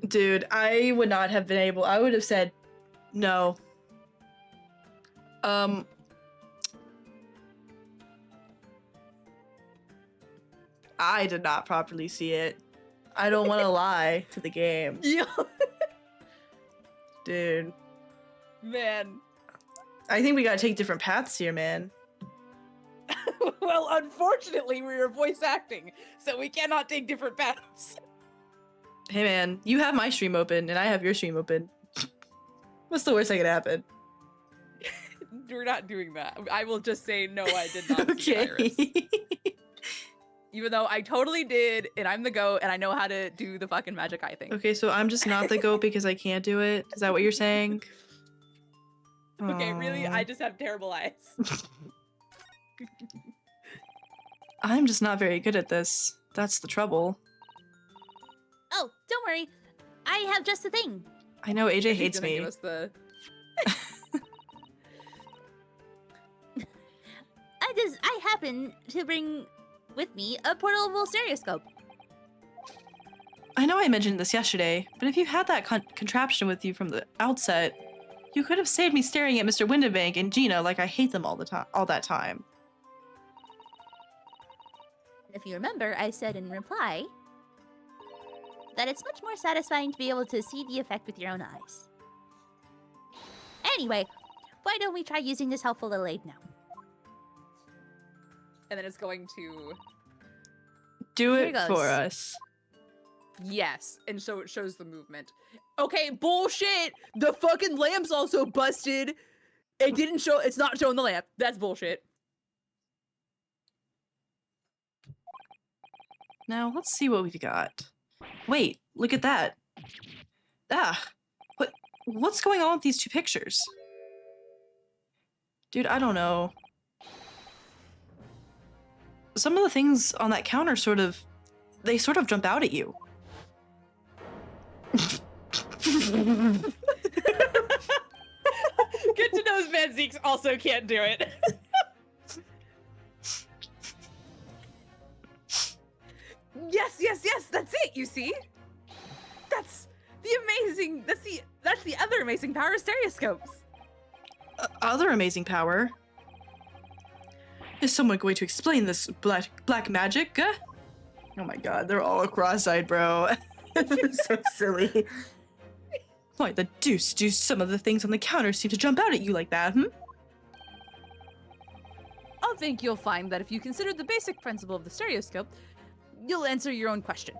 Dude, I would not have been able. I would have said no. I did not properly see it. I don't want to lie to the game. Yeah. Dude. Man. I think we gotta take different paths here, man. Well, unfortunately, we are voice acting, so we cannot take different paths. Hey, man, you have my stream open, and I have your stream open. What's the worst that could happen? We're not doing that. I will just say, no, I did not see Okay. Iris. Even though I totally did, and I'm the goat, and I know how to do the fucking magic eye thing. Okay, so I'm just not the goat because I can't do it? Is that what you're saying? Okay, really? Aw. I just have terrible eyes. I'm just not very good at this. That's the trouble. Oh, don't worry. I have just the thing. I know AJ He's hates gonna me. give us the... I happen to bring with me a portable stereoscope. I know I mentioned this yesterday, but if you had that contraption with you from the outset, you could have saved me staring at Mr. Windibank and Gina like I hate them all that time. If you remember, I said in reply that it's much more satisfying to be able to see the effect with your own eyes. Anyway, why don't we try using this helpful little aid now? And then it's going to Do Here it goes. for us. yes, and so it shows the movement. Okay, bullshit. The fucking lamp's also busted. It didn't show. It's not showing the lamp. That's bullshit. Now let's see what we've got. Wait, look at that. Ah, what's going on with these two pictures? Dude, I don't know. Some of the things on that counter they sort of jump out at you. Good to know Van Zeeks also can't do it. Yes, yes, yes. That's it. You see? That's the amazing. That's the other amazing power of stereoscopes. Other amazing power. Is someone going to explain this black magic? Oh my god, they're all cross-eyed, bro. So silly. Why the deuce do some of the things on the counter seem to jump out at you like that, I think you'll find that if you consider the basic principle of the stereoscope, you'll answer your own question.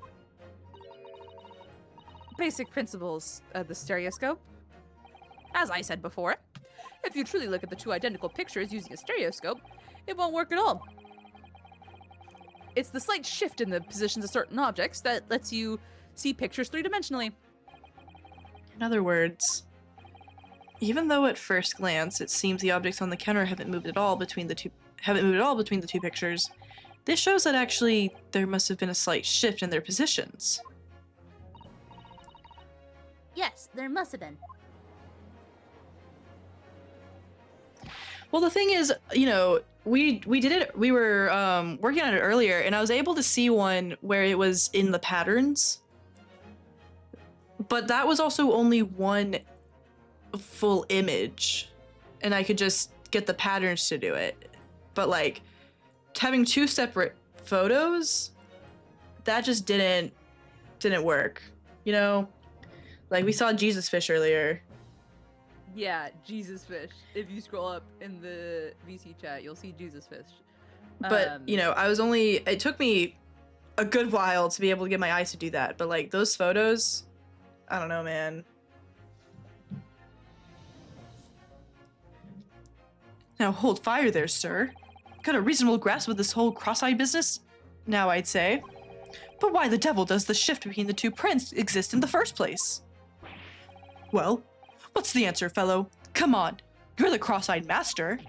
Basic principles of the stereoscope. As I said before, if you truly look at the two identical pictures using a stereoscope, it won't work at all. It's the slight shift in the positions of certain objects that lets you see pictures three-dimensionally. In other words, even though at first glance it seems the objects on the counter haven't moved at all between the two pictures, this shows that actually there must have been a slight shift in their positions. Yes, there must have been. Well, the thing is, you know, we did it. We were working on it earlier, and I was able to see one where it was in the patterns, but that was also only one full image, and I could just get the patterns to do it. But like having two separate photos, that just didn't work. You know, like we saw Jesus fish earlier. Yeah, Jesus fish. If you scroll up in the VC chat, you'll see Jesus fish. But you know, it took me a good while to be able to get my eyes to do that. But like those photos, I don't know, man. Now hold fire there, sir. Got a reasonable grasp of this whole cross-eyed business? Now I'd say. But why the devil does the shift between the two prints exist in the first place? Well, what's the answer, fellow? Come on, you're the cross-eyed master.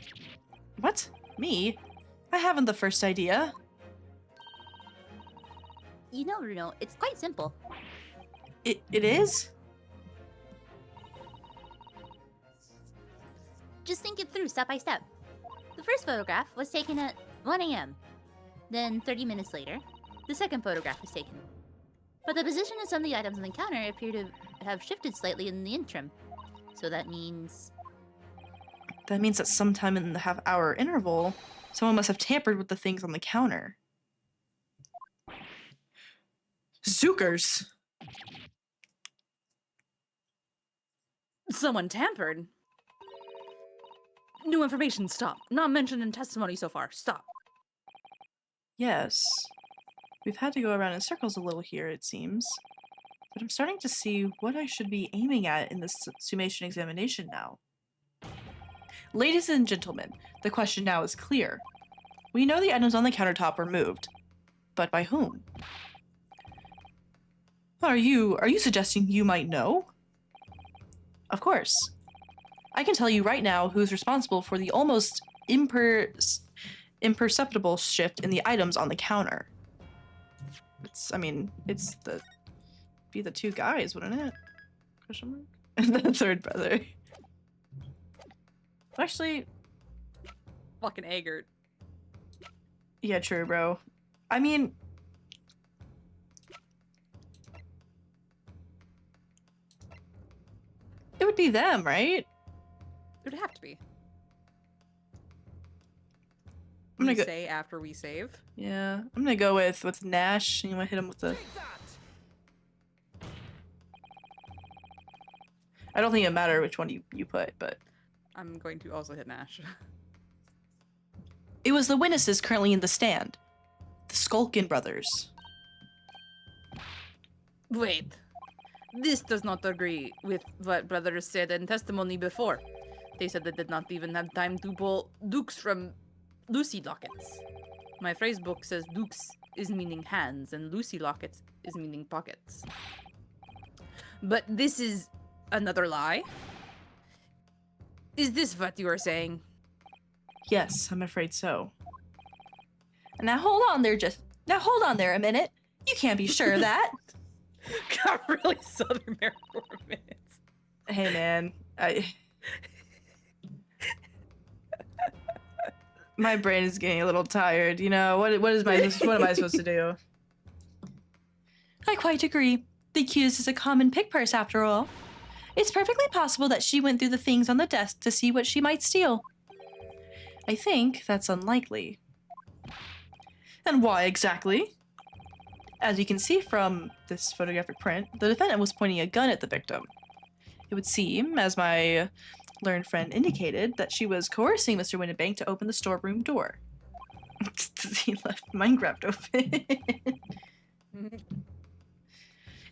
What? Me? I haven't the first idea. You know, Runo, it's quite simple. It is? Just think it through step by step. The first photograph was taken at 1 a.m. Then 30 minutes later, the second photograph was taken. But the position of some of the items on the counter appear to have shifted slightly in the interim. So that means... That means that sometime in the half-hour interval, someone must have tampered with the things on the counter. Zookers! Someone tampered. New information, stop. Not mentioned in testimony so far, stop. Yes. We've had to go around in circles a little here, it seems. But I'm starting to see what I should be aiming at in this summation examination now. Ladies and gentlemen, the question now is clear. We know the items on the countertop were moved. But by whom? Are you suggesting you might know? Of course. I can tell you right now who's responsible for the almost imperceptible shift in the items on the counter. It's the two guys, wouldn't it? Question mark? And the third brother. Actually, Fucking Eggert. yeah, true, bro. I mean, it would be them, right? It would have to be. I'm we gonna go. say after we save. Yeah, I'm gonna go with Nash. You wanna hit him with the. Take that! I don't think it matter which one you put, but I'm going to also hit Nash. it was the witnesses currently in the stand, the Skulkin brothers. Wait. This does not agree with what brothers said in testimony before. They said they did not even have time to pull dukes from Lucy lockets. My phrase book says dukes is meaning hands and Lucy lockets is meaning pockets. But this is another lie? Is this what you are saying? Yes, I'm afraid so. Now hold on there a minute. You can't be sure of that. Got really southern there for a minute. Hey man, my brain is getting a little tired. You know what am I supposed to do? I quite agree. The accused is a common pick purse after all. It's perfectly possible that she went through the things on the desk to see what she might steal. I think that's unlikely. And why exactly? As you can see from this photographic print, the defendant was pointing a gun at the victim. It would seem, as my learned friend indicated, that she was coercing Mr. Windibank to open the storeroom door. He left Minecraft open.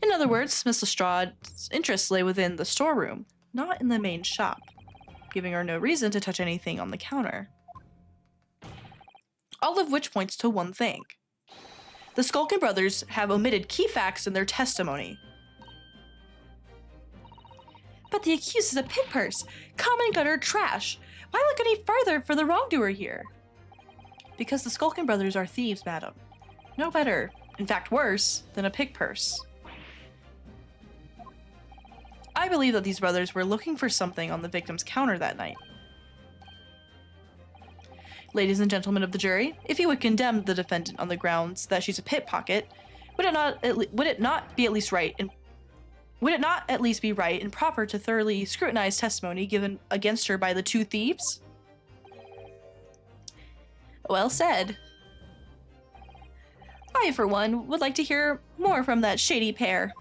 In other words, Miss Lestrade's interests lay within the storeroom, not in the main shop, giving her no reason to touch anything on the counter. All of which points to one thing. The Skulkin brothers have omitted key facts in their testimony. But the accused is a pit purse, common gutter trash. Why look any further for the wrongdoer here? Because the Skulkin brothers are thieves, madam. No better, in fact worse, than a pick purse. I believe that these brothers were looking for something on the victim's counter that night. Ladies and gentlemen of the jury, if you would condemn the defendant on the grounds that she's a pickpocket, would it not be at least right and proper to thoroughly scrutinize testimony given against her by the two thieves? Well said. I, for one, would like to hear more from that shady pair.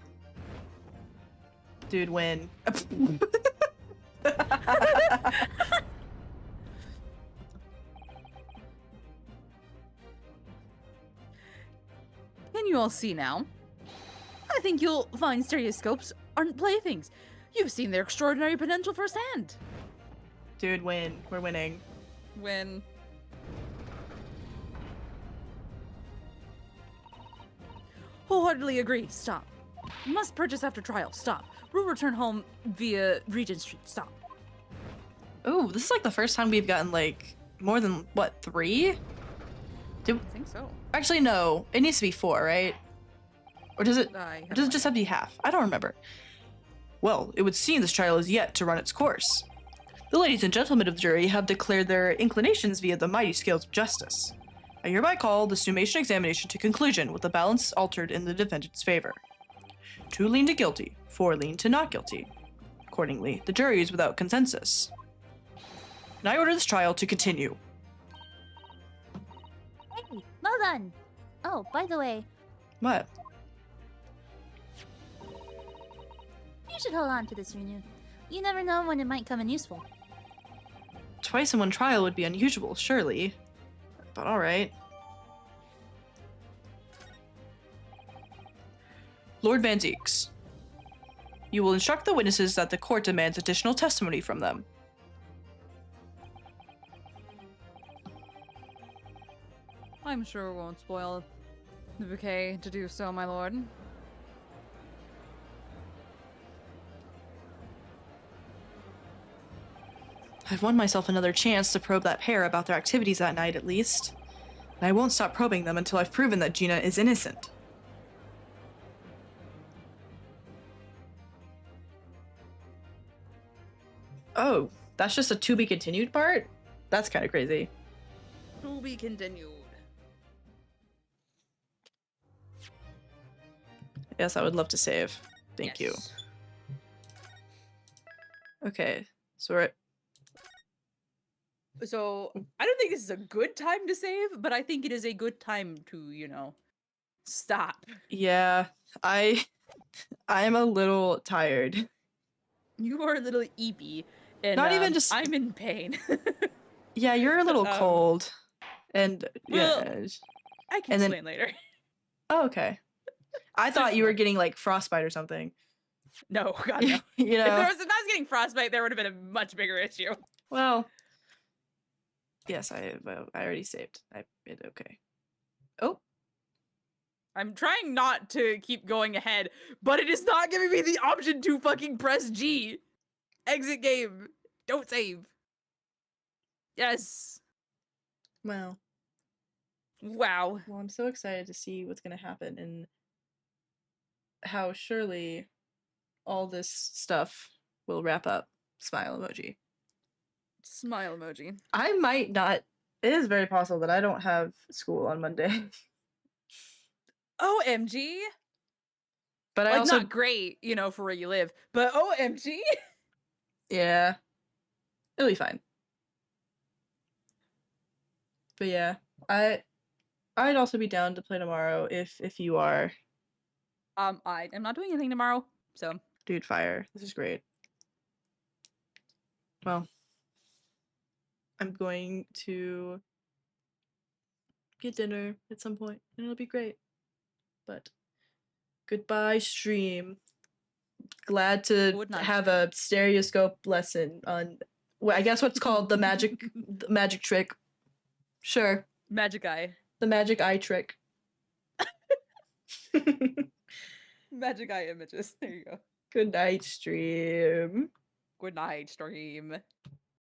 Dude, win. Can you all see now? I think you'll find stereoscopes aren't playthings. You've seen their extraordinary potential firsthand. Dude, win. We're winning. When wholeheartedly agree. Stop. Must purchase after trial. Stop. Will return home via Regent Street. Stop. Ooh, this is like the first time we've gotten like more than what, 3? I think so. Actually, no. It needs to be 4, right? Or does it? I Or does it just have to be half? I don't remember. Well, it would seem this trial is yet to run its course. The ladies and gentlemen of the jury have declared their inclinations via the mighty scales of justice. I hereby call the summation examination to conclusion with the balance altered in the defendant's favor. 2 lean to guilty, 4 lean to not guilty. Accordingly, the jury is without consensus. And I order this trial to continue. Hey, well done. Oh, by the way, What? you should hold on to this, Renu. You never know when it might come in useful. Twice in one trial would be unusual, surely. But alright. Lord Van Zeeks, you will instruct the witnesses that the court demands additional testimony from them. I'm sure it won't spoil the bouquet to do so, my lord. I've won myself another chance to probe that pair about their activities that night, at least. And I won't stop probing them until I've proven that Gina is innocent. Oh, that's just a to be continued part? That's kind of crazy. To be continued. Yes, I would love to save. Thank you. Yes. Okay, so we're at So I don't think this is a good time to save, but I think it is a good time to, you know, stop. Yeah, I'm a little tired. You are a little eepy, and Not even just- I'm in pain. Yeah, you're a little Um, cold, and well, yeah. I can And then- explain later. Oh, okay. I thought There's you were more. getting like frostbite or something. No, God no. You If, know. if I was getting frostbite, there would have been a much bigger issue. Well. Yes, I already saved. I did okay. Oh, I'm trying not to keep going ahead, but it is not giving me the option to fucking press G. Exit game. Don't save. Yes. wow. Wow. Well, I'm so excited to see what's gonna happen and how surely all this stuff will wrap up. Smile emoji. Smile emoji. I might not. It is very possible that I don't have school on Monday, OMG. but I Like, also not great, you know, for where you live, but OMG. yeah, it'll be fine. But yeah, I'd also be down to play tomorrow if you are. I am not doing anything tomorrow, so Dude, fire. This is great. Well, I'm going to get dinner at some point, and it'll be great. But goodbye, stream. Glad to Good night, have a stereoscope lesson on, well, I guess what's called the magic trick. Sure, magic eye. the magic eye trick. Magic eye images. There you go. Good night, stream. Good night, stream.